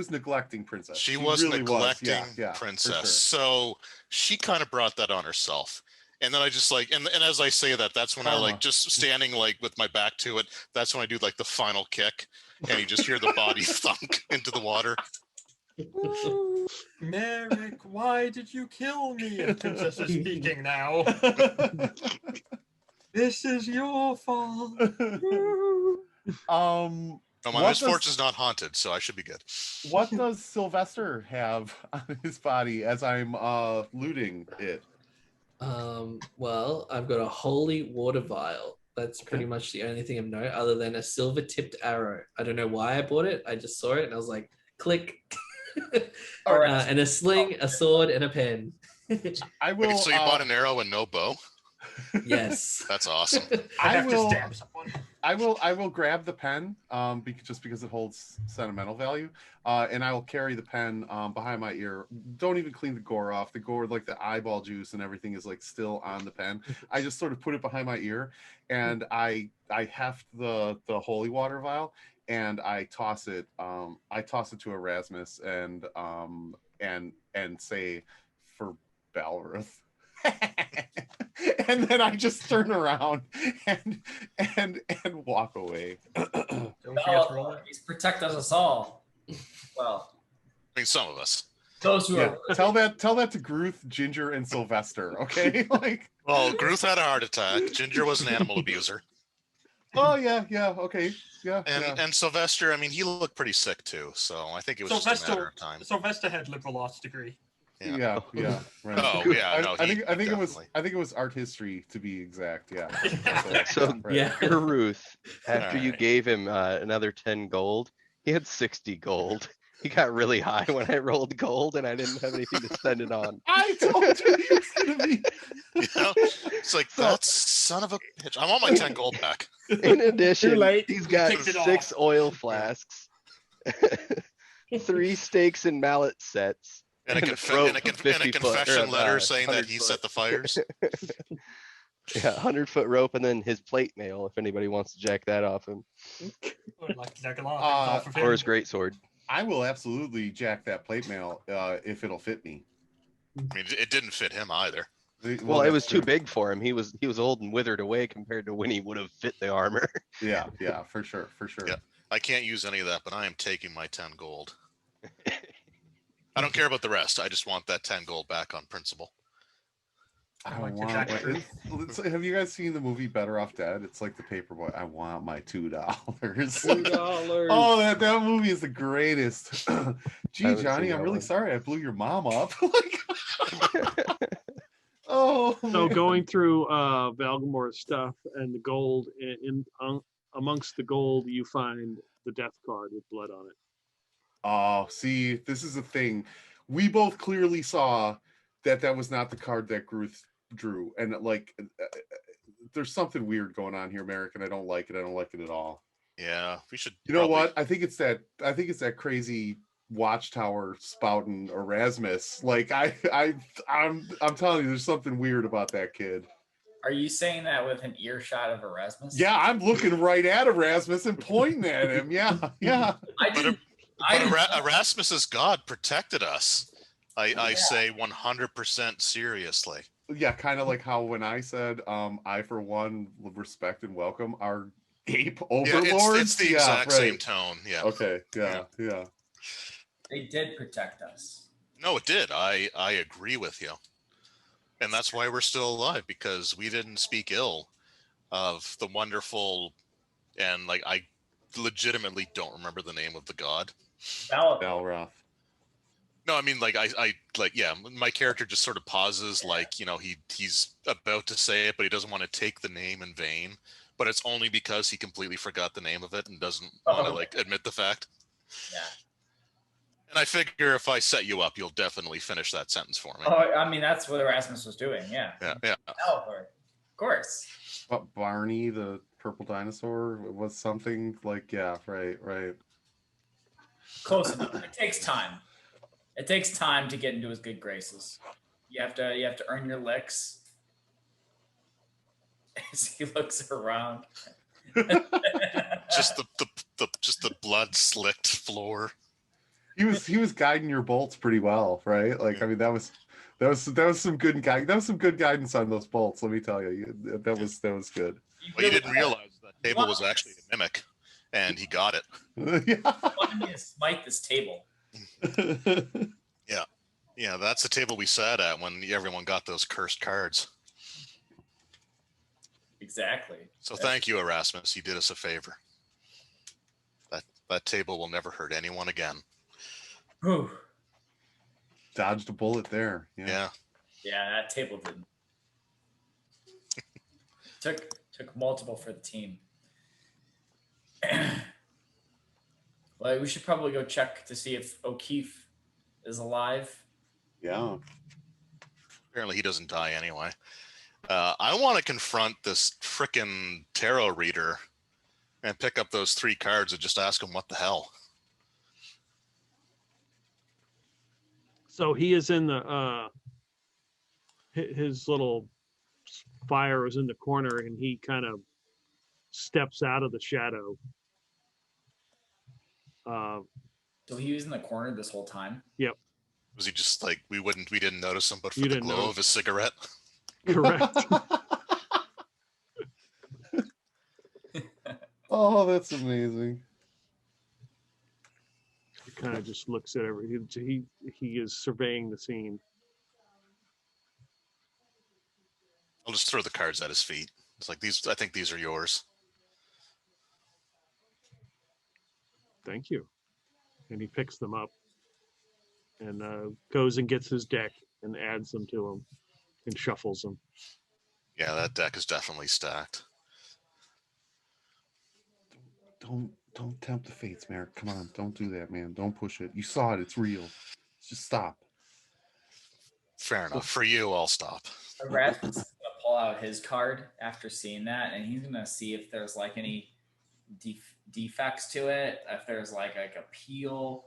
neglecting Princess. She was really neglecting Yeah, Princess. for sure. So she kind of brought that on herself. And then I just like, and as I say that, that's when I like just standing like with my back to it. That's when I do like the final kick and you just hear the body thunk into the water. Ooh, Merrick, why did you kill me? And Princess is speaking now. This is your fault. Oh, my misfortune's not haunted, so I should be good. What does Sylvester have on his body as I'm looting it? Well, I've got a holy water vial. That's pretty much the only thing of note, other than a silver-tipped arrow. I don't know why I bought it. I just saw it and I was like, click. All right. And a sling, a sword, and a pen. I will. Wait, so you bought an arrow and no bow? Yes. That's awesome. I have will- to stab someone. I will grab the pen, because it holds sentimental value, and I will carry the pen behind my ear. Don't even clean the gore off. The gore, like the eyeball juice and everything, is like still on the pen. I just sort of put it behind my ear, and I heft the holy water vial, and I toss it. I toss it to Erasmus, and say, for Balruth. And then I just turn around and walk away. Don't forget to roll it. He's protected us all. Well, I mean, some of us. those who Yeah, are tell that to Gruth, Ginger, and Sylvester. Okay, like. Well, Gruth had a heart attack. Ginger was an animal abuser. Oh yeah, okay, yeah. And Sylvester, I mean, he looked pretty sick too. So I think it was just a matter of time. Sylvester had liberal arts degree. Yeah, right. Oh yeah, no, I think it was definitely. art history to be exact. Yeah. So right. Yeah. Ruth, after you Alright. gave him another 10 gold, he had 60 gold. He got really high when I rolled gold, and I didn't have anything to spend it on. I told you he was gonna be. You know, it's like So- that son of a bitch. I want my 10 gold back. In addition, late. he's You got picked it 6 off. oil flasks, 3 stakes and mallet sets, And a, and conf- rope and a, of con- 50 and a foot, or, confession letter saying that 100 he foot. set the fires. Yeah, 100-foot rope, and then his plate mail, if anybody wants to jack that off him, I'd like to jack a lot of things off of him. or his greatsword. I will absolutely jack that plate mail if it'll fit me. I mean, it didn't fit him either. Well, it that's was too true. big for him. He was old and withered away compared to when he would have fit the armor. Yeah, for sure. Yeah. I can't use any of that, but I am taking my 10 gold. I don't care about the rest. I just want that 10 gold back on principle. I like to want. jack truth. Have you guys seen the movie Better Off Dead? It's like the Paperboy. I want my $2. $2. Oh, that movie is the greatest. I Gee, haven't Johnny, seen I'm that really one. sorry I blew your mom up. Oh, So man. going through Valgamore's stuff and the gold, amongst the gold, you find the death card with blood on it. Oh, see, this is the thing. We both clearly saw that was not the card that Gruth drew, and like, there's something weird going on here, Merrick, and I don't like it. I don't like it at all. Yeah, we should. You know probably- what? I think it's that crazy watchtower spouting Erasmus. Like I'm telling you, there's something weird about that kid. Are you saying that with an earshot of Erasmus? Yeah, I'm looking right at Erasmus and pointing at him. Yeah. I didn't. Erasmus's God protected us. I Yeah. say 100% seriously. Yeah, kind of like how when I said I for one respect and welcome our ape Yeah, overlords. it's the exact same tone. Yeah. Okay, yeah. They did protect us. No, it did. I agree with you. And that's why we're still alive, because we didn't speak ill of the wonderful, and like I legitimately don't remember the name of the god. Balroth. No, I mean like I like, yeah, my character just sort of pauses, like, you know, he's about to say it, but he doesn't want to take the name in vain. But it's only because he completely forgot the name of it and doesn't want to like admit the fact. Yeah. And I figure if I set you up, you'll definitely finish that sentence for me. Oh, I mean, that's what Erasmus was doing. Yeah. Yeah. Of course. But Barney, the purple dinosaur, was something like, yeah, right. Close enough. It takes time. It takes time to get into his good graces. You have to earn your licks. As he looks around. Just the blood slicked floor. He was guiding your bolts pretty well, right? Like, I mean, that was some good guidance. That was some good guidance on those bolts. Let me tell you, that was good. Well, you didn't realize that table was actually a mimic, and he got it. He wanted me to smite this table. Yeah, that's the table we sat at when everyone got those cursed cards. Exactly. So thank you, Erasmus. You did us a favor. That table will never hurt anyone again. Whew. Dodged a bullet there. Yeah. Yeah, that table didn't. Took multiple for the team. Well, we should probably go check to see if O'Keefe is alive. Yeah. Apparently he doesn't die anyway. I want to confront this frickin' tarot reader and pick up those 3 cards and just ask him what the hell. So he is in the his little fire is in the corner, and he kind of steps out of the shadow. So he was in the corner this whole time. Was he just like we didn't notice him, but for You the didn't glow notice. of his cigarette? Correct. Oh, that's amazing. He kind of just looks at everything. He is surveying the scene. I'll just throw the cards at his feet. It's like I think these are yours. Thank you. And he picks them up and goes and gets his deck and adds them to him and shuffles them. Yeah, that deck is definitely stacked. Don't tempt the fates, Merrick. Come on, don't do that, man. Don't push it. You saw it. It's real. Just stop. Fair enough. For you, I'll stop. Erasmus is gonna pull out his card after seeing that, and he's gonna see if there's like any defects to it, if there's like a peel,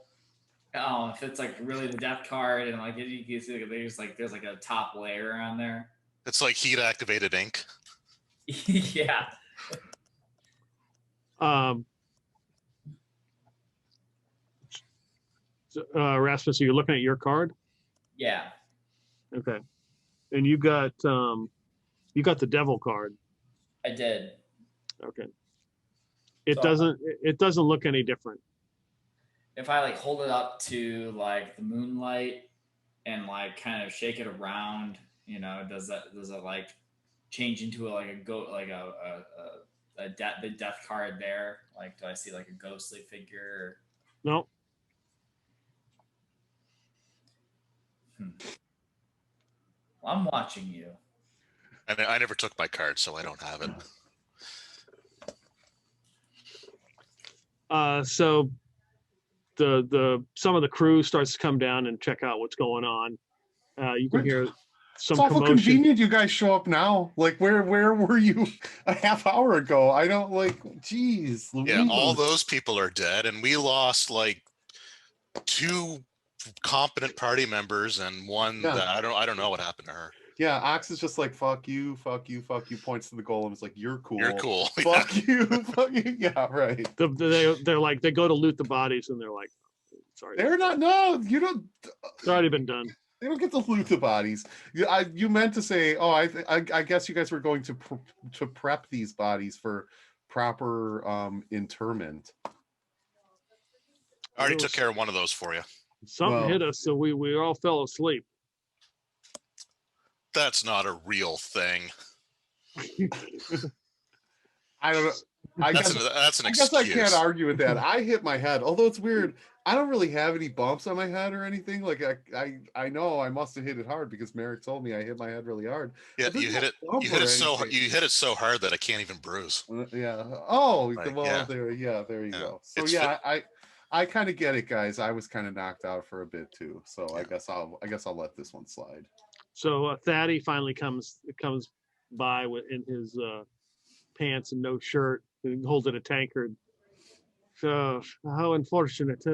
if it's like really the death card, and like you can see there's like a top layer on there. It's like heat activated ink. Yeah. Rasmus, you're looking at your card. Yeah. Okay, and you got the devil card. I did. Okay. It So- doesn't look any different. If I like hold it up to like the moonlight and like kind of shake it around, does it like change into the death card there? Like, do I see like a ghostly figure? No. Well, I'm watching you. And I never took my card, so I don't have it. So the some of the crew starts to come down and check out what's going on. You can hear some It's awful commotion. convenient you guys show up now. Like, where were you a half hour ago? I don't like, geez. Yeah, all Louise. those people are dead, and we lost like 2 competent party members and one Yeah. that I don't know what happened to her. Yeah, Ox is just like, fuck you, fuck you, fuck you, points to the golem. It's like, you're cool. You're cool. Fuck you, fuck you. Yeah, right. They're like, they go to loot the bodies and they're like, sorry, They're not, no, you don't, it's already been done. they don't get to loot the bodies. You meant to say, oh, I guess you guys were going to prep these bodies for proper interment. I already took care of one of those for you. Something Well- hit us, so we all fell asleep. That's not a real thing. I don't know. I That's guess an I guess excuse. I can't argue with that. I hit my head, although it's weird. I don't really have any bumps on my head or anything. Like I know I must have hit it hard because Merrick told me I hit my head really hard. Yeah, But there's you no hit it. bump You hit or it so anything. you hit it so hard that I can't even bruise. Yeah. Oh, Like, well, yeah. there you Yeah. go. So It's yeah, I kind of get it, guys. I was kind of knocked out for a bit too. So I Yeah. guess I'll let this one slide. So Thaddy finally comes by in his pants and no shirt, and holding a tankard. So how unfortunate!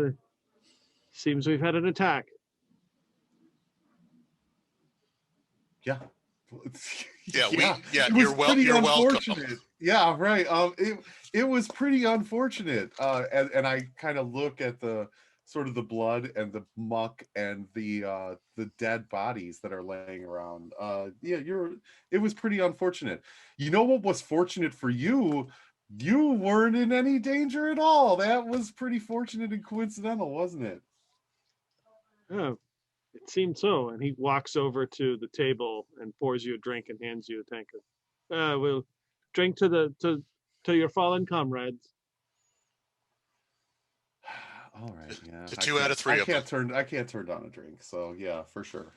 Seems we've had an attack. Yeah. Yeah, it was you're pretty welcome. unfortunate. Yeah, right. It was pretty unfortunate. And I kind of look at the sort of the blood and the muck and the dead bodies that are laying around. It was pretty unfortunate. You know what was fortunate for you? You weren't in any danger at all. That was pretty fortunate and coincidental, wasn't it? Oh, it seemed so. And he walks over to the table and pours you a drink and hands you a tankard. We'll drink to your fallen comrades. All right, yeah. To 2 out of 3 of them. I can't turn down a drink. So yeah, for sure.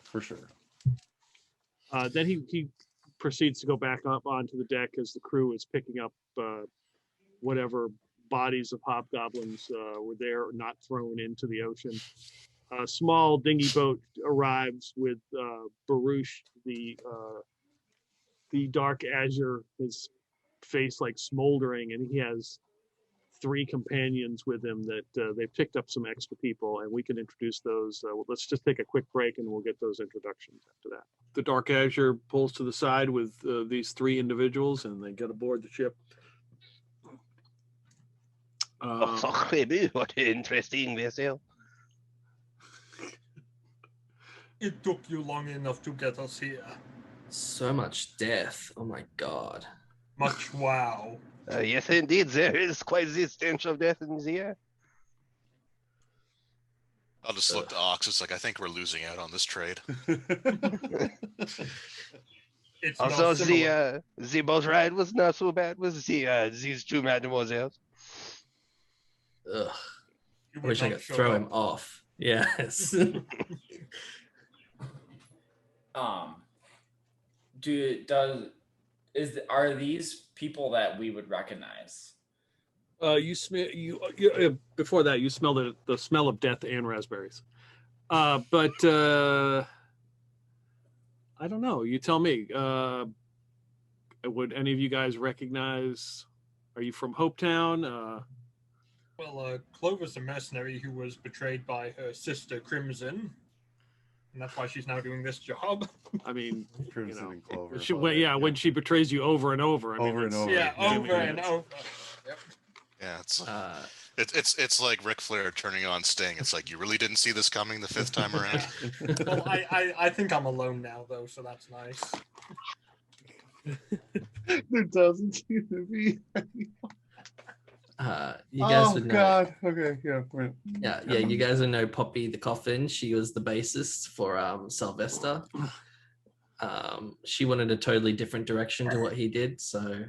Then he proceeds to go back up onto the deck as the crew is picking up whatever bodies of hobgoblins were there or not thrown into the ocean. A small dinghy boat arrives with Baruch, the dark azure, his face like smoldering, and he has 3 companions with him that they picked up some extra people, and we can introduce those. Let's just take a quick break and we'll get those introductions after that. The Dark Azure pulls to the side with these 3 individuals, and they get aboard the ship. Oh, baby, what an interesting vessel. It took you long enough to get us here. So much death. Oh my god. Much wow. Yes, indeed, there is quite the stench of death in the air. I'll just look to Ox. It's like, I think we're losing out on this trade. It's Also, not similar. the boat ride was not so bad with these 2 mademoiselles. Ugh. You I would wish I not could show throw up. him off. Yes. Are these people that we would recognize? You smell before that you smelled the smell of death and raspberries. But I don't know. You tell me. Would any of you guys recognize? Are you from Hopetown? Well, Clover's a mercenary who was betrayed by her sister Crimson, and that's why she's now doing this job. I mean, Crimson and Clover. when she betrays you over and over. I mean, Over and that's- over. Yeah, over Yeah. and over. Yep. Yeah, Uh, it's like Ric Flair turning on Sting. It's like you really didn't see this coming the fifth time around. Well, I think I'm alone now though, so that's nice. There doesn't seem to be. you guys Oh would know. God. Okay. Yeah. Right. Yeah, you guys would know Poppy the Coffin. She was the bassist for Sylvester. She wanted a totally different direction to what he did, so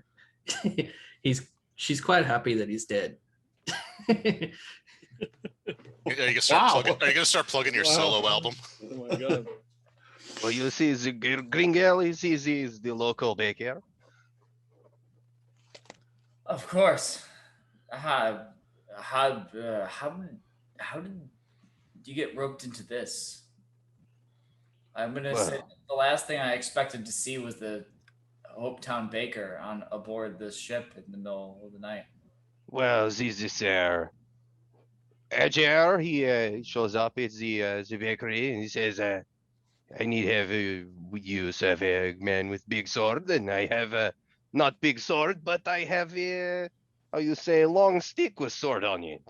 she's quite happy that he's dead. Are you gonna start plugging your solo album? Oh my god. Well, you see, the Gringel is the local baker. Of course. How did you get roped into this? I'm gonna say the last thing I expected to see was the Hopetown baker on aboard this ship in the middle of the night. Well, this Ajar, he shows up at the bakery and he says, I need have use of a man with big sword, and I have a not big sword, but I have a how you say long stick with sword on it.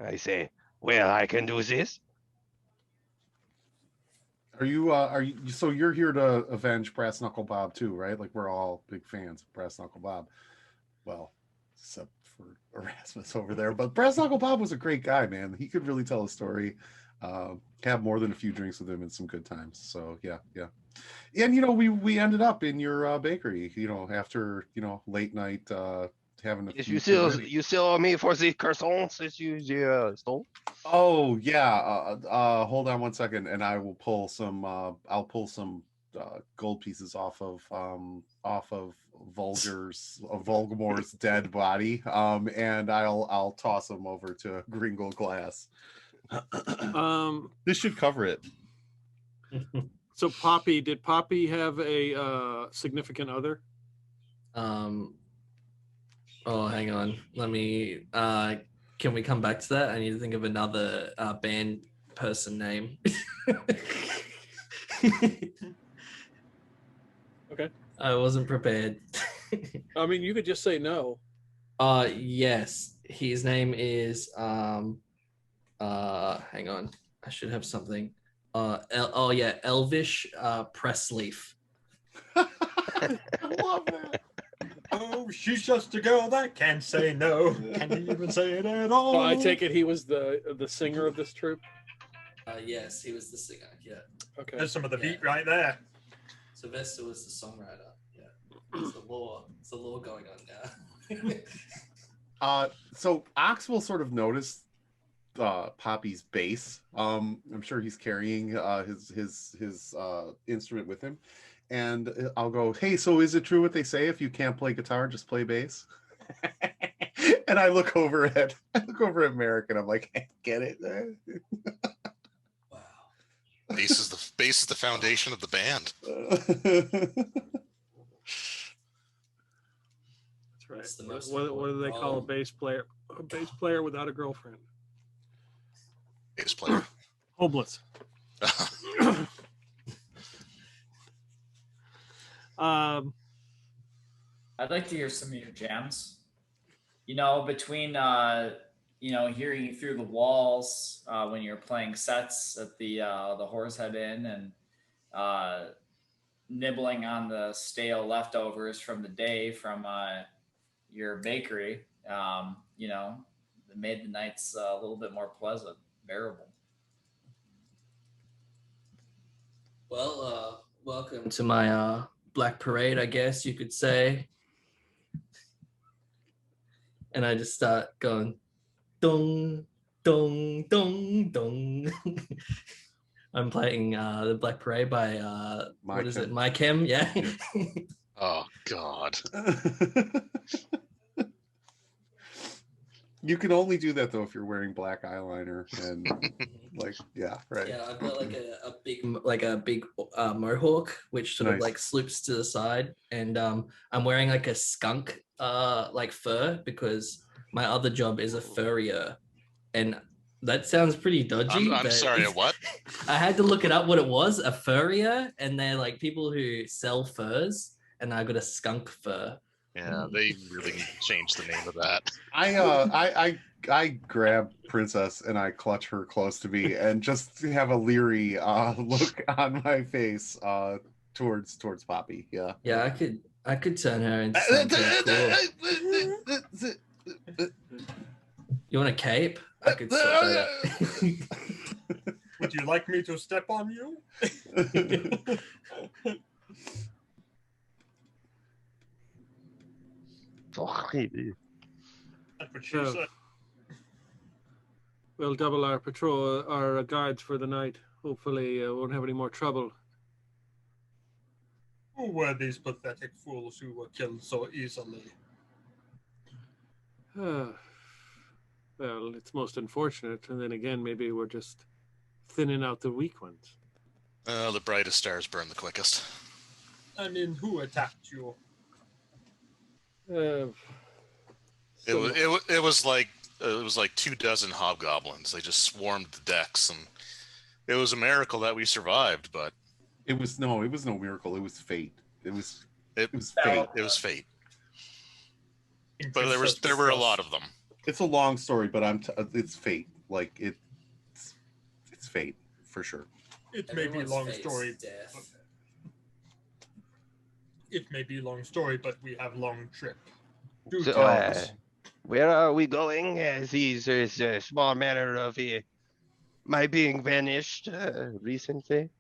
I say, well, I can do this. Are you? So you're here to avenge Brass Knuckle Bob too, right? Like we're all big fans of Brass Knuckle Bob. Well, except for Erasmus over there, but Brass Knuckle Bob was a great guy, man. He could really tell a story. Have more than a few drinks with him and some good times. So yeah. And we ended up in your bakery. After late night having a. Yes, few you still owe me for the croissants that you stole. Oh yeah. Hold on one second, and I will pull some. I'll pull some gold pieces off of Volgamore's dead body. And I'll toss them over to Gringle Glass. This should cover it. So did Poppy have a significant other? Oh, hang on. Let me. Can we come back to that? I need to think of another band person name. Okay. I wasn't prepared. I mean, you could just say no. Yes. His name is hang on. I should have something. Elvish Pressleaf. I love that. Oh, she's just a girl that can't say no. Can't even say it at all. So I take it he was the singer of this troupe. Yes, he was the singer. Yeah. Okay. There's some of the beat right there. Sylvester was the songwriter. Yeah. It's the lore going on now. So Ox will sort of notice Poppy's bass. I'm sure he's carrying his instrument with him, and I'll go, hey, so is it true what they say? If you can't play guitar, just play bass. And I look over at Merrick, and I'm like, get it? Wow. Bass is the foundation of the band. That's right. It's the most What do they call a important bass player? A bass player without a girlfriend. Bass player. Homeless. I'd like to hear some of your jams. Between hearing you through the walls when you're playing sets at the Horsehead Inn and nibbling on the stale leftovers from the day from your bakery, it made the nights a little bit more pleasant, bearable. Well, welcome to my Black Parade, I guess you could say. And I just start going, dong, dong, dong, dong. I'm playing the Black Parade by what is it? My Chem, yeah. You can only do that though if you're wearing black eyeliner and like, yeah, right. Yeah, I've got like a big mohawk, which sort of Nice. like sloops to the side, and I'm wearing like a skunk like fur because my other job is a furrier, and that sounds pretty dodgy. I'm but sorry, what? I had to look it up what it was, a furrier, and they're like people who sell furs, and I got a skunk fur. Yeah, they really need to change the name of that. I grab Princess and I clutch her close to me and just have a leery look on my face towards Poppy. Yeah. Yeah, I could turn her into something cool. You want a cape? I could sort that out. Would you like me to step on you? That's what she said. We'll double our patrol, our guards for the night. Hopefully, won't have any more trouble. Who were these pathetic fools who were killed so easily? Well, it's most unfortunate. And then again, maybe we're just thinning out the weak ones. The brightest stars burn the quickest. I mean, who attacked you? It was like 24 hobgoblins. They just swarmed the decks, and it was a miracle that we survived. But it was no miracle. It was fate. It was fate. It was fate. But there were a lot of them. It's a long story, but it's fate. Like it's fate for sure. It may be a long story. It may be a long story, but we have long trip. Do tell us. Where are we going? Is a small matter of my being vanished recently.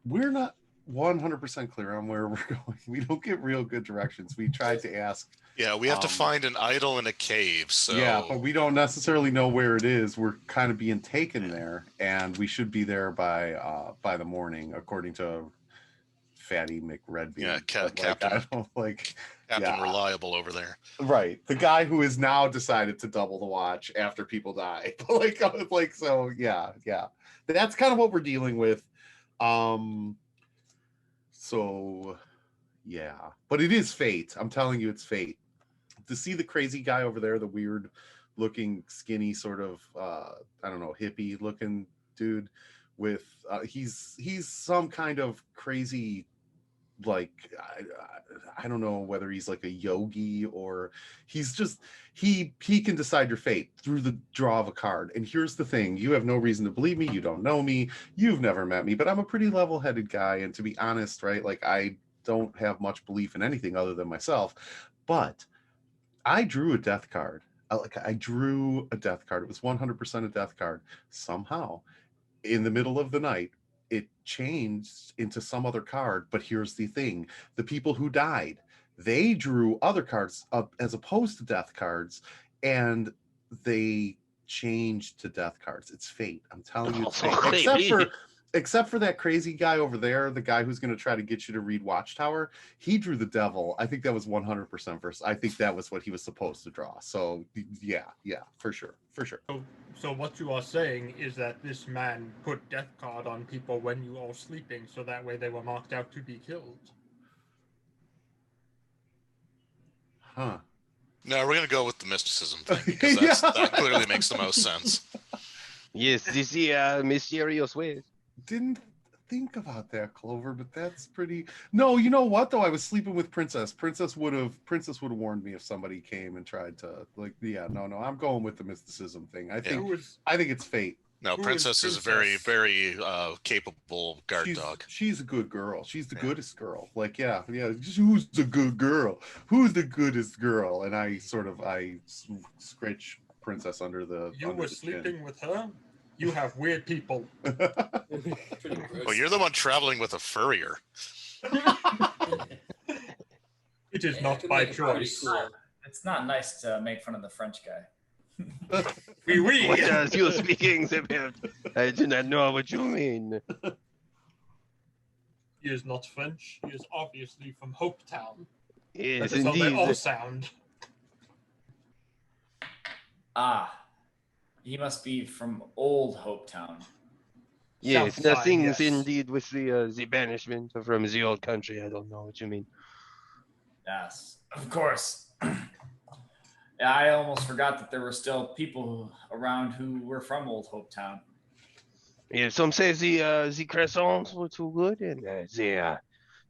We're not 100% clear on where we're going. We don't get real good directions. We tried to ask. Yeah, we have to find an idol in a cave. So yeah, but we don't necessarily know where it is. We're kind of being taken there, and we should be there by the morning, according to Fatty McRedbean. Yeah, Captain Reliable over there. Right, the guy who has now decided to double the watch after people die. So yeah. That's kind of what we're dealing with. So yeah, but it is fate. I'm telling you, it's fate. To see the crazy guy over there, the weird looking, skinny, sort of I don't know, hippie looking dude with he's some kind of crazy, like I don't know whether he's like a yogi or he's just he can decide your fate through the draw of a card. And here's the thing, you have no reason to believe me, you don't know me, you've never met me, but I'm a pretty level-headed guy, and to be honest, right, like I don't have much belief in anything other than myself. But I drew a death card. I drew a death card. It was 100% a death card. Somehow, in the middle of the night, it changed into some other card. But here's the thing. The people who died, they drew other cards as opposed to death cards, and they changed to death cards. It's fate. I'm telling you, it's fate. Except for that crazy guy over there, the guy who's going to try to get you to read Watchtower, he drew the devil. I think that was 100% verse. I think that was what he was supposed to draw. So yeah, for sure. So what you are saying is that this man put death card on people when you are sleeping, so that way they were marked out to be killed. Huh. No, we're going to go with the mysticism thing, because that clearly makes the most sense. Yes, this is mysterious ways. Didn't think about that, Clover, but that's pretty. No, you know what though? I was sleeping with Princess. Princess would have warned me if somebody came and tried to No, I'm going with the mysticism thing. I think it's fate. No, Princess is a very, very capable guard dog. She's a good girl. She's the goodest girl. Who's the good girl? Who's the goodest girl? And I scratch Princess under the. You were sleeping with her? You have weird people. Well, you're the one traveling with a furrier. It is not by choice. Cool. It's not nice to make fun of the French guy. Oui. What are you speaking about? I do not know what you mean. He is not French. He is obviously from Hopetown. Yes, that is indeed. how they all sound. Ah, he must be from old Hopetown. Yes, South side, nothing's yes. indeed with the banishment from the old country. I don't know what you mean. Yes, of course. Yeah, I almost forgot that there were still people around who were from old Hopetown. Yeah, some say the croissants were too good, and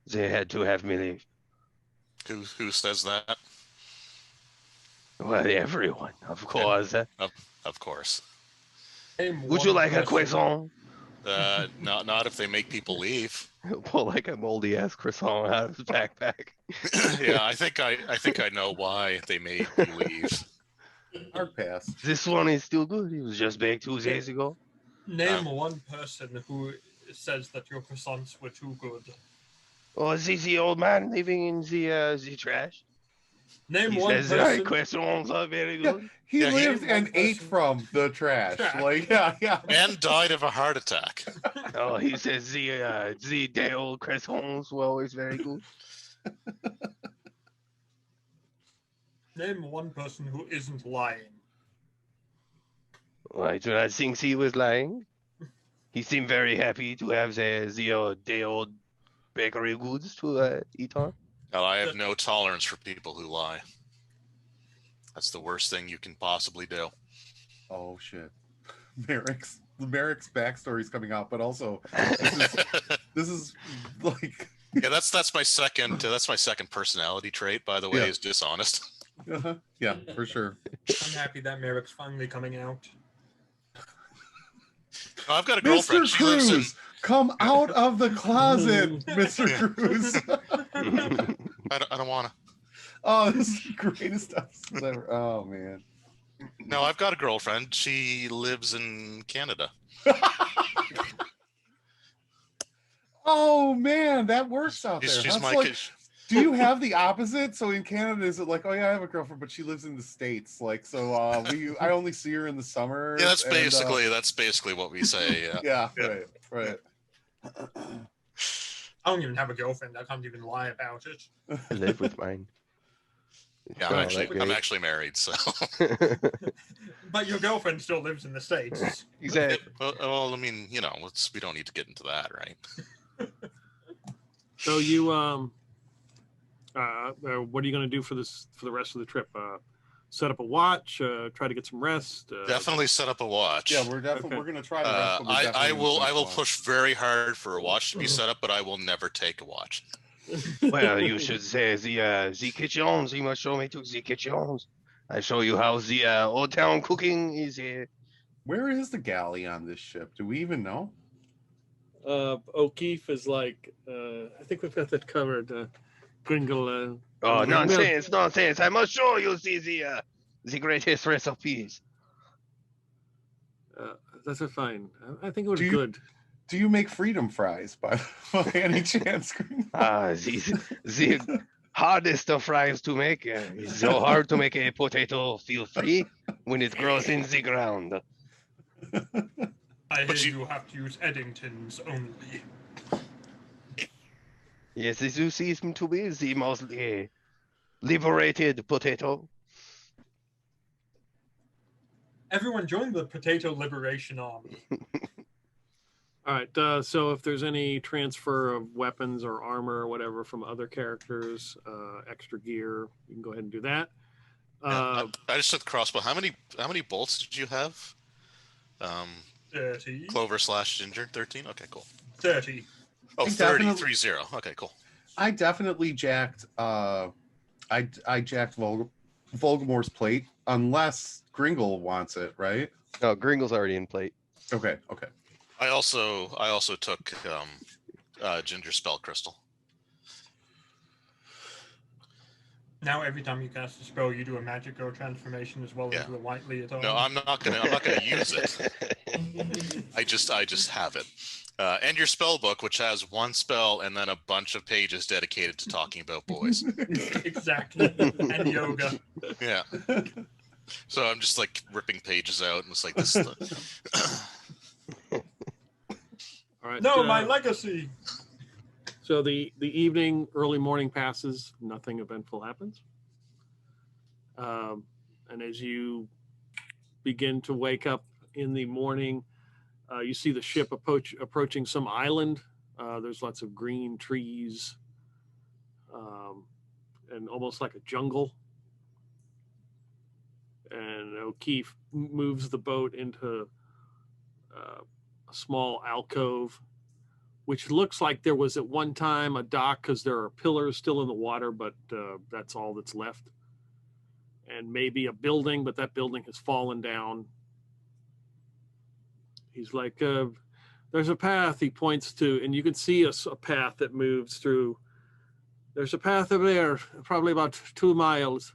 they had to have me leave. Who says that? Well, everyone, of course. Of course. Name Would you one like a person- croissant? Not if they make people leave. Pull like a moldy ass croissant out of his backpack. Yeah, I think I know why they made you leave. Hard pass. This one is still good. It was just baked 2 days ago. Name one person who says that your croissants were too good. Oh, is this the old man living in the trash? Name He one says the person. croissants are very Yeah, good. he Yeah, he- lived and ate from the trash. Like, yeah. And died of a heart attack. Oh, he says the day old croissants were always very good. Name one person who isn't lying. Well, I do not think he was lying. He seemed very happy to have the day old bakery goods to eat on. Now, I have no tolerance for people who lie. That's the worst thing you can possibly do. Oh shit. Merrick's backstory's coming out, but also this is like Yeah, that's my second personality trait, by the way, Yeah. is dishonest. yeah, for sure. I'm happy that Merrick's finally coming out. No, I've got a Mr. girlfriend. She lives in. Cruz, come out of the closet, Mr. Yeah. Cruz. I don't want to. Oh, this is the greatest episode ever. Oh man. No, I've got a girlfriend. She lives in Canada. Oh man, that works out there. She's That's my like, kid. do you have the opposite? So in Canada, is it like, oh yeah, I have a girlfriend, but she lives in the States? Like, so I only see her in the summer. Yeah, that's and, basically what we say. Yeah. yeah, right. I don't even have a girlfriend. I can't even lie about it. I live with mine. Yeah, Oh, I'm actually married, so. But your girlfriend still lives in the States. Exactly. Well, I mean, we don't need to get into that, right? So you what are you going to do for the rest of the trip? Set up a watch, try to get some rest. Definitely set up a watch. Yeah, we're gonna try to rest, but we're I definitely will gonna push very hard for a watch to be set up, but I will never take a watch. Well, you should say the kitchens. You must show me to the kitchens. I show you how the old town cooking is here. Where is the galley on this ship? Do we even know? O'Keefe is like, I think we've got that covered. Gringle. Oh, nonsense! I must show you the greatest recipes. That's fine. I think it was Do you- good. Do you make freedom fries by any chance? The hardest of fries to make. It's so hard to make a potato feel free when it grows in the ground. I But hear you have to use Eddington's only. Yes, this do seem to be the most liberated potato. Everyone join the Potato Liberation Army. All right. So if there's any transfer of weapons or armor or whatever from other characters, extra gear, you can go ahead and do that. I just took the crossbow. How many bolts did you have? 30. Clover / Ginger 13. Okay, cool. 30. Oh, I 30, definitely- 30. Okay, cool. I definitely jacked. I jacked Volgamore's plate, unless Gringle wants it, right? No, Gringle's already in plate. Okay. I also took Ginger spell crystal. Now every time you cast a spell, you do a magic or transformation as well Yeah. into the white leotard. No, I'm not gonna use it. I just have it. And your spell book, which has one spell and then a bunch of pages dedicated to talking about boys. Exactly. And yoga. Yeah. So I'm just like ripping pages out, and it's like this. All right. No, my legacy. So the evening, early morning passes. Nothing eventful happens. And as you begin to wake up in the morning. You see the ship approaching some island. There's lots of green trees and almost like a jungle. And O'Keefe moves the boat into a small alcove, which looks like there was at one time a dock because there are pillars still in the water, but that's all that's left. And maybe a building, but that building has fallen down. He's like, there's a path, he points to, and you can see a path that moves through. There's a path over there, probably about 2 miles.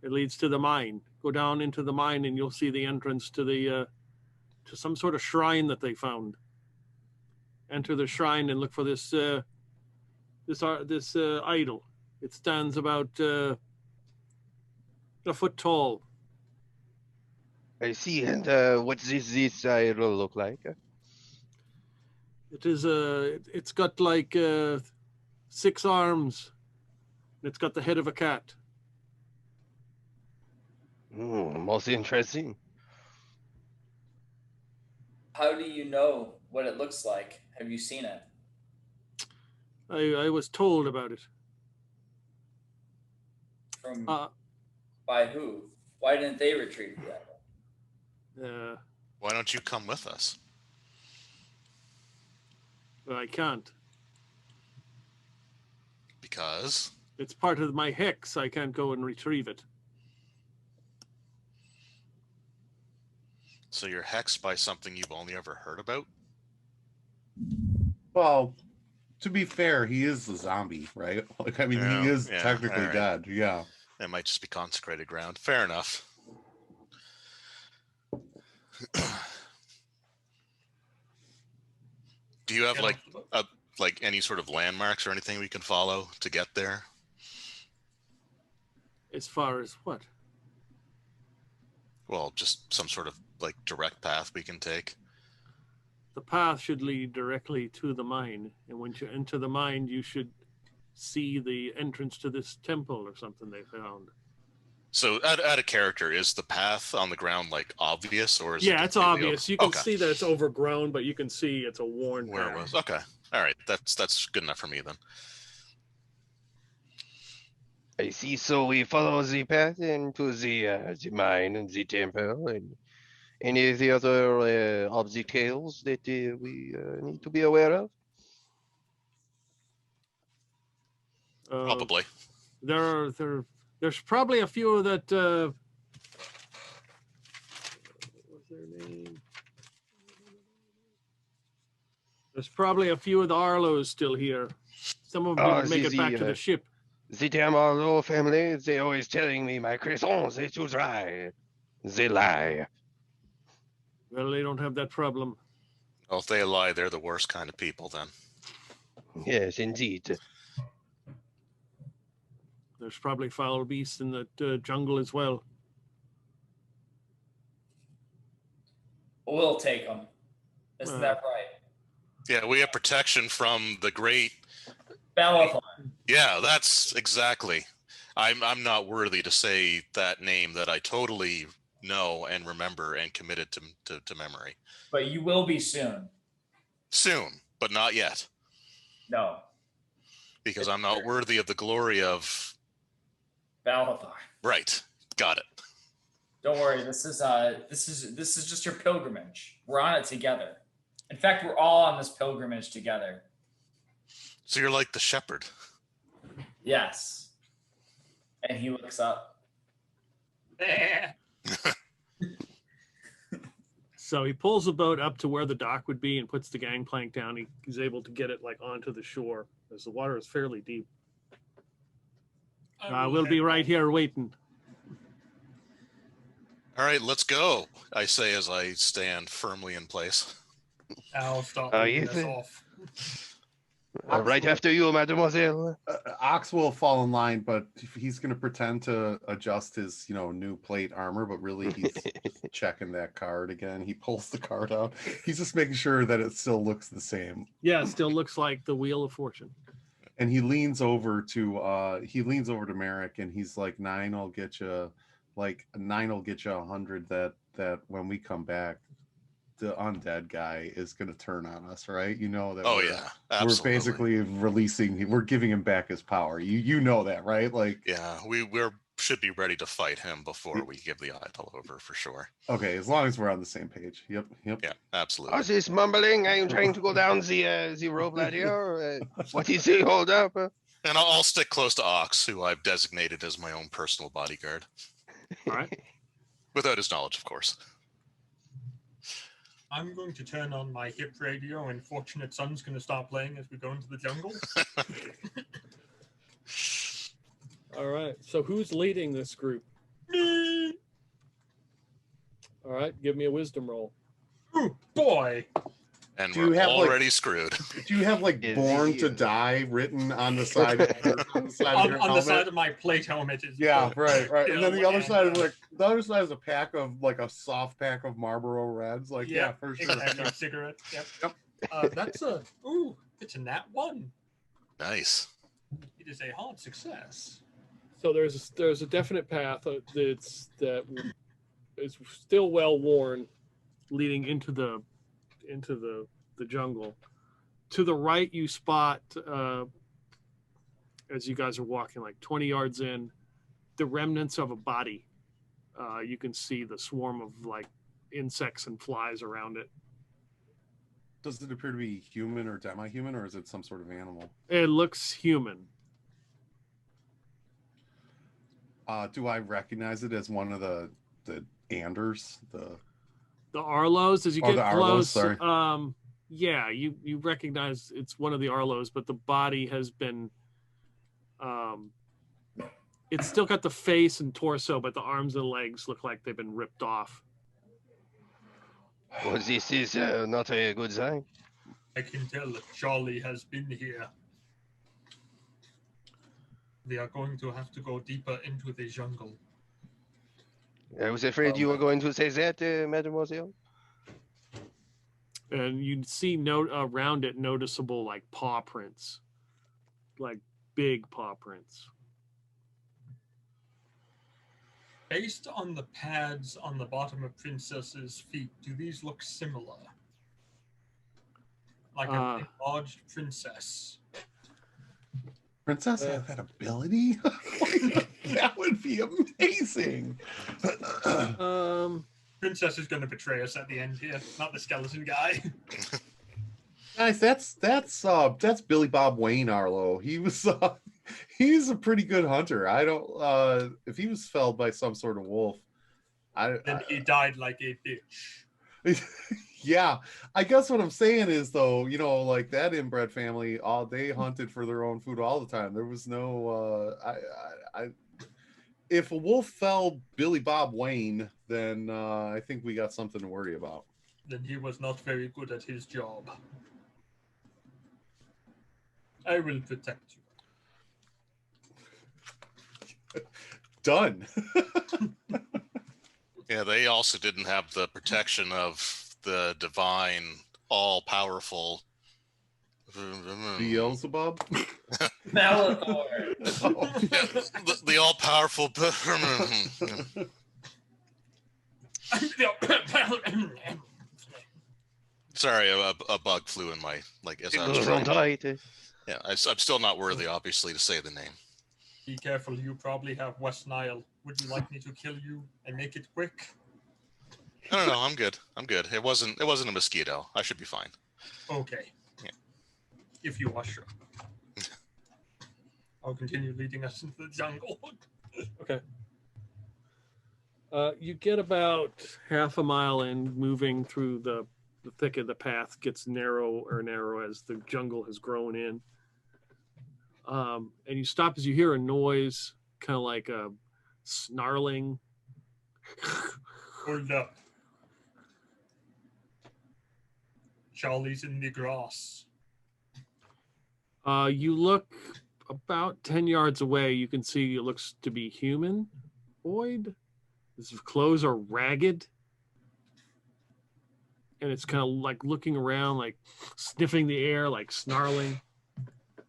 It leads to the mine. Go down into the mine and you'll see the entrance to the to some sort of shrine that they found. Enter the shrine and look for this idol. It stands about a foot tall. I see. And what does this idol look like? It is it's got like 6 arms. It's got the head of a cat. Most interesting. How do you know what it looks like? Have you seen it? I was told about it. From by who? Why didn't they retrieve the idol? Why don't you come with us? Well, I can't. Because? It's part of my hex. I can't go and retrieve it. So you're hexed by something you've only ever heard about? Well, to be fair, he is a zombie, right? Like, I mean, he is technically dead. Yeah. It might just be consecrated ground. Fair enough. Do you have like any sort of landmarks or anything we can follow to get there? As far as what? Well, just some sort of like direct path we can take. The path should lead directly to the mine, and when you enter the mine, you should see the entrance to this temple or something they found. So, out of character, is the path on the ground like obvious, or is it? Yeah, it's obvious. You can Okay. see that it's overgrown, but you can see it's a worn Where path. it was? Okay, all right, that's good enough for me then. I see. So we follow the path into the mine and the temple, and any of the other obstacles that we need to be aware of. Probably. There's probably a few that. What was their name? There's probably a few of the Arlos still here. Some of them didn't make it back to the ship. The damn Arlo family, they always telling me my croissants, they too dry. They lie. Well, they don't have that problem. Well, if they lie, they're the worst kind of people then. Yes, indeed. There's probably foul beasts in the jungle as well. We'll take them. Isn't that right? Yeah, we have protection from the great. Balathon. Yeah, that's exactly. I'm not worthy to say that name that I totally know and remember and committed to memory. But you will be soon. Soon, but not yet. No. Because I'm not worthy of the glory of Balathon. Right. Got it. Don't worry. This is just your pilgrimage. We're on it together. In fact, we're all on this pilgrimage together. So you're like the shepherd. Yes. And he looks up. So he pulls the boat up to where the dock would be and puts the gangplank down. He's able to get it like onto the shore as the water is fairly deep. We'll be right here waiting. All right, let's go, I say as I stand firmly in place. I'll start you us think- off. Right after you, mademoiselle. Ox will fall in line, but he's going to pretend to adjust his, new plate armor, but really he's checking that card again. He pulls the card out. He's just making sure that it still looks the same. Yeah, it still looks like the Wheel of Fortune. And he leans over to Merrick, and he's like, 9, I'll get you like 9 will get you 100. That when we come back, the undead guy is going to turn on us, right? You know that. Oh yeah, absolutely. We're basically we're giving him back his power. You know that, right? Like, yeah, we should be ready to fight him before we give the idol over for sure. Okay, as long as we're on the same page. Yep. Yeah, absolutely. What's this mumbling? I am trying to go down the rope ladder. What is he? Hold up. And I'll stick close to Ox, who I've designated as my own personal bodyguard. All right. Without his knowledge, of course. I'm going to turn on my hip radio, and Fortunate Son's going to start playing as we go into the jungle. All right. So who's leading this group? Me! All right. Give me a wisdom roll. Ooh, boy! And Do you we're have, like- already screwed. Do you have like Is "Born he- to Die" written on the side? on the side of On your the helmet? side of my plate helmet is Yeah, right. And then the other side is and, like the other side is a pack of like a soft pack of Marlboro Reds. Like, yeah, for sure. exactly, cigarette. Yep. Yep. That's it's a nat 1. Nice. It is a hard success. So there's a definite path that is still well worn, leading into the jungle. To the right, you spot as you guys are walking like 20 yards in, the remnants of a body. You can see the swarm of like insects and flies around it. Does it appear to be human or demi-human, or is it some sort of animal? It looks human. Do I recognize it as one of the Anders? The Arlos, as you Oh, get the Arlos, close, sorry. yeah, you recognize it's one of the Arlos, but the body has been, it's still got the face and torso, but the arms and legs look like they've been ripped off. Well, this is not a good sign. I can tell that Charlie has been here. We are going to have to go deeper into the jungle. I was afraid you were going to say that, mademoiselle. And you'd see around it noticeable like paw prints, like big paw prints. Based on the pads on the bottom of Princess's feet, do these look similar? Like an enlarged princess. Princess have that ability? That would be amazing. Princess is going to betray us at the end here, not the skeleton guy. Guys, that's Billy Bob Wayne Arlo. He's a pretty good hunter. I don't if he was felled by some sort of wolf, Then he died like a bitch. Yeah, I guess what I'm saying is though, like that inbred family, they hunted for their own food all the time. There was no if a wolf felled Billy Bob Wayne, then I think we got something to worry about. Then he was not very good at his job. I will protect you. Done. Yeah, they also didn't have the protection of the divine, all-powerful Beelzebub. Malathor. the all-powerful. Sorry, a bug flew in my as I was trying. Yeah, I'm still not worthy, obviously, to say the name. Be careful, you probably have West Nile. Would you like me to kill you and make it quick? No, I'm good. I'm good. It wasn't a mosquito. I should be fine. Okay. Yeah. If you are sure. I'll continue leading us into the jungle. Okay. You get about half a mile in, moving through the thicket. The path gets narrow as the jungle has grown in. And you stop as you hear a noise, kind of like a snarling. Hold up. Charlie's in the grass. You look about 10 yards away. You can see it looks to be humanoid. His clothes are ragged. And it's kind of like looking around, like sniffing the air, like snarling.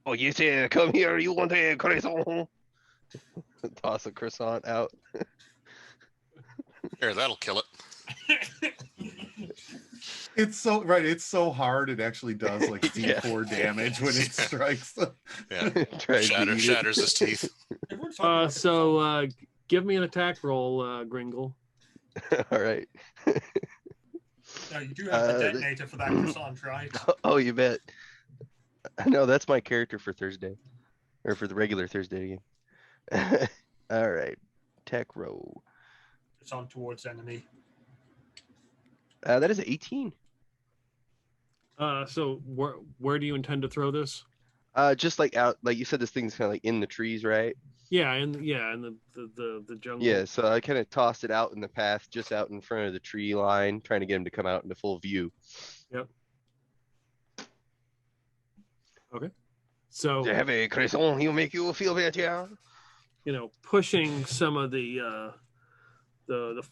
Oh, you say, come here, you want a croissant? Toss a croissant out. Here, that'll kill it. It's so right. It's so hard. It actually does like Yeah. D4 damage when it strikes. Yeah. Tries to eat it. Shatters his teeth. Everyone's talking about the croissant. Give me an attack roll, Gringle. All right. No, you do have the detonator for that croissant, right? Oh, you bet. No, that's my character for Thursday, or for the regular Thursday game. All right, tech roll. It's on towards enemy. That is 18. So where do you intend to throw this? Just like out, like you said, this thing's kind of like in the trees, right? Yeah, in the jungle. Yeah. So I kind of tossed it out in the path, just out in front of the tree line, trying to get him to come out into full view. Yep. Okay. So To have a croissant, he'll make you feel better. pushing some of the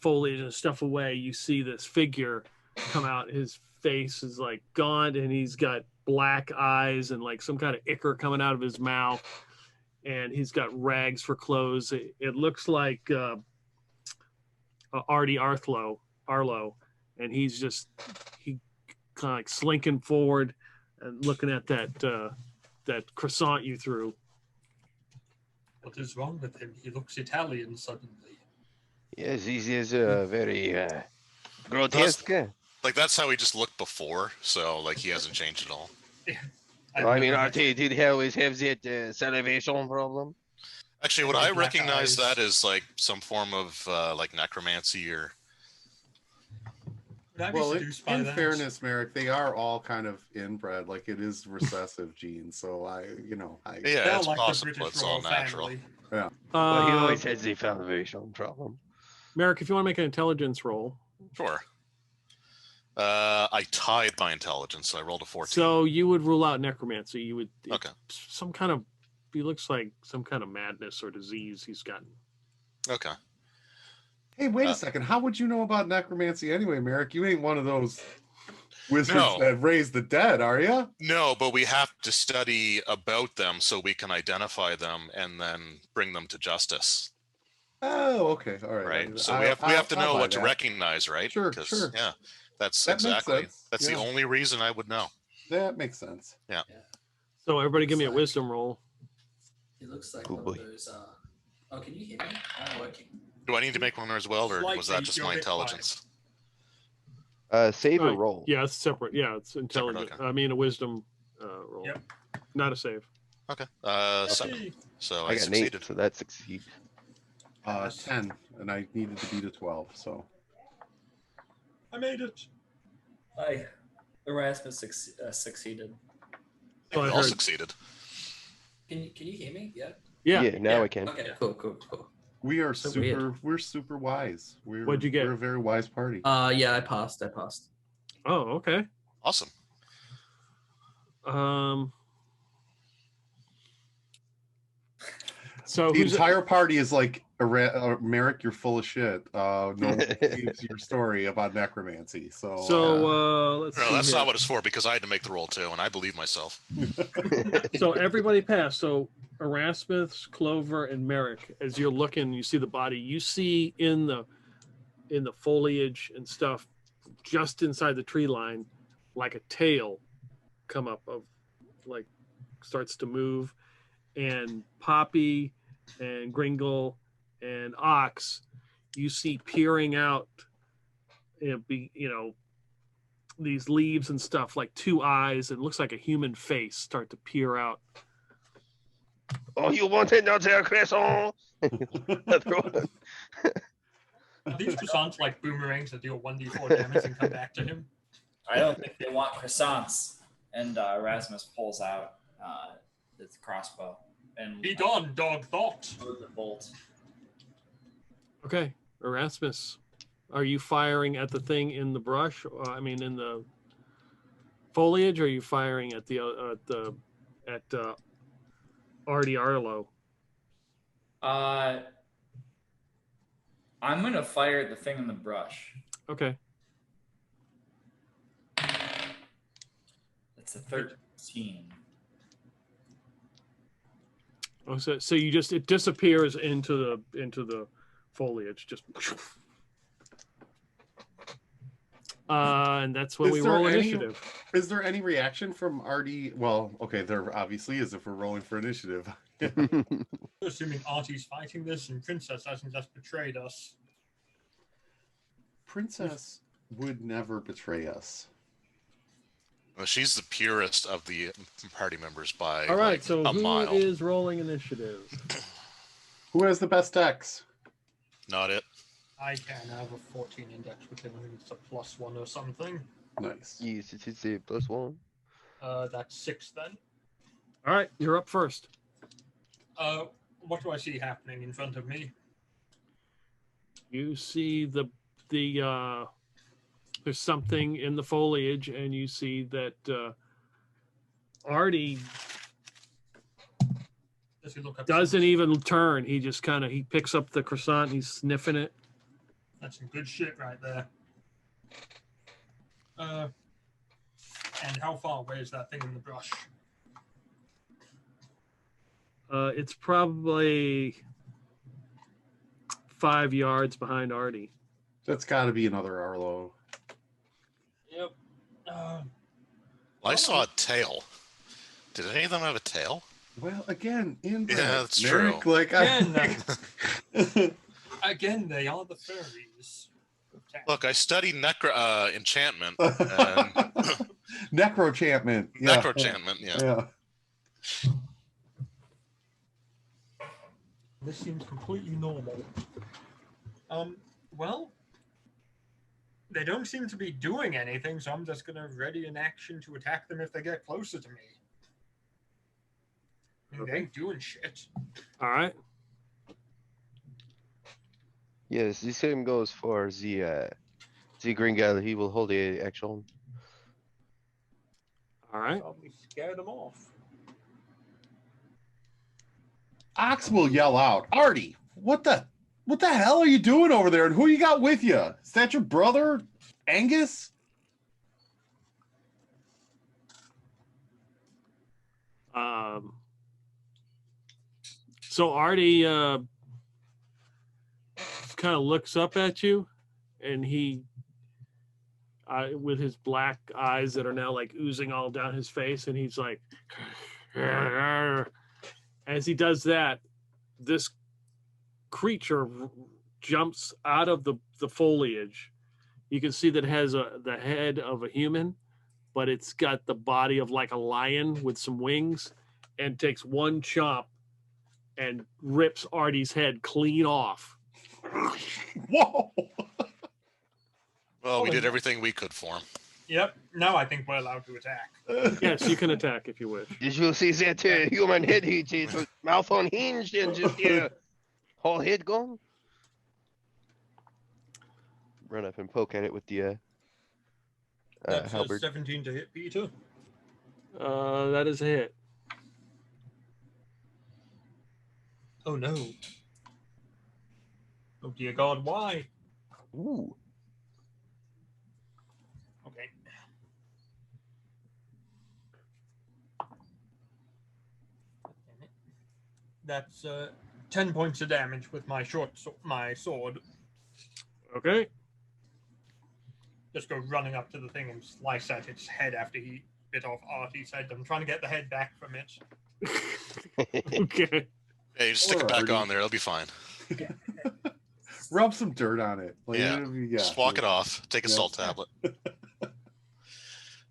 foliage and stuff away, you see this figure come out. His face is like gaunt, and he's got black eyes and like some kind of ichor coming out of his mouth, and he's got rags for clothes. It looks like Artie Arlo, and he's he kind of like slinking forward and looking at that croissant you threw. What is wrong with him? He looks Italian suddenly. Yes, he is very grotesque. Like that's how he just looked before, so like he hasn't changed at all. I mean, Artie did he always have that salivation problem? Actually, would Like I black recognize eyes. that as like some form of like necromancy or? Would I be Well, seduced by in that? fairness, Merrick, they are all kind of inbred. Like it is recessive genes. So I Yeah, They're it's like the possible. British It's all royal natural. family. Well, he always has the salivation problem. Merrick, if you want to make an intelligence roll. Sure. I tied my intelligence, so I rolled a 14. So you would rule out necromancy. You would Okay. some kind of. He looks like some kind of madness or disease he's gotten. Okay. Hey, wait a second. How would you know about necromancy anyway, Merrick? You ain't one of those wizards No. that raise the dead, are you? No, but we have to study about them so we can identify them and then bring them to justice. Oh, okay. All right. Right. So we have to know what to recognize, right? Sure, 'Cause, sure. Yeah. That's That makes exactly. sense. That's the Yeah. only reason I would know. That makes sense. So everybody, give me a It's like- wisdom roll. It looks like Oh, one boy. of those. Oh, can you hear me? I'm working. Do I need to make one as well, or was that Slightly, just you're my a bit intelligence? Save or Oh, roll. Yeah, it's separate. Yeah, it's intelligent. okay. I mean, a wisdom roll. Yep. Not a save. Okay. 7. Hey, So I I got an 8, succeeded. so that succeeds. 10, and I needed to beat a 12. So I made it. Hi, Erasmus succeeded. So I We all heard. succeeded. Can you hear me? Yeah. Yeah. Now I can. Okay. Cool. we are So we're super wise. What'd you get? We're a very wise party. Yeah, I passed. Oh, okay. Awesome. So The who's entire party is like, Merrick, you're full of shit. No one believes your story about necromancy. So let's No, see that's here. not what it's for because I had to make the roll too, and I believe myself. So everybody passed. So Erasmus, Clover, and Merrick, as you're looking, you see the body. You see in the foliage and stuff, just inside the tree line, like a tail come up of, like, starts to move, and Poppy and Gringle and Ox, you see peering out, these leaves and stuff, like 2 eyes, and it looks like a human face start to peer out. Oh, you wanted not a croissant? Another one. Are these croissants like boomerangs that deal 1d4 damage and come back to him? I don't think they want croissants. And Erasmus pulls out the crossbow and Be gone, dog thought. load the bolt. Okay, Erasmus, are you firing at the thing in the brush? In the foliage, or are you firing at Artie Arlo? I'm gonna fire at the thing in the brush. Okay, It's a 13. oh, so you just, it disappears into the foliage, just And that's when Is we there roll any- initiative. Is there any reaction from Artie? Well, okay, there obviously is if we're rolling for initiative. Assuming Artie's fighting this and Princess hasn't just betrayed us. Princess would never betray us. Well, she's the purest of the party members by All right, like, so a who mile. is rolling initiative? Who has the best decks? Not it. I can have a 14 index with him. I think it's a +1 or something. Nice. Yes, it's a +1. That's 6 then. All right, you're up first. What do I see happening in front of me? You see the there's something in the foliage, and you see that Artie Does he look up? doesn't even turn. He just he picks up the croissant. He's sniffing it. That's some good shit right there. And how far away is that thing in the brush? It's probably 5 yards behind Artie. That's got to be another Arlo. Yep. I saw a tail. Did any of them have a tail? Well, again, in Yeah, that's Merrick, true. like Again, they are the fairies. Look, I studied enchantment. And Necrochantment. Yeah. necrochantment, yeah. Yeah. This seems completely normal. Well, they don't seem to be doing anything, so I'm just gonna ready an action to attack them if they get closer to me. I mean, they ain't doing shit. All right. Yes, the same goes for the green guy. He will hold the action. All right. Probably scare them off. Ox will yell out, Artie, what the hell are you doing over there? And who you got with you? Is that your brother, Angus? So Artie kind of looks up at you, and he, with his black eyes that are now like oozing all down his face, and he's like, as he does that, this creature jumps out of the foliage. You can see that it has the head of a human, but it's got the body of like a lion with some wings, and takes one chomp and rips Artie's head clean off. Whoa! Well, we did everything we could for him. Yep. Now I think we're allowed to attack. Yes, you can attack if you wish. Did you see that human head? His mouth unhinged and just whole head gone. Run up and poke at it with the That's a halberd. 17 to hit, Peter. That is a hit. Oh no. Oh dear God, why? Ooh. Okay. That's 10 points of damage with my my sword. Okay. Just go running up to the thing and slice at its head after he bit off Artie's head. I'm trying to get the head back from it. Okay. Hey, just stick it back on there. It'll be fine. Rub some dirt on it. Like, Yeah. Just walk it off. Take a Yeah. salt tablet.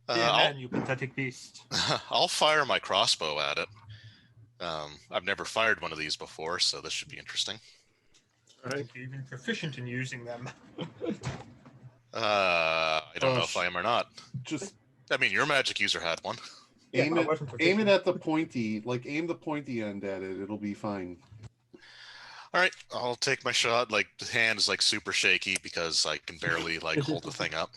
Man, you pathetic beast. I'll fire my crossbow at it. I've never fired one of these before, so this should be interesting. All right. You're even proficient in using them. I don't know if I am or not. Just I mean, your magic user had one. aim I it, wasn't aim it proficient. at the pointy, like aim the pointy end at it. It'll be fine. All right, I'll take my shot. Like the hand is like super shaky because I can barely like hold the thing up.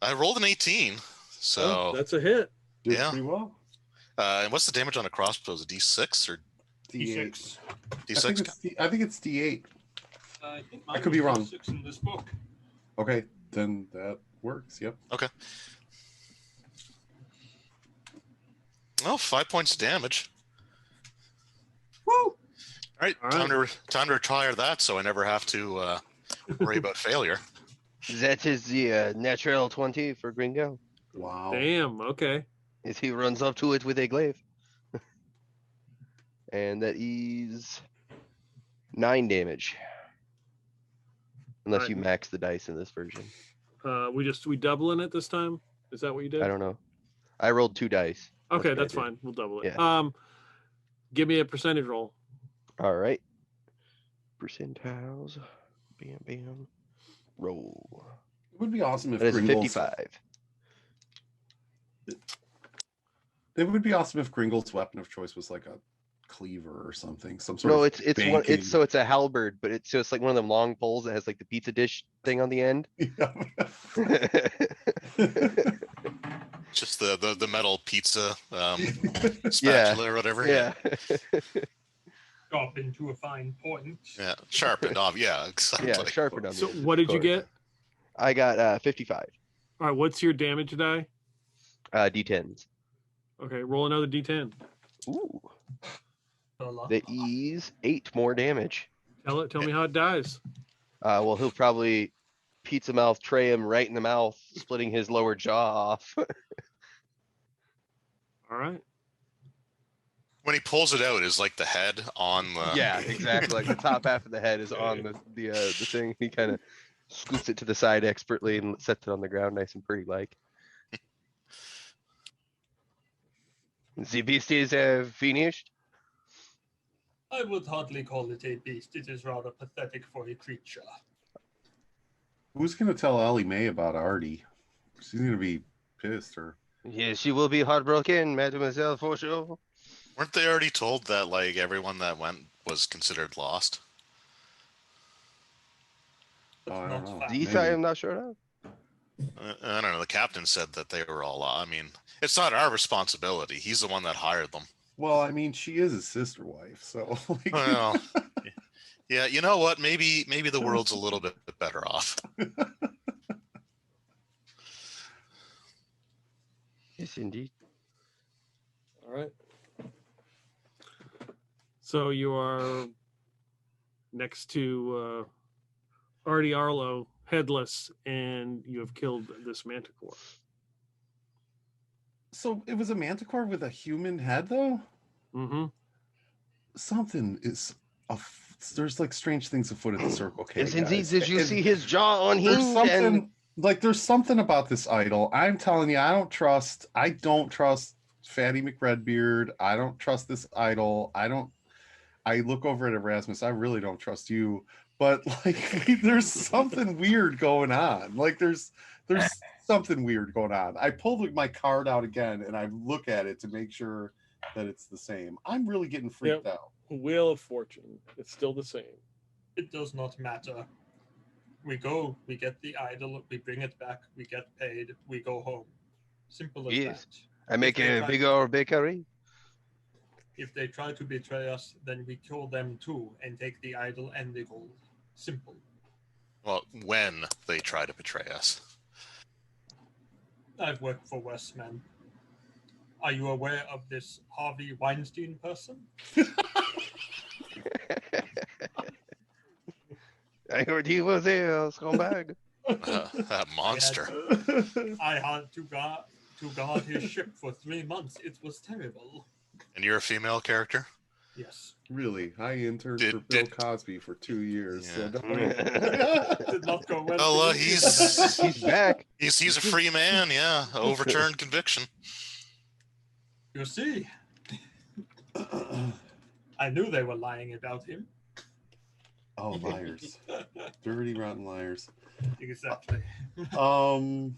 I rolled an 18, so Oh, that's a hit. Did Yeah. pretty well. and what's the damage on a crossbow? Is it D6 or D8. D6. D6? I think it's D8. I think I could be wrong. D6 in this book. Okay, then that works. Yep. Okay. Oh, 5 points of damage. Woo! All right, All time to retire that, so I never have to worry about failure. That is the natural 20 for Gringo. Wow. Damn. Okay. As he runs up to it with a glaive. And that is 9 damage. Unless Alright. you max the dice in this version. We doubling it this time? Is that what you did? I don't know. I rolled 2 dice. Okay, what I that's did. fine. We'll double it. Yeah. Give me a percentage roll. All right. Percentiles. Bam, bam. Roll. It would be awesome if That is Gringle's 55. It would be awesome if Gringle's weapon of choice was like a cleaver or something. Some sort No, of it's one. banking. It's a halberd, but it's just like one of them long poles that has like the pizza dish thing on the end. Just the metal pizza spatula or whatever. Yeah. Sharpened to a fine point. Yeah. Sharpened off. Yeah. Exactly. Yeah, sharpened on. So the edges, what of did you course. get? I got 55. All right, what's your damage die? D10s. Okay, roll another d10. Ooh. Voila. That is 8 more damage. Tell me how it dies. Well, he'll probably pizza mouth tray him right in the mouth, splitting his lower jaw off. All right. When he pulls it out, is like the head on the. Yeah, exactly. Like the top half of the head is on the thing. He kind of scoots it to the side expertly and sets it on the ground nice and pretty like. The beast is finished. I would hardly call it a beast. It is rather pathetic for a creature. Who's gonna tell Ellie Mae about Artie? She's gonna be pissed. Or Yes, she will be heartbroken, Mademoiselle, for sure. Weren't they already told that like everyone that went was considered lost? But I don't not know. fact. These Maybe. I am not sure of. I don't know. The captain said that they were all. I mean, it's not our responsibility. He's the one that hired them. well, I mean, she is his sister wife, so like, Well, yeah. You know what? Maybe the world's a little bit better off. Yes, indeed. All right. So you are next to Artie Arlo, headless, and you have killed this manticore. so it was a manticore with a human head, though. Mm-hmm. Something is there's like strange things afoot at the Circle K. Yes, indeed. guys. Did you And see his jaw on There's hinge? something And like there's something about this idol. I'm telling you, I don't trust Fatty McRedbeard. I don't trust this idol. I look over at Erasmus. I really don't trust you. But like, there's something weird going on. Like, there's something weird going on. I pulled my card out again and I look at it to make sure that it's the same. I'm really getting freaked out. Wheel of Fortune. It's still the same. It does not matter. We go, we get the idol, we bring it back, we get paid, we go home. Simple as Yes. that. I make a bigger bakery. If they try to betray us, then we kill them too and take the idol and the gold. Simple. Well, when they try to betray us. I've worked for worse men. Are you aware of this Harvey Weinstein person? I heard he was a scumbag. That monster. I had to guard his ship for 3 months. It was terrible. And you're a female character? Yes. Really, I interned for Bill Did- Cosby for 2 years. So Yeah. don't- Did not go well. Oh, for you. He's back. He's a free man, yeah. Overturned conviction. You see, I knew they were lying about him. Oh, liars. Dirty, rotten liars. Exactly. All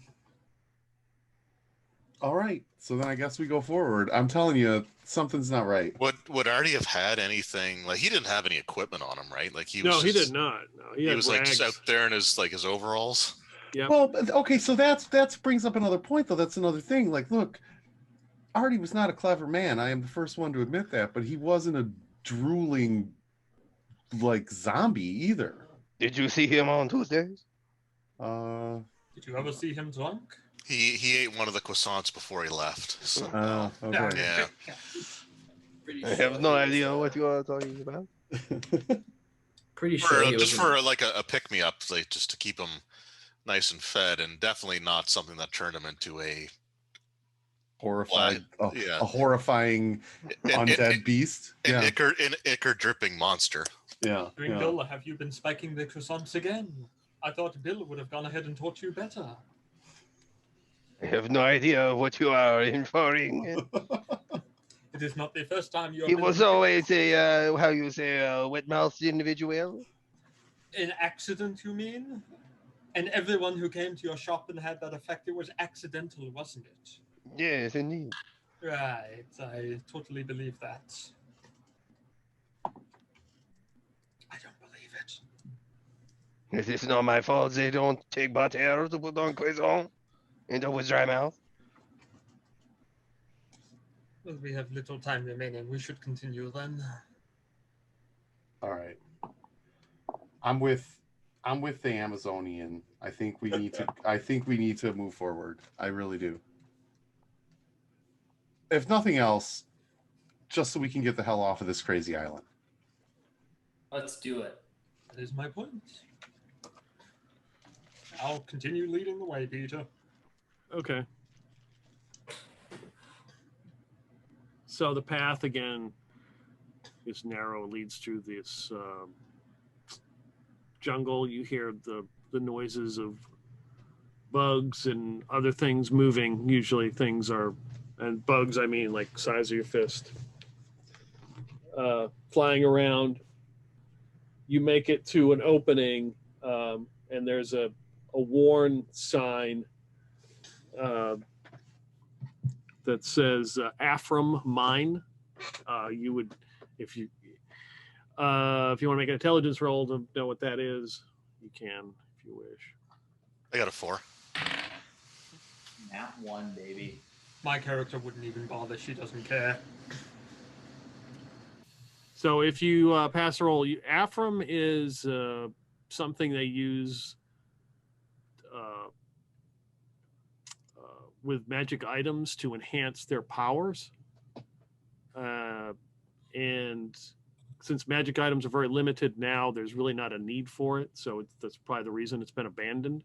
right. So then I guess we go forward. I'm telling you, something's not right. Would Artie have had anything like he didn't have any equipment on him, right? Like he was No, he just- did not. No, he He had was like rags. just out there in his overalls. Yep. Well, okay, so that brings up another point, though. That's another thing. Like, look, Artie was not a clever man. I am the first one to admit that, but he wasn't a drooling, like, zombie either. Did you see him on Tuesdays? Did you ever see him drunk? He ate one of the croissants before he left. So, Okay. yeah. Pretty I sure have no he was- idea what you are talking about. Pretty sure he just was. for like a pick me up, like just to keep him nice and fed, and definitely not something that turned him into a Horrified, yeah. a horrifying undead beast. An ichor dripping monster. Yeah. Bill, have you been spiking the croissants again? I thought Bill would have gone ahead and taught you better. I have no idea what you are inferring. It is not the first time you have He been was always a, how you say, a wet-mouthed individual. an accident, you mean? And everyone who came to your shop and had that effect, it was accidental, wasn't it? Yes, indeed. Right, I totally believe that. I don't believe it. It is not my fault they don't take butter to put on croissant and with dry mouth. Well, we have little time remaining. We should continue then. All right. I'm with the Amazonian. I think we need to move forward. I really do. If nothing else, just so we can get the hell off of this crazy island. Let's do it. That is my point. I'll continue leading the way, Peter. Okay. So the path again is narrow, leads through this jungle. You hear the noises of bugs and other things moving. Usually things are, and bugs I mean like size of your fist, flying around. You make it to an opening, and there's a worn sign that says Afram Mine. You would, if you want to make an intelligence roll to know what that is, you can if you wish. I got a 4. Nat 1, baby. My character wouldn't even bother. She doesn't care. So if you pass a roll, Afram is something they use with magic items to enhance their powers. And since magic items are very limited now, there's really not a need for it. So that's probably the reason it's been abandoned.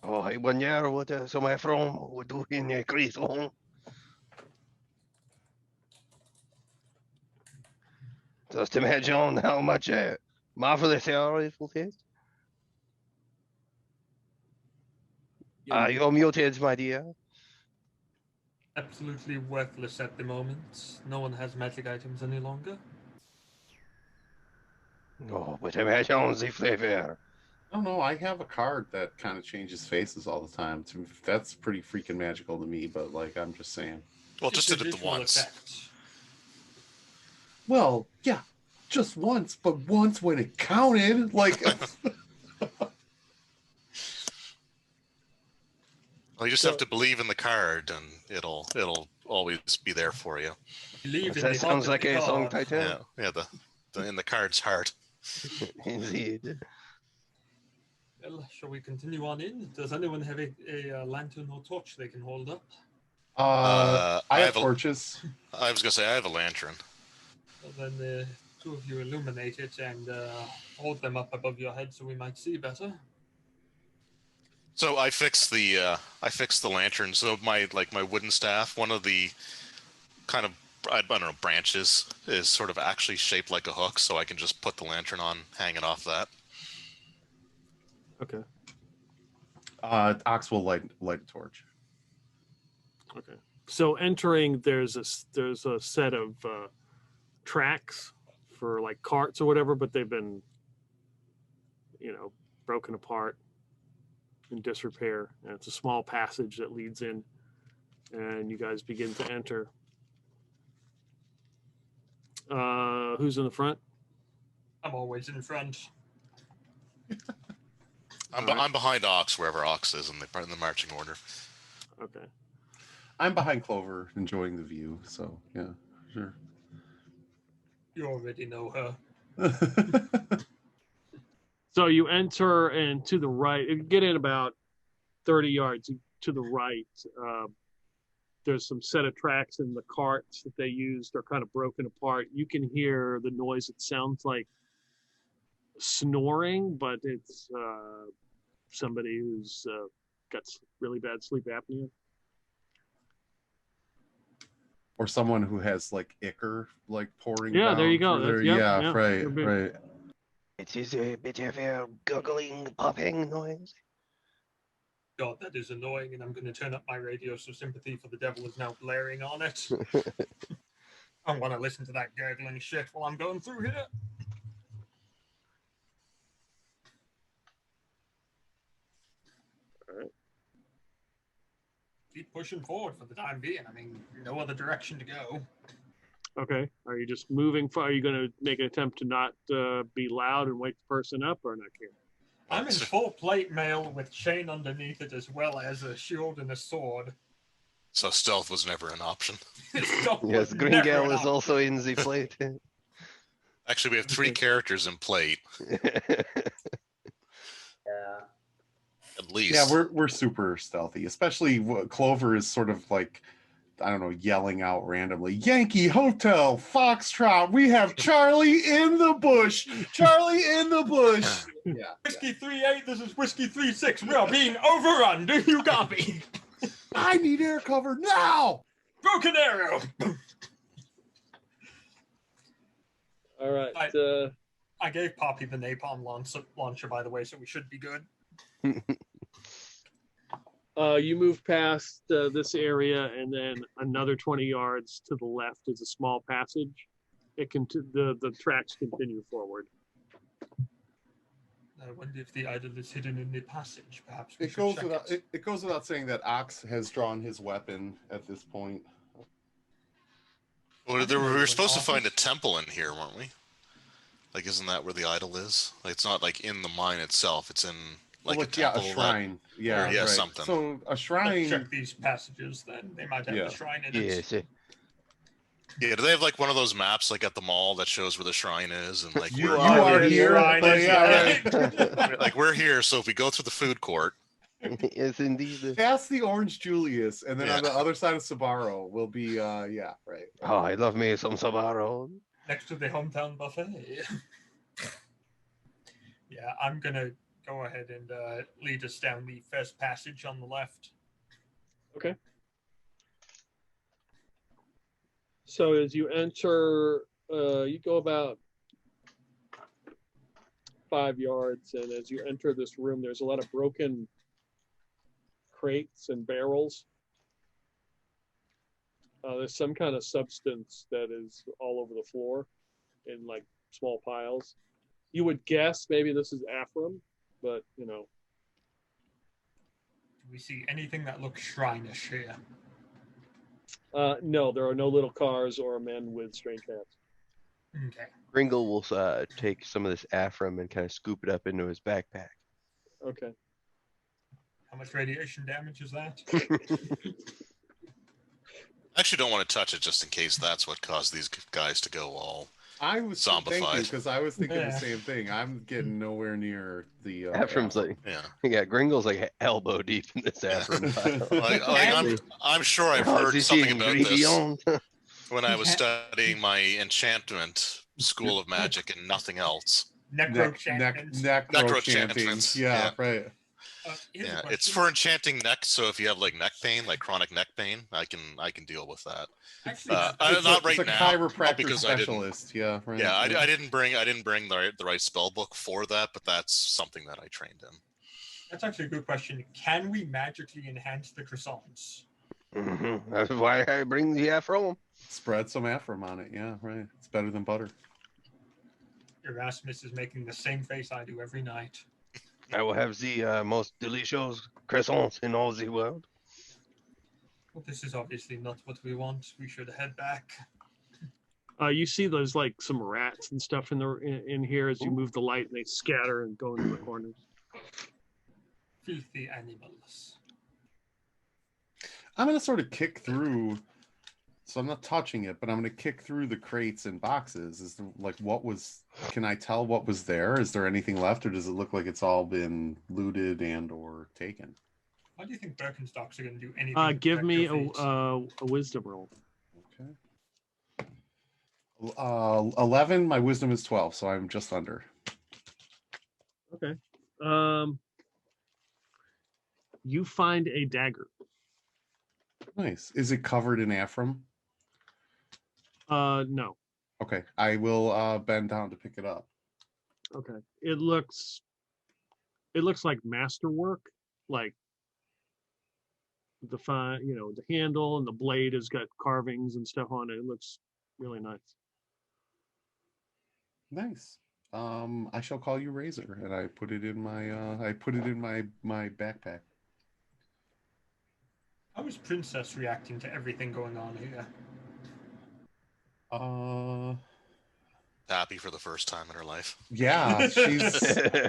Oh, hey, one year, what so my from would do in a croissant. Just imagine how much marvelous they are, it will taste. You're muted, my dear. Absolutely worthless at the moment. No one has magic items any longer. No, but imagine the flavor. I don't know. I have a card that kind of changes faces all the time. That's pretty freaking magical to me, but like, I'm just saying. Well, just It's did a it the visual once. effect. Well, yeah, just once, but once when it counted. Like, Well, you just have to believe in the card, and it'll always be there for you. Believe in That the sounds heart like of the a song card. title. Yeah, the in the card's heart. Indeed. Well, shall we continue on in? Does anyone have a lantern or torch they can hold up? I have a- torches. I was gonna say I have a lantern. Well, then the two of you illuminate it and hold them up above your head so we might see better. So I fixed the lantern. So my wooden staff, one of the kind of, I don't know, branches is sort of actually shaped like a hook, so I can just put the lantern on, hang it off that. Okay. Ox will light a torch. Okay. So entering, there's a set of tracks for like carts or whatever, but they've been, broken apart, in disrepair. And it's a small passage that leads in, and you guys begin to enter. Who's in the front? I'm always in front. I'm behind Ox wherever Ox is in the marching order. Okay. I'm behind Clover, enjoying the view. So yeah, sure. You already know her. So you enter, and to the right, get in about 30 yards to the right. There's some set of tracks in the carts that they used. They're kind of broken apart. You can hear the noise. It sounds like snoring, but it's somebody who's got really bad sleep apnea. Or someone who has like ichor like pouring Yeah, down there you go. through their, Yep, yeah, yeah, right, they're big. right. It is a bit of a gurgling, popping noise. God, that is annoying, and I'm going to turn up my radio so sympathy for the devil is now blaring on it. I want to listen to that gurgling shit while I'm going through here. All right. Keep pushing forward for the time being. I mean, no other direction to go. Okay. Are you just moving? Are you going to make an attempt to not be loud and wake the person up, or not care? I'm in full plate mail with chain underneath it, as well as a shield and a sword. So stealth was never an option. Stealth was Yes, never Gringal an is option. also in the plate. Actually, we have 3 characters in plate, Yeah. at least. Yeah, we're super stealthy, especially Clover is sort of like, I don't know, yelling out randomly, Yankee Hotel, Foxtrot, we have Charlie in the bush, Charlie in the bush. Yeah. Whiskey 3-8, this is Whiskey 3-6. We are being overrun. Do you copy? I need air cover now. Broken arrow. All right. I gave Poppy the napalm launcher, by the way, so we should be good. You move past this area, and then another 20 yards to the left is a small passage. The tracks continue forward. I wonder if the idol is hidden in the passage. Perhaps It goes without saying that Ox has drawn his weapon at this point. Well, we were supposed to find a temple in here, weren't we? Like, isn't that where the idol is? Like, it's not like in the mine itself. It's in like a temple. Yeah, a shrine. Yeah, yeah, right. something. So a Let's shrine. check these passages then. They might have Yeah. a shrine in it. Yes. Yeah, do they have like one of those maps like at the mall that shows where the shrine is and like You where are the here. shrine is, Yeah, yeah. right. like we're here, so if we go through the food court, Yes, indeed. Past the Orange Julius, and then Yeah. on the other side of Sabaro will be, yeah, right. Oh, I love me some Sabaro. Next to the hometown buffet. Yeah, I'm going to go ahead and lead us down the first passage on the left. Okay. So as you enter, you go about 5 yards, and as you enter this room, there's a lot of broken crates and barrels. There's some kind of substance that is all over the floor in like small piles. You would guess maybe this is Afram, but you know. Do we see anything that looks shrine-ish here? No, there are no little cars or men with strange hats. Okay. Gringle will take some of this Afram and kind of scoop it up into his backpack. Okay. How much radiation damage is that? I actually don't want to touch it just in case that's what caused these guys to go all. I was thank you, Zombified. because I was thinking Yeah. the same thing. I'm getting nowhere near the. Afram's like, Yeah, yeah, Gringle's like elbow deep in this Afram pile. I'm sure I've Oh, heard this something about this ingredient. when I was studying my enchantment school of magic and nothing else. necro Necro chanting. chantments, Yeah, yeah. right. Here's a Yeah, question. it's for enchanting neck. So if you have like neck pain, like chronic neck pain, I can deal with that. Actually, Not right it's a now, chiropractor because I didn't. specialist. Yeah, right. Yeah, I didn't bring the right spell book for that, but that's something that I trained in. that's actually a good question. Can we magically enhance the croissants? Mhm. That's why I bring the Afram. Spread some Afram on it. Yeah, right. It's better than butter. Erasmus is making the same face I do every night. I will have the most delicious croissants in all the world. Well, this is obviously not what we want. We should head back. You see there's like some rats and stuff in here as you move the light, and they scatter and go into the corners. Filthy animals. I'm gonna sort of kick through. So I'm not touching it, but I'm gonna kick through the crates and boxes. Is there, like, what was? Can I tell what was there? Is there anything left, or does it look like it's all been looted and or taken? Why do you think Birkenstocks are going to do anything? to Give protect me your feet? a wisdom roll. Okay. 11. My wisdom is 12, so I'm just under. Okay. you find a dagger. Nice. Is it covered in Ephraim? No. Okay, I will bend down to pick it up. Okay. It looks like masterwork, like the handle and the blade has got carvings and stuff on it. It looks really nice. Nice. I shall call you Razor, and I put it in my backpack. How is Princess reacting to everything going on here? Happy for the first time in her life. Yeah, she's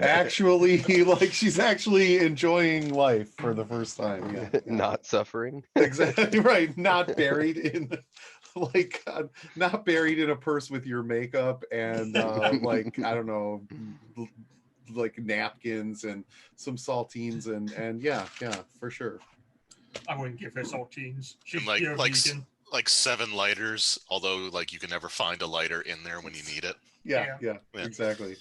actually enjoying life for the first time. Yeah, yeah. Not suffering. Exactly right. Not buried in not buried in a purse with your makeup and like I don't know, like napkins and some saltines and yeah, for sure. I wouldn't give her saltines. She's And pure vegan. like 7 lighters, although like you can never find a lighter in there when you need it. Yeah, exactly.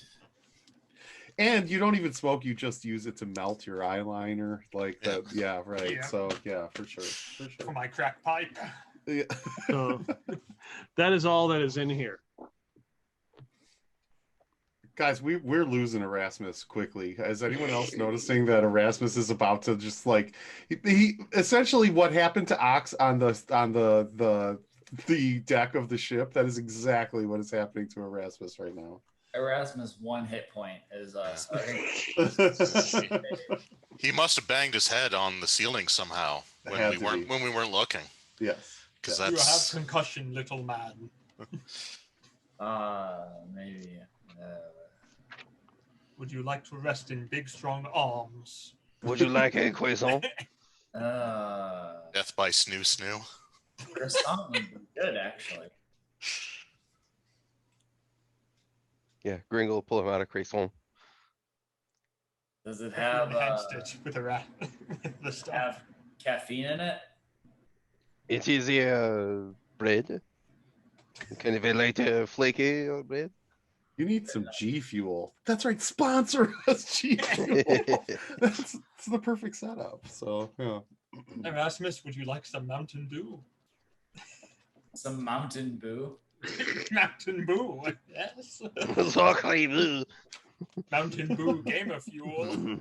And you don't even smoke, you just use it to melt your eyeliner like that. Yeah, right. Yeah. So yeah, for sure. For my crack pipe. Yeah. So that is all that is in here. Guys, we're losing Erasmus quickly. Is anyone else noticing that Erasmus is about to just like he essentially what happened to Ox on the deck of the ship? That is exactly what is happening to Erasmus right now. Erasmus 1 hit point is He must have banged his head on the ceiling somehow when we weren't looking. Yes. Because You have that's concussion, little man. maybe. Would you like to rest in big, strong arms? Would you like a croissant? death by snoo snoo. Croissant would be good, actually. Yeah, Gringo will pull him out a croissant. Does it have Enhanced it with the stuff. have caffeine in it? It is a bread. Kind of a light flaky bread. You need some G Fuel. That's right, sponsor us, G Fuel. That's the perfect setup. So yeah. Erasmus, would you like some Mountain Dew? Some Mountain Boo? Mountain Boo, yes. Exactly. Mountain Boo Gamer Fuel.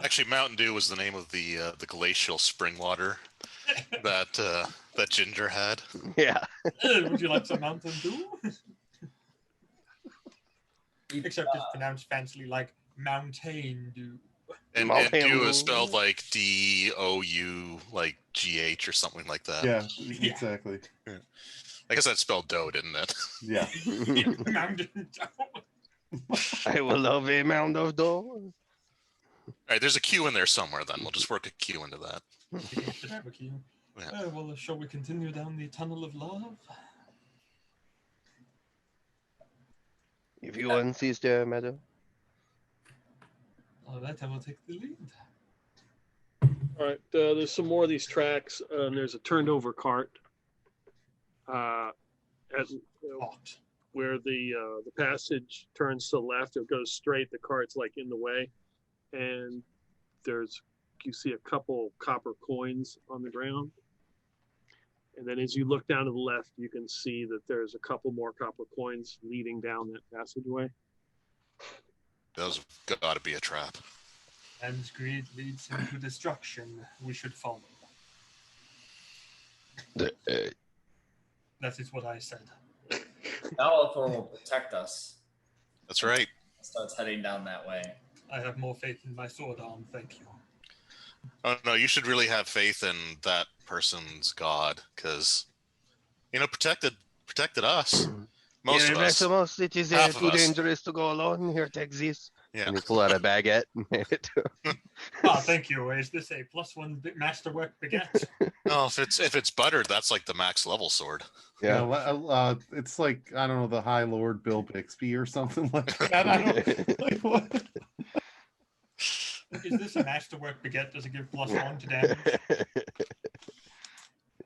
Actually, Mountain Dew was the name of the glacial spring water that Ginger had. Yeah. Would you like some Mountain Dew? Except it's pronounced fancily like Mountain Dew. And Dew is spelled like D-O-U, like G-H or something like that. Yeah, exactly. Yeah. I guess that spelled dough, didn't it? Yeah. Mountain Dew. I will love a mound of dough. All right, there's a Q in there somewhere then. We'll just work a Q into that. Barbecue. Yeah. Well, shall we continue down the tunnel of love? If you insist, madam. All right, I will take the lead. All right, there's some more of these tracks. There's a turned over cart where the passage turns to the left. It goes straight. The cart's like in the way, and you see a couple copper coins on the ground. And then as you look down to the left, you can see that there's a couple more copper coins leading down that passageway. Those have got to be a trap. And greed leads him to destruction. We should follow. That is what I said. Bellator will protect us. That's right. Starts heading down that way. I have more faith in my sword arm, thank you. Oh no, you should really have faith in that person's God, because protected us. Most of us. It is Half too of us. dangerous to go alone. Here, take this. Yeah. And you pull out a baguette and hand it to him. Thank you. Is this a +1 masterwork baguette? No, if it's buttered, that's like the max level sword. Yeah. It's like I don't know, the High Lord Bill Bixby or something like that. I don't like what. Is this a masterwork baguette? Does it give +1 to damage?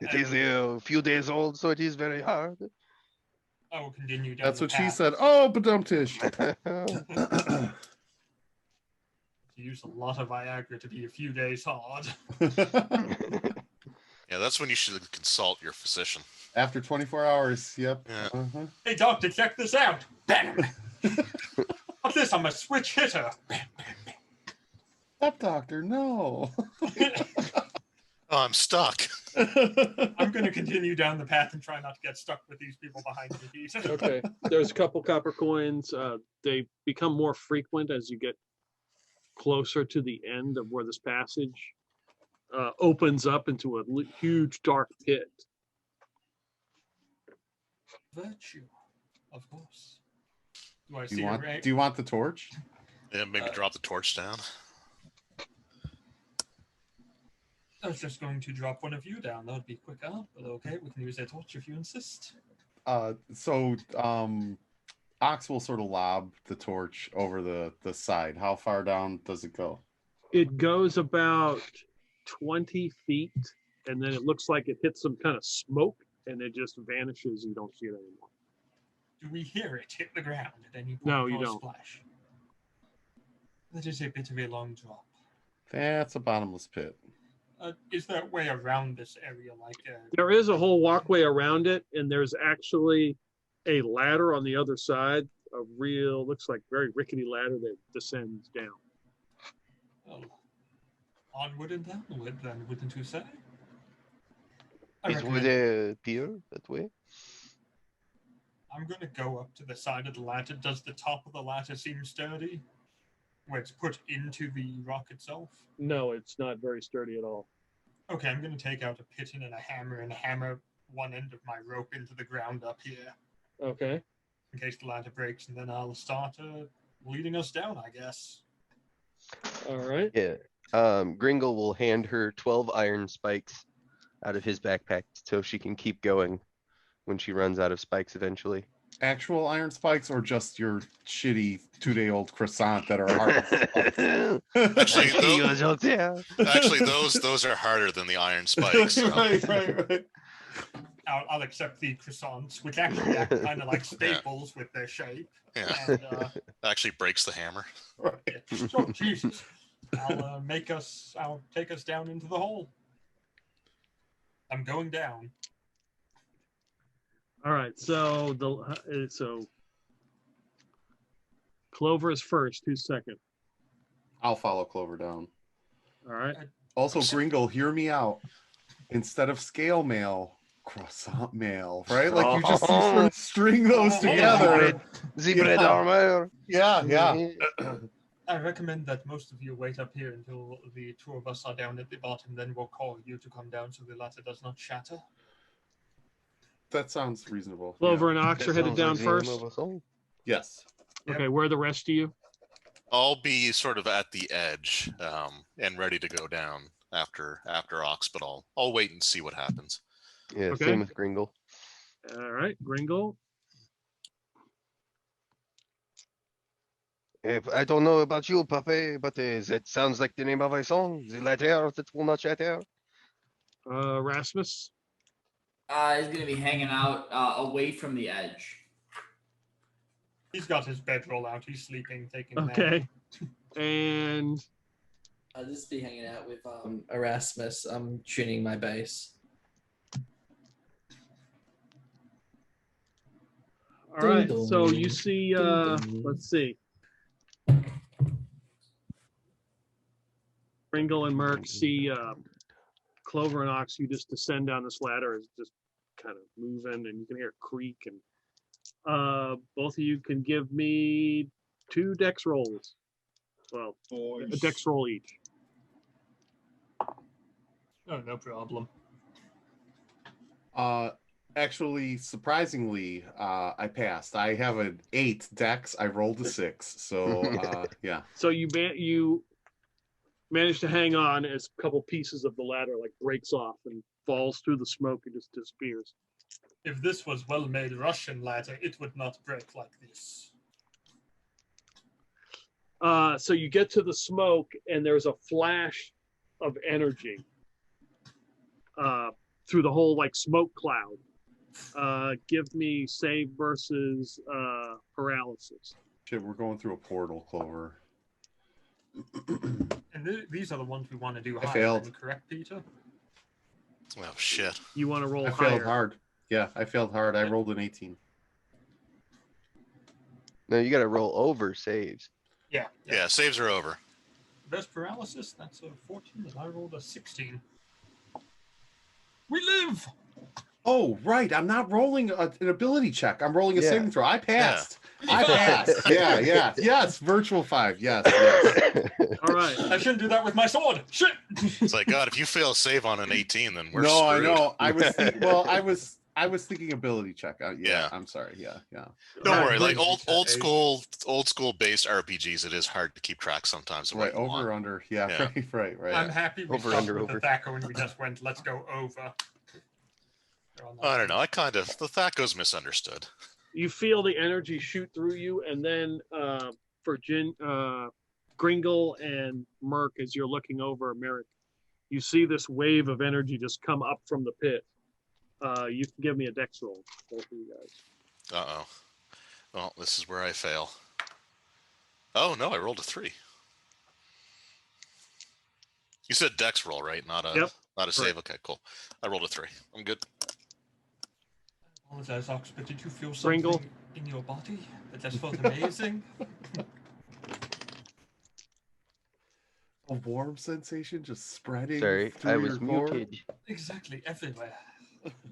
It is a few days old, so it is very hard. I will continue down That's the what she path. said. Oh, badumtish. You use a lot of Viagra to be a few days hard. Yeah, that's when you should consult your physician. After 24 hours, yep. Yeah. Uh-huh. Hey, doctor, check this out. Bam! What's this? I'm a switch hitter. Stop, doctor, no. Oh, I'm stuck. I'm going to continue down the path and try not to get stuck with these people behind me. Okay, there's a couple copper coins. They become more frequent as you get closer to the end of where this passage opens up into a huge dark pit. Virtue, of course. Do I Do see you a want? ray? Do you want the torch? Yeah, maybe drop the torch down. I was just going to drop one of you down. That would be quicker, but okay, we can use a torch if you insist. So Ox will sort of lob the torch over the side. How far down does it go? It goes about 20 feet, and then it looks like it hits some kind of smoke, and it just vanishes. You don't see it anymore. Do we hear it hit the ground at any point? No, you or don't. Splash? That is a bit of a long drop. That's a bottomless pit. Is there a way around this area? There is a whole walkway around it, and there's actually a ladder on the other side. A real, looks like very rickety ladder that descends down. Well, onward and downward, then, wouldn't you say? I Is recommend- would appear that way? I'm going to go up to the side of the ladder. Does the top of the ladder seem sturdy? Where it's put into the rock itself? No, it's not very sturdy at all. Okay, I'm going to take out a piton and hammer one end of my rope into the ground up here Okay. in case the ladder breaks, and then I'll start leading us down, I guess. All right. Yeah. Gringle will hand her 12 iron spikes out of his backpack so she can keep going when she runs out of spikes eventually. Actual iron spikes or just your shitty 2-day-old croissant that are hard? Actually, Yeah. Actually, those are harder than the iron spikes. So. right. I'll accept the croissants, which actually act kind of like staples with their shape. Yeah, And, actually breaks the hammer. yeah. Oh, Jesus. I'll take us down into the hole. I'm going down. All right. So Clover is first. Who's second? I'll follow Clover down. All right. Also, Gringle, hear me out. Instead of scale mail, croissant mail, right? Like you just sort of string those together. The bread armor. Yeah. I recommend that most of you wait up here until the two of us are down at the bottom. Then we'll call you to come down so the ladder does not shatter. That sounds reasonable. Clover Yeah. and Ox are headed down first. Yes. Okay. Where are the rest of you? I'll be sort of at the edge and ready to go down after Ox, but I'll wait and see what happens. Yeah, Okay. same with Gringle. All right. Gringle. I don't know about you, Puppy, but that sounds like the name of a song. The letter that will not shatter. Rasmus. He's gonna be hanging out away from the edge. He's got his bedroll out. He's sleeping, taking a nap. Okay. And I'll just be hanging out with Erasmus. I'm tuning my bass. all right. Ding So dong. you see. Ding dong. Let's see. Gringle and Merc see Clover and Ox. You just descend down this ladder. It's just kind of moving, and you can hear a creak. And both of you can give me 2 dex rolls. Well, a dex roll each. Oh, no problem. Actually, surprisingly, I passed. I have an 8 dex. I rolled a 6. So, yeah. So you manage to hang on as a couple pieces of the ladder like breaks off and falls through the smoke and just disappears. If this was well-made Russian ladder, it would not break like this. So you get to the smoke and there's a flash of energy through the whole like smoke cloud. Give me save versus paralysis. Shit, we're going through a portal, Clover. And these are the ones we want to do I higher, failed. then, correct, Peter? Oh shit. You want to roll I higher. failed hard. Yeah, I failed hard. I rolled an 18. No, you got to roll over saves. Yeah. Yeah, saves are over. Best paralysis, that's a 14, and I rolled a 16. We live! Oh, right. I'm not rolling an ability check. I'm rolling a Yeah. saving throw. I passed. Yeah. I passed. Yeah. Yes. Virtual 5. Yes. All right. I shouldn't do that with my sword. Shit! It's like, God, if you fail a save on an 18, then we're No, I screwed. know. I was thinking ability check. Yeah. I'm sorry. Yeah. Don't Alright, worry, like brings old me to old school based RPGs, it is hard to keep track sometimes of what Right. you Over want. or under. Yeah. Yeah. Right. I'm happy we Over, stopped under, with over. the Thaco and we just went, let's go over. I don't know. The Thaco's misunderstood. You feel the energy shoot through you, and then for Gringle and Merc, as you're looking over Merrick, you see this wave of energy just come up from the pit. You can give me a dex roll, both of you guys. Uh-oh. Well, this is where I fail. Oh, no, I rolled a 3. You said dex roll, right? Not a save. Okay, cool. I rolled a 3. I'm good. I apologize, Ox, but did you feel something Pringle? in your body that just felt amazing? A warm sensation just spreading. Sorry, through I was your core. muted. Exactly, everywhere.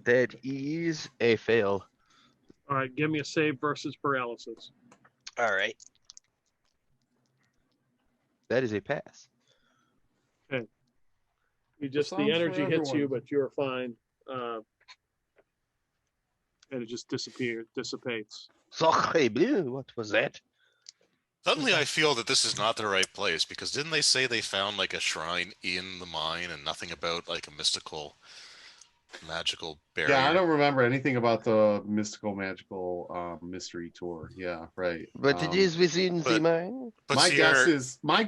That is a fail. All right, give me a save versus paralysis. All right. That is a pass. You just Sounds the for energy hits you, everyone. but you're fine, and it just dissipates. Sacre bleu, what was that? Suddenly I feel that this is not the right place, because didn't they say they found like a shrine in the mine and nothing about like a mystical, magical barrier? Yeah, I don't remember anything about the mystical magical mystery tour. Yeah, right. But it is within the but- mine. But my see,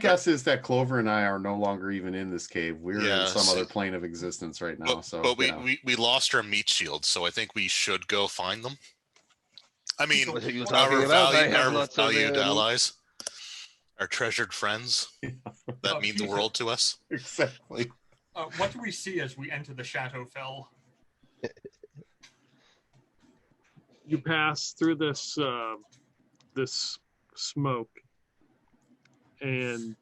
guess is that Clover and I are no longer even in this cave. We're Yeah, in some see- other plane of existence right now. but yeah. we lost our meat shields, so I think we should go find them. I mean, What are you Our talking about? I have our lots of valued meat. allies, our treasured friends that Oh, mean the Peter. world to us. Exactly. What do we see as we enter the Shadowfell? You pass through this this smoke, and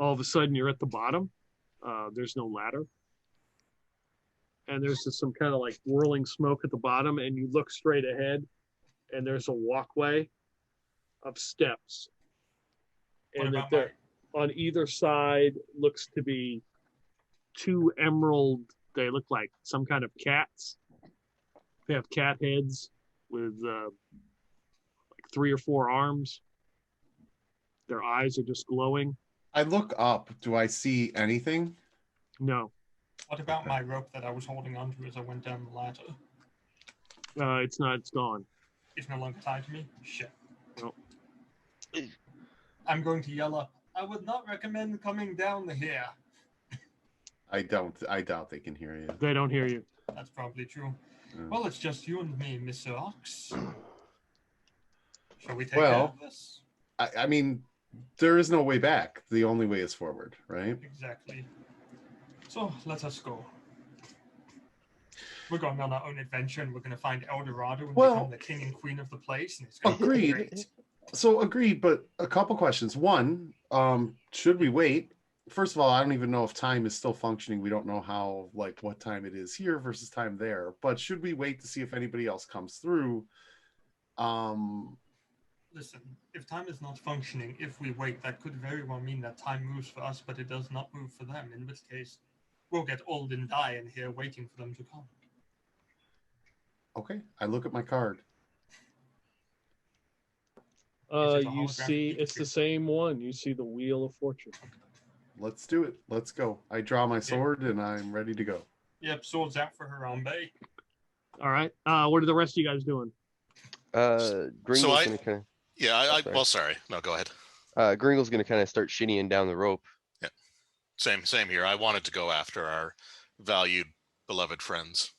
all of a sudden you're at the bottom. There's no ladder, and there's just some kind of like whirling smoke at the bottom, and you look straight ahead, and there's a walkway of steps, What and about that on either side looks to be two emerald. They look like some kind of cats. They have cat heads with like 3 or 4 arms. Their eyes are just glowing. I look up. Do I see anything? No, What about my rope that I was holding onto as I went down the ladder? it's not. It's gone. It's no longer tied to me? Shit. No. I'm going to yell up, I would not recommend coming down here. I doubt they can hear you. They don't hear you. That's probably true. Yeah. Well, it's just you and me, Mr. Ox. Shall we take Well- care of this? I mean, there is no way back. The only way is forward, right? Exactly. So, let us go. We're going on our own adventure, and we're going to find El Dorado and Well- become the king and queen of the place, and it's going to be Agreed. great. So agreed, but a couple questions. One, should we wait? First of all, I don't even know if time is still functioning. We don't know how, like, what time it is here versus time there. But should we wait to see if anybody else comes through? Listen, if time is not functioning, if we wait, that could very well mean that time moves for us, but it does not move for them, in which case we'll get old and die in here waiting for them to come. Okay, I look at my card. Is it a You holographic see, it's the Pikachu? same one. You see the Wheel of Fortune. Let's do it. Let's go. I draw my sword and I'm ready to go. Yep, swords out for Harambe. All right. What are the rest of you guys doing? Gringle's So gonna kind Yeah, sorry. well, sorry. No, go ahead. of Gringle's gonna kind of start shinnying down the rope. Same here. I wanted to go after our valued, beloved friends,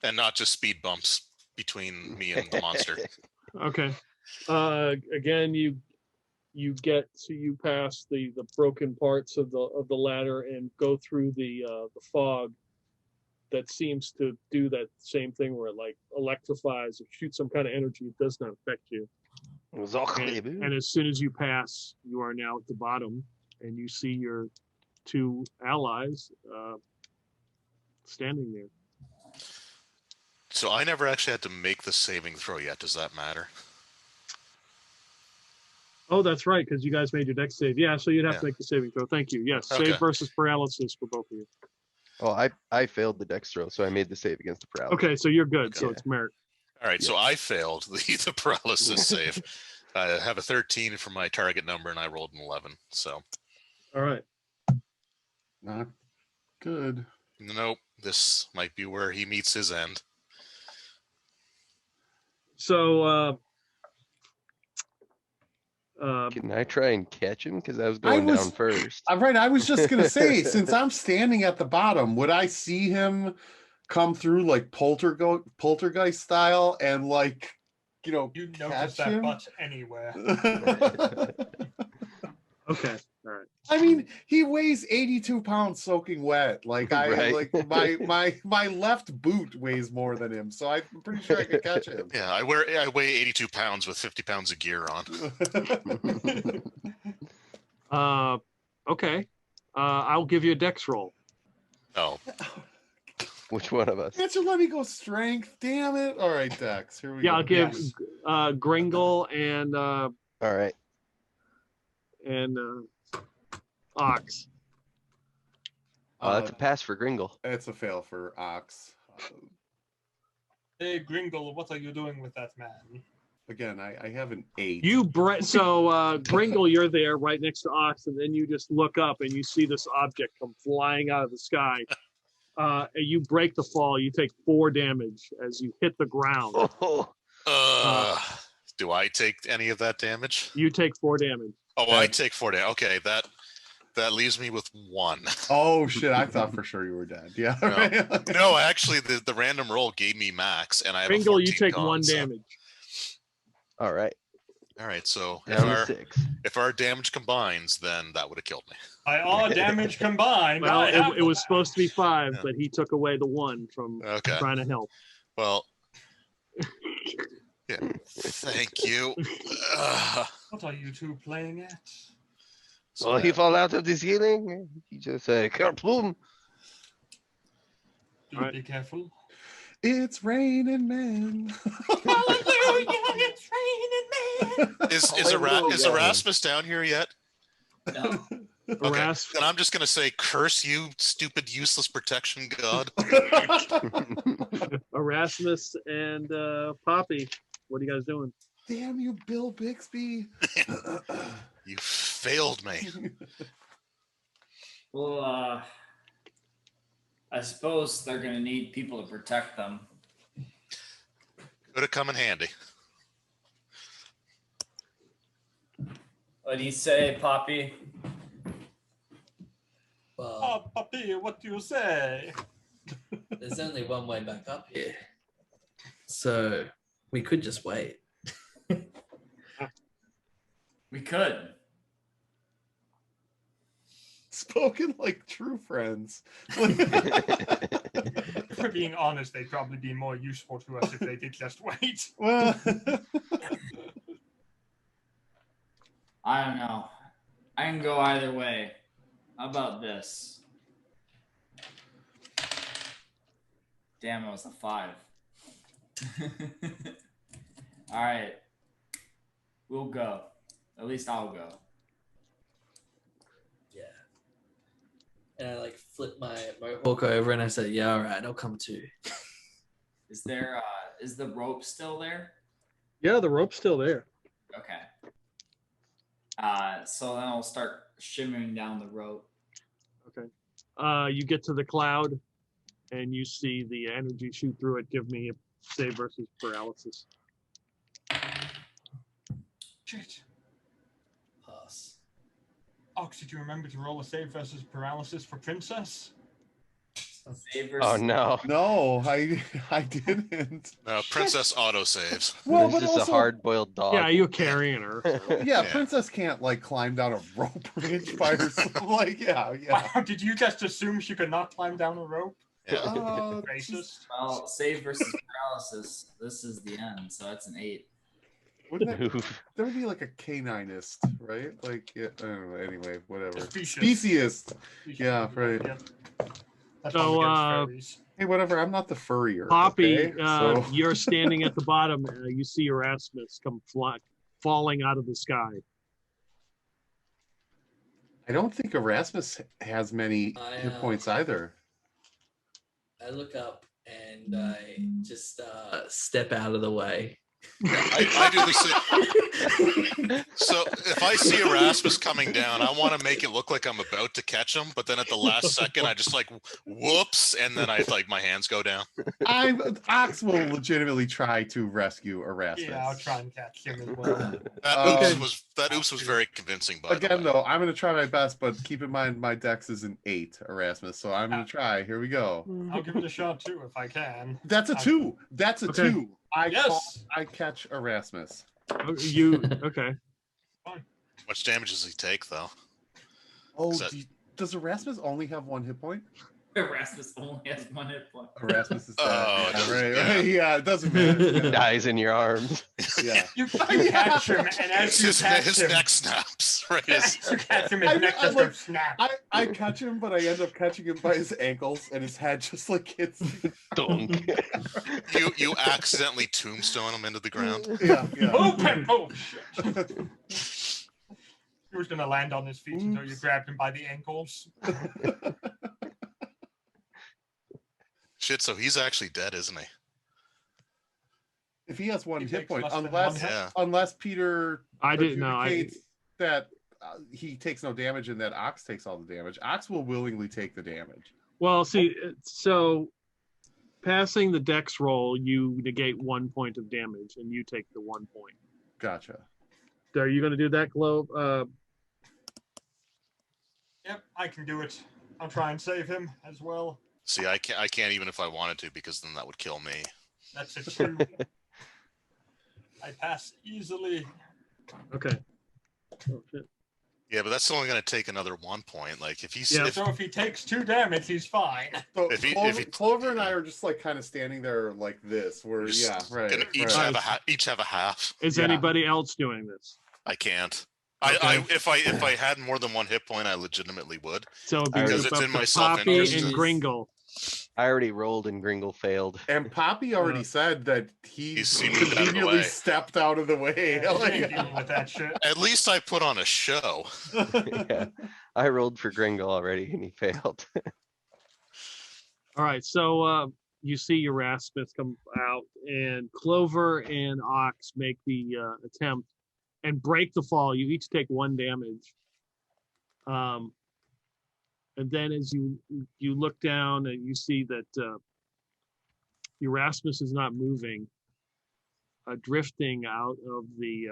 and not just speed bumps between me and the monster. Okay. Again, you you pass the broken parts of the ladder and go through the fog that seems to do that same thing where it like electrifies or shoots some kind of energy. It does not affect you. And as soon as you pass, you are now at the bottom, and you see your two allies standing there. So I never actually had to make the saving throw yet. Does that matter? Oh, that's right, because you guys made your dex save. Yeah, so you'd have Yeah. to make the saving throw. Thank you. Yes, Okay. save versus paralysis for both of you. Oh, I failed the dex throw, so I made the save against the paralysis. Okay, so you're good. Okay. So it's merit. All right, so I failed the paralysis save. I have a 13 for my target number, and I rolled an 11. So, All right. Not good. nope, this might be where he meets his end. So Can I try and catch him? Because I was going down first. Right, I was just gonna say, since I'm standing at the bottom, would I see him come through like poltergeist style and like, You notice catch that him? butt anywhere. okay. All right. I mean, he weighs 82 pounds soaking wet. Like Right. my left boot weighs more than him, so I'm pretty sure I could catch him. Yeah, I weigh 82 pounds with 50 pounds of gear on. Okay. I'll give you a dex roll. Oh, Which one of us? Can't you let me go strength? Damn it. All right, Dex. Here we go. Yeah, I'll give Yes. Gringle and All right. Ox. That's a pass for Gringle. It's a fail for Ox. Hey, Gringle, what are you doing with that man? Again, I have an 8. So Gringle, you're there right next to Ox, and then you just look up and you see this object come flying out of the sky. And you break the fall. You take 4 damage as you hit the ground. do I take any of that damage? You take 4 damage. Oh, I take 4 damage. Okay, that leaves me with 1. Oh shit! I thought for sure you were dead. Yeah. No, actually, the random roll gave me max, and I have Gringle, a you 14 take con, 1 so- damage. All right. All right, so Down to 6. if our damage combines, then that would have killed me. By all damage combined, Well, I have it was supposed to be 5, Yeah. but he took away the 1 from Okay. trying to help. Well, yeah. Thank you. What are you two playing at? So Well, he fall out of the ceiling. He just kerploom. Do Alright. be careful. It's raining men. Hallelujah, it's raining men. is Erasmus down here yet? No. Okay. Harass. Then I'm just gonna say, curse you, stupid, useless protection god. Erasmus and Poppy. What are you guys doing? Damn you, Bill Bixby. You failed me. Well, I suppose they're gonna need people to protect them. Could have come in handy. What do you say, Poppy? Well, Oh, puppy, what do you say? there's only one way back up here. So we could just wait. We could. Spoken like true friends. For being honest, they'd probably be more useful to us if they did just wait. Well, I don't know. I can go either way. How about this? Damn, it was a 5. All right. We'll go. At least I'll go. Yeah. And I like flip my mohawk over and I say, yeah, all right, I'll come too. Is there is the rope still there? Yeah, the rope's still there. Okay. So then I'll start shimmering down the rope. Okay. You get to the cloud, and you see the energy shoot through it. Give me a save versus paralysis. Shit. Pass. Ox, did you remember to roll a save versus paralysis for Princess? Save Oh versus no. No, I didn't. No, Princess auto saves. Well, There's but just a also, hard-boiled dog. Yeah, you're carrying her. so. yeah, Yeah. Princess can't like climb down a rope bridge by herself. Like, yeah. Wow, did you just assume she could not climb down a rope? Yeah. Racist. well, save versus paralysis. This is the end, so that's an 8. Wouldn't that, Oof. there would be like a caninist, right? Like, yeah, I don't know. Anyway, whatever. Speciest. Yeah, right. Yep. That's So, why we get furries. Hey, whatever. I'm not the furrier. Poppy, okay? So you're standing at the bottom. You see Erasmus come falling out of the sky. I don't think Erasmus has many hit points either. I look up and I just step out of the way. I do the same. So if I see Erasmus coming down, I want to make it look like I'm about to catch him, but then at the last second, I just like whoops, and then I like my hands go down. Ox will legitimately try to rescue Erasmus. Yeah, I'll try and catch him as well. That oops was very convincing. By the Again, way. though, I'm going to try my best, but keep in mind my dex is an 8, Erasmus. So I'm going to try. Here we go. I'll give it a shot too if I can. That's a 2. That's a Okay. 2. I catch Erasmus. You okay? How much damage does he take, though? Oh, Is that- does Erasmus only have 1 hit point? Erasmus only has 1 hit point. Erasmus is dead. Oh, it yeah, doesn't- right, yeah. right. Yeah, it doesn't matter. Dies in your arms. Yeah. You catch him, and as you catch His him, neck snaps. Right. His- as you catch him, his I- neck I just like- goes snap. I catch him, but I end up catching him by his ankles, and his head just like hits. Dunk. you accidentally tombstone him into the ground. Yeah, yeah. Oh shit! He was gonna land on his feet until you grabbed him by the ankles. Shit, so he's actually dead, isn't he? If he has 1 He hit takes point, less than unless one hit. Yeah. unless Peter I didn't know. adjudicates that he takes no damage and that Ox takes all the damage. Ox will willingly take the damage. Well, see, so passing the dex roll, you negate 1 point of damage, and you take the 1 point. Gotcha. So are you going to do that, Globe? Yep, I can do it. I'll try and save him as well. See, I can't even if I wanted to, because then that would kill me. That's a 2. I pass easily. Okay. Oh, shit. Yeah, but that's only going to take another 1 point. Like if he's Yeah. So if he takes 2 damage, he's fine. So If he- Clover, if he- Clover and I are just like kind of standing there like this. Where just yeah, right. gonna each right. have each have a half. Is Yeah. anybody else doing this? I can't. Okay. If I had more than 1 hit point, I legitimately would. So it'd be Because up it's in to my Poppy self-interest. and Gringle. I already rolled and Gringle failed. And Poppy already said that he He's seen me out of the conveniently way. stepped out of the way. Yeah, Like, you ain't dealing with that shit. At least I put on a show. Yeah. I rolled for Gringle already and he failed. All right, so you see Erasmus come out, and Clover and Ox make the attempt and break the fall. You each take 1 damage. And then as you look down and you see that Erasmus is not moving, drifting out of the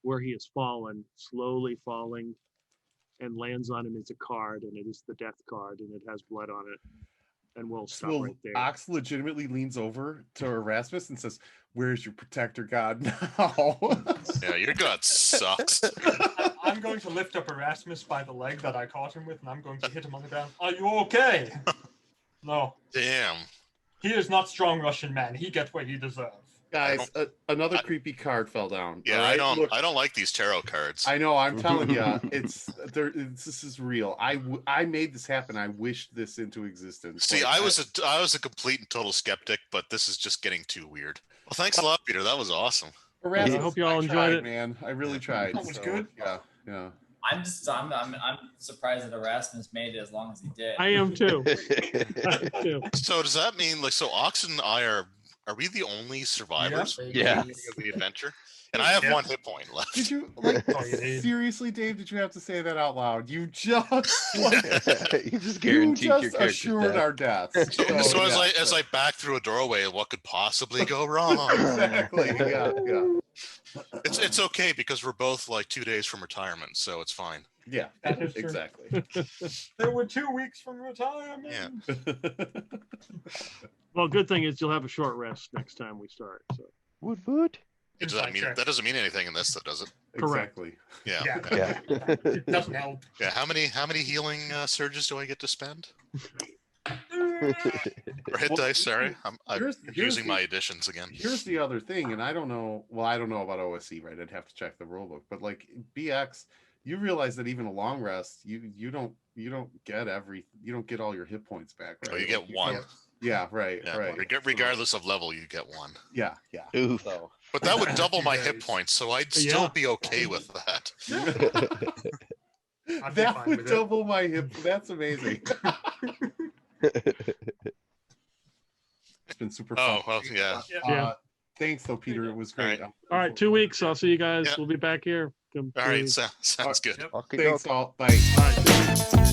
where he has fallen, slowly falling, and lands on him is a card, and it is the death card, and it has blood on it. And we'll stop so right there. Ox legitimately leans over to Erasmus and says, "Where's your protector god now?" Yeah, your god sucks. I'm going to lift up Erasmus by the leg that I caught him with, and I'm going to hit him on the ground. Are you okay? No. Damn. He is not strong Russian man. He gets what he deserves. Guys, another creepy card fell down. Yeah, all right? Look, I don't like these tarot cards. I know. I'm telling you, this is real. I made this happen. I wished this into existence. See, Like, I was a complete and total skeptic, but this is just getting too weird. Well, thanks a lot, Peter. That was awesome. Erasmus, I hope you all I enjoyed tried, it. man. I really tried. That was so, good. Yeah, yeah. I'm surprised that Erasmus made it as long as he did. I am too. I am too. So does that mean like so Ox and I are we the only survivors Yeah. of the adventure? And I have Yeah. 1 hit point left. Did you like Oh, you did. seriously, Dave? Did you have to say that out loud? You just like, You just you guaranteed your just character's assured death. our deaths. So yeah, as I back through a doorway, what could possibly go wrong? exactly, yeah, yeah. It's okay because we're both like 2 days from retirement, so it's fine. Yeah, That is true. exactly. There were 2 weeks from retirement. Yeah. Well, good thing is you'll have a short rest next time we start. So Woot. It doesn't mean, that doesn't mean anything in this, though, does it? Correct. Exactly. Yeah. Yeah. Yeah. It doesn't help. Yeah. How many healing surges do I get to spend? Or hit dice? Sorry, I'm here's using the- my additions again. Here's the other thing, and I don't know. Well, I don't know about OSC, right? I'd have to check the rulebook. But like BX, you realize that even a long rest, you don't get all your hit points back, right? Oh, you get Like, one. can't- Yeah, right, Yeah. right. Regardless of level, you get one. Yeah. Oof. So But that would double my Few hit days. points, so I'd Yeah. still be okay with that. I'd be that fine would with it. double my hip. That's amazing. It's been super fun. Oh well, yeah. Yeah. Thanks though, Peter. It was great. All All right, 2 weeks. I'll see you guys. Yeah. We'll be back here. Come All right, to- sounds good. Thanks all. Bye. All right.